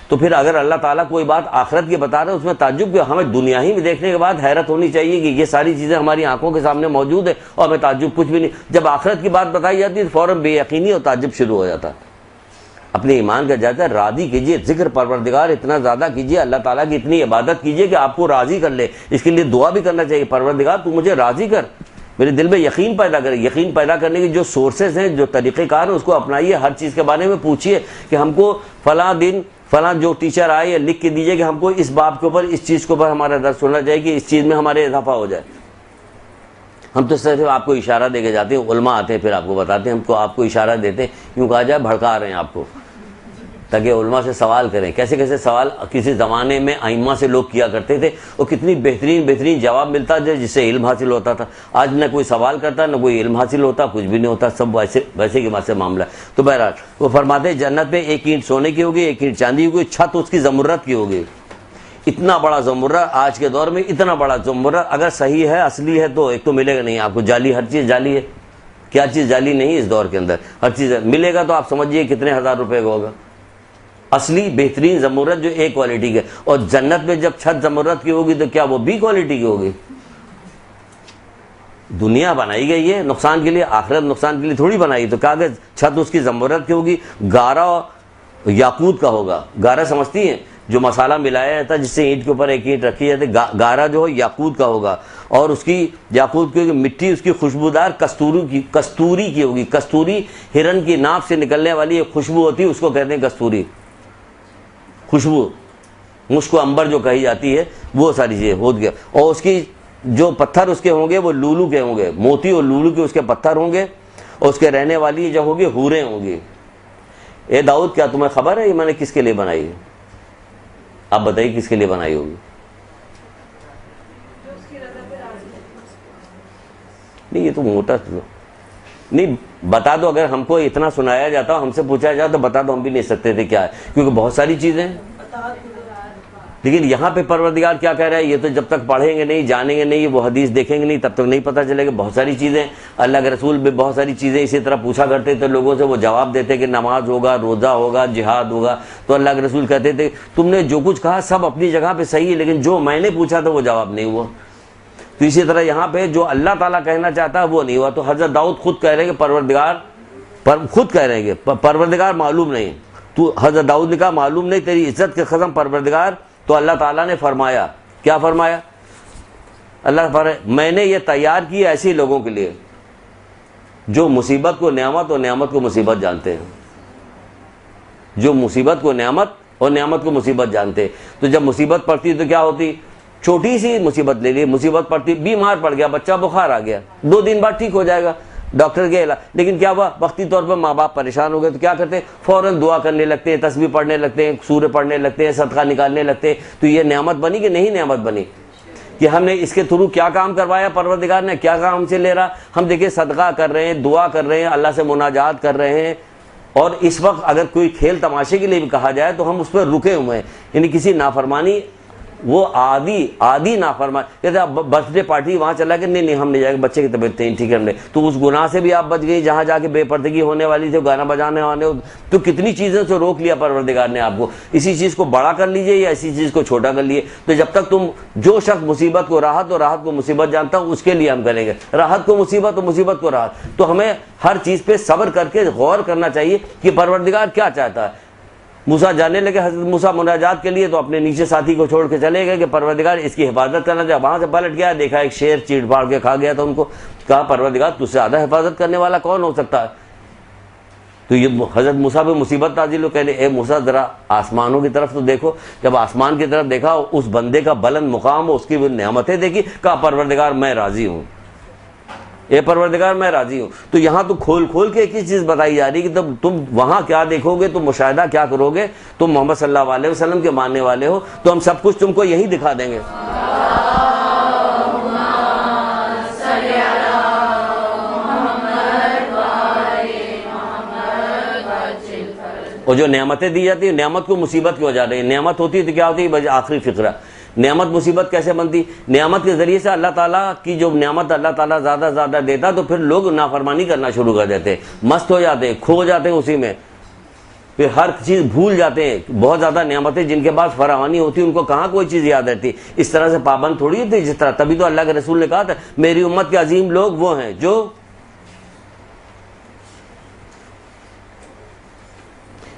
تو پھر اگر اللہ تعالیٰ کوئی بات آخرت کی بتا رہا ہے، اس میں تعجب کہ ہمیں دنیا ہی میں دیکھنے کے بعد حیرت ہونی چاہیے کہ یہ ساری چیزیں ہماری آنکھوں کے سامنے موجود ہے اور ہمیں تعجب کچھ بھی نہیں۔ جب آخرت کی بات بتائی جاتی ہے تو فوراً بے یقینی اور تعجب شروع ہو جاتا ہے۔ اپنے ایمان کا جاتا ہے، راضی کیجئے، ذکر پروردگار اتنا زیادہ کیجئے، اللہ تعالیٰ کی اتنی عبادت کیجئے کہ آپ کو راضی کر لے۔ اس کے لیے دعا بھی کرنا چاہیے، پروردگار تو مجھے راضی کر، میرے دل میں یقین پیدا کرے۔ یقین پیدا کرنے کے جو سورسز ہیں، جو طریقہ کار ہیں، اس کو اپنائیے، ہر چیز کے بارے میں پوچھیے کہ ہم کو فلاں دن فلاں جو ٹیچر آئے لکھ کے دیجئے کہ ہم کو اس باب کے اوپر، اس چیز کے اوپر ہمارا درس ہونا چاہیے کہ اس چیز میں ہمارے اضافہ ہو جائے۔ ہم تو صرف آپ کو اشارہ دے کے جاتے ہیں، علماء آتے ہیں پھر آپ کو بتاتے ہیں، ہم کو آپ کو اشارہ دیتے ہیں، یوں کہا جائے بھڑکا رہے ہیں آپ کو، تاکہ علماء سے سوال کریں. کیسے کیسے سوال کسی زمانے میں ائمہ سے لوگ کیا کرتے تھے اور کتنی بہترین جواب ملتا تھا جس سے علم حاصل ہوتا تھا. آج نہ کوئی سوال کرتا نہ کوئی علم حاصل ہوتا, کچھ بھی نہیں ہوتا, سب ویسے کے ویسے معاملہ. تو بہرحال وہ فرماتے ہیں جنت میں ایک اینٹ سونے کی ہوگی, ایک اینٹ چاندی کی ہوگی, چھت اس کی زمرد کی ہوگی. اتنا بڑا زمرہ آج کے دور میں, اتنا بڑا زمرہ اگر صحیح ہے اصلی ہے تو ایک تو ملے گا نہیں آپ کو, جعلی, ہر چیز جعلی ہے. کیا چیز جعلی نہیں ہے اس دور کے اندر, ہر چیز ملے گا تو آپ سمجھیے کتنے ہزار روپے کا ہوگا. اصلی بہترین زمرد جو ایک کوالٹی کے, اور جنت میں جب چھت زمرد کی ہوگی تو کیا وہ بھی کوالٹی کی ہوگی. دنیا بنائی گئی ہے نقصان کے لیے, آخرت نقصان کے لیے تھوڑی بنائی. تو کہا کہ چھت اس کی زمرد کی ہوگی, گارا یاقوت کا ہوگا. گارا سمجھتی ہیں جو مسالہ ملایا جاتا ہے جس سے اینٹ کے اوپر ایک اینٹ رکھی جاتی ہے, گارا جو ہے یاقوت کا ہوگا. اور اس کی یاقوت کی مٹی اس کی خوشبودار کستوری کی ہوگی. کستوری ہرن کی ناف سے نکلنے والی ایک خوشبو ہوتی ہے, اس کو کہتے ہیں کستوری خوشبو, مشک و عنبر جو کہی جاتی ہے وہ ساری چیزیں ہو گیا. اور اس کی جو پتھر اس کے ہوں گے وہ لولو کے ہوں گے, موتی اور لولو کے اس کے پتھر ہوں گے. اور اس کے رہنے والی جو ہوگی حوریں ہوں گی. اے داؤد کیا تمہیں خبر ہے یہ میں نے کس کے لیے بنائی ہے؟ آپ بتائیے کس کے لیے بنائی ہوگی. نہیں یہ تو موٹا نہیں, بتا دو. اگر ہم کو اتنا سنایا جاتا ہم سے پوچھا جاتا تو بتا دو, ہم بھی نہیں سکتے تھے کیا ہے, کیونکہ بہت ساری چیزیں ہیں. لیکن یہاں پہ پروردگار کیا کہہ رہا ہے, یہ تو جب تک پڑھیں گے نہیں, جانیں گے نہیں, وہ حدیث دیکھیں گے نہیں, تب تک نہیں پتہ چلے گا. بہت ساری چیزیں اللہ کے رسول بھی بہت ساری چیزیں اسی طرح پوچھا کرتے تھے لوگوں سے, وہ جواب دیتے کہ نماز ہوگا, روزہ ہوگا, جہاد ہوگا. تو اللہ کے رسول کہتے تھے تم نے جو کچھ کہا سب اپنی جگہ پہ صحیح ہے, لیکن جو میں نے پوچھا تھا وہ جواب نہیں ہوا. تو اسی طرح یہاں پہ جو اللہ تعالیٰ کہنا چاہتا ہے وہ نہیں ہوا. تو حضرت داؤد خود کہہ رہے ہیں کہ پروردگار, خود کہہ رہے ہیں کہ پروردگار معلوم نہیں. تو حضرت داؤد نے کہا معلوم نہیں تیری عزت کے قسم پروردگار. تو اللہ تعالیٰ نے فرمایا, کیا فرمایا؟ اللہ فرمایا میں نے یہ تیار کی ایسے لوگوں کے لیے جو مصیبت کو نعمت اور نعمت کو مصیبت جانتے ہیں. جو مصیبت کو نعمت اور نعمت کو مصیبت جانتے ہیں. تو جب مصیبت پڑتی تو کیا ہوتی, چھوٹی سی مصیبت لے لی, مصیبت پڑتی, بیمار پڑ گیا بچہ, بخار آ گیا, 2 دن بعد ٹھیک ہو جائے گا, ڈاکٹر کے علاج. لیکن کیا ہوا, وقتی طور پر ماں باپ پریشان ہو گئے تو کیا کرتے ہیں, فوراً دعا کرنے لگتے ہیں, تسبیح پڑھنے لگتے ہیں, سورہ پڑھنے لگتے ہیں, صدقہ نکالنے لگتے ہیں. تو یہ نعمت بنی کہ نہیں نعمت بنی, کہ ہم نے اس کے تھرو کیا کام کروایا, پروردگار نے کیا کام ہم سے لے رہا. ہم دیکھیں صدقہ کر رہے ہیں, دعا کر رہے ہیں, اللہ سے مناجات کر رہے ہیں, اور اس وقت اگر کوئی کھیل تماشے کے لیے بھی کہا جائے تو ہم اس پر رکے ہوئے ہیں. یعنی کسی نافرمانی, وہ عادی نافرمان, کہتے آپ برتھ ڈے پارٹی وہاں چلا کہ نہیں ہم نہیں جائیں گے, بچے کی طبیعت نہیں ٹھیک ہے ہم نے, تو اس گناہ سے بھی آپ بچ گئی جہاں جا کے بے پردگی ہونے والی تھی, گانا بجانے وانے. تو کتنی چیزوں سے روک لیا پروردگار نے آپ کو. اسی چیز کو بڑا کر لیجئے یا اسی چیز کو چھوٹا کر لیے. تو جب تک تم, جو شخص مصیبت کو راحت اور راحت کو مصیبت جانتا ہوں اس کے لیے ہم کریں گے, راحت کو مصیبت اور مصیبت کو راحت. تو ہمیں ہر چیز پہ صبر کر کے غور کرنا چاہیے کہ پروردگار کیا چاہتا ہے. موسیٰ جانے لگے, حضرت موسیٰ مناجات کے لیے, تو اپنے نیچے ساتھی کو چھوڑ کے چلے گئے کہ پروردگار اس کی حفاظت کرنا چاہے. وہاں سے پلٹ گیا, دیکھا ایک شیر چیڑ پاڑ کے کھا گیا. تو ان کو کہا پروردگار تجھ سے زیادہ حفاظت کرنے والا کون ہو سکتا ہے. تو یہ حضرت موسیٰ پہ مصیبت نازل ہو, کہنے اے موسیٰ ذرا آسمانوں کی طرف تو دیکھو. جب آسمان کی طرف دیکھا, اس بندے کا بلند مقام, اس کی نعمتیں دیکھی, کہا پروردگار میں راضی ہوں, اے پروردگار میں راضی ہوں. تو یہاں تو کھول کے ایک ہی چیز بتائی جا رہی ہے کہ تم وہاں کیا دیکھو گے, تم مشاہدہ کیا کرو گے. تم محمد صلی اللہ علیہ وسلم کے ماننے والے ہو, تو ہم سب کچھ تم کو یہی دکھا دیں گے. اور جو نعمتیں دی جاتی ہیں, نعمت کو مصیبت کیوں جا رہی ہے. نعمت ہوتی ہے تو کیا ہوتی ہے, آخری فقرہ, نعمت مصیبت کیسے بنتی. نعمت کے ذریعے سے اللہ تعالیٰ کی جو نعمت اللہ تعالیٰ زیادہ زیادہ دیتا تو پھر لوگ نافرمانی کرنا شروع کر دیتے, مست ہو جاتے ہیں, کھو جاتے ہیں اسی میں, پھر ہر چیز بھول جاتے ہیں. بہت زیادہ نعمتیں جن کے پاس فراوانی ہوتی ان کو کہاں کوئی چیز یاد رہتی. اس طرح سے پابند تھوڑی ہوتی جس طرح. تبھی تو اللہ کے رسول نے کہا تھا میری امت کے عظیم لوگ وہ ہیں جو,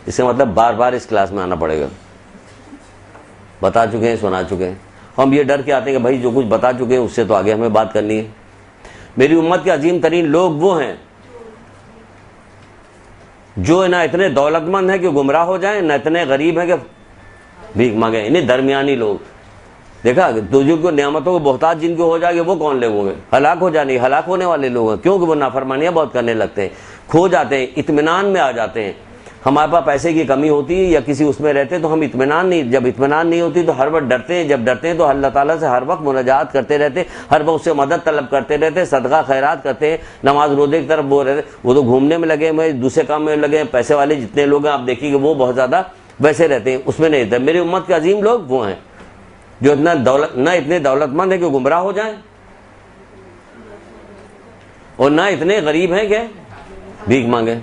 اس سے مطلب بار بار اس کلاس میں آنا پڑے گا. بتا چکے ہیں, سنا چکے ہیں, ہم یہ ڈر کے آتے ہیں کہ بھائی جو کچھ بتا چکے ہیں اس سے تو آگے ہمیں بات کرنی ہے. میری امت کے عظیم ترین لوگ وہ ہیں جو نہ اتنے دولت مند ہیں کہ گمراہ ہو جائیں, نہ اتنے غریب ہیں کہ بھیک مانگیں. انہیں درمیانی لوگ دیکھا, تو جن کو نعمتوں کو بہتات جن کو ہو جائے گے وہ کون لوگ ہوں گے, ہلاک ہو جانے, ہلاک ہونے والے لوگ ہیں. کیونکہ وہ نافرمانیاں بہت کرنے لگتے ہیں, کھو جاتے ہیں, اطمینان میں آ جاتے ہیں. ہمارے پاس پیسے کی کمی ہوتی ہے یا کسی اس میں رہتے تو ہم اطمینان نہیں، جب اطمینان نہیں ہوتی تو ہر وقت ڈرتے ہیں، جب ڈرتے ہیں تو اللہ تعالیٰ سے ہر وقت مناجات کرتے رہتے، ہر وقت اس سے مدد طلب کرتے رہتے، صدقہ خیرات کرتے ہیں، نماز روزے کی طرف وہ رہتے، وہ تو گھومنے میں لگے ہوئے، دوسرے کام میں لگے ہیں، پیسے والے جتنے لوگ ہیں آپ دیکھیے کہ وہ بہت زیادہ ویسے رہتے ہیں، اس میں نہیں رہتے۔ میری امت کے عظیم لوگ وہ ہیں جو نہ اتنے دولت مند ہیں کہ گمراہ ہو جائیں، اور نہ اتنے غریب ہیں کہ بھیک مانگیں،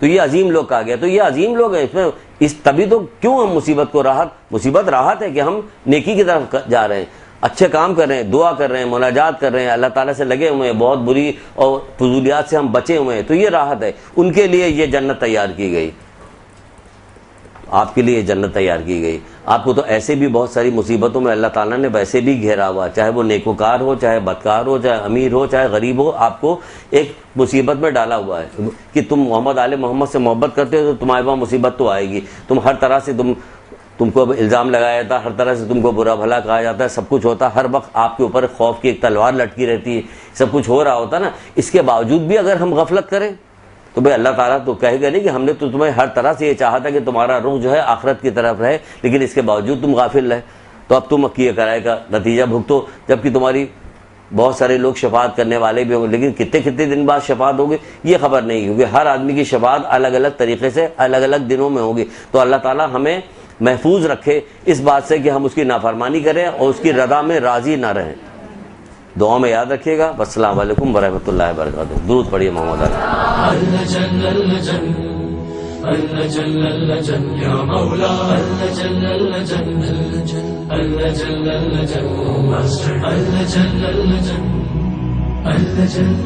تو یہ عظیم لوگ کہا گیا۔ تو یہ عظیم لوگ ہیں، اس میں تبھی تو کیوں ہم مصیبت راحت ہے کہ ہم نیکی کی طرف جا رہے ہیں، اچھے کام کر رہے ہیں، دعا کر رہے ہیں، مناجات کر رہے ہیں، اللہ تعالیٰ سے لگے ہوئے ہیں، بہت بری اور فضولیات سے ہم بچے ہوئے ہیں، تو یہ راحت ہے۔ ان کے لیے یہ جنت تیار کی گئی، آپ کے لیے جنت تیار کی گئی۔ آپ کو تو ایسے بھی بہت ساری مصیبتوں میں اللہ تعالیٰ نے ویسے بھی گھیرا ہوا، چاہے وہ نیکوکار ہو، چاہے بدکار ہو، چاہے امیر ہو، چاہے غریب ہو، آپ کو ایک مصیبت میں ڈالا ہوا ہے کہ تم محمد آل محمد سے محبت کرتے ہو تو تمہارے پاس مصیبت تو آئے گی، تم ہر طرح سے تم کو الزام لگایا جاتا ہے، ہر طرح سے تم کو برا بھلا کہا جاتا ہے، سب کچھ ہوتا ہے، ہر وقت آپ کے اوپر خوف کی ایک تلوار لٹکی رہتی ہے، سب کچھ ہو رہا ہوتا ہے نا۔ اس کے باوجود بھی اگر ہم غفلت کریں تو بھائی اللہ تعالیٰ تو کہے گا نہیں کہ ہم نے تو تمہیں ہر طرح سے یہ چاہا تھا کہ تمہارا رخ جو ہے آخرت کی طرف رہے، لیکن اس کے باوجود تم غافل رہے، تو اب تم کیے کرائے کا نتیجہ بھگتو، جبکہ تمہاری بہت سارے لوگ شفاعت کرنے والے بھی ہوں گے، لیکن کتنے دن بعد شفاعت ہوگی یہ خبر نہیں، کیونکہ ہر آدمی کی شفاعت الگ الگ طریقے سے الگ الگ دنوں میں ہوگی۔ تو اللہ تعالیٰ ہمیں محفوظ رکھے اس بات سے کہ ہم اس کی نافرمانی کریں اور اس کی رضا میں راضی نہ رہیں۔ دعا میں یاد رکھیے گا۔ السلام علیکم ورحمۃ اللہ وبرکاتہ۔ درود پڑھیے محمد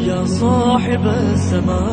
يا صاحب السماء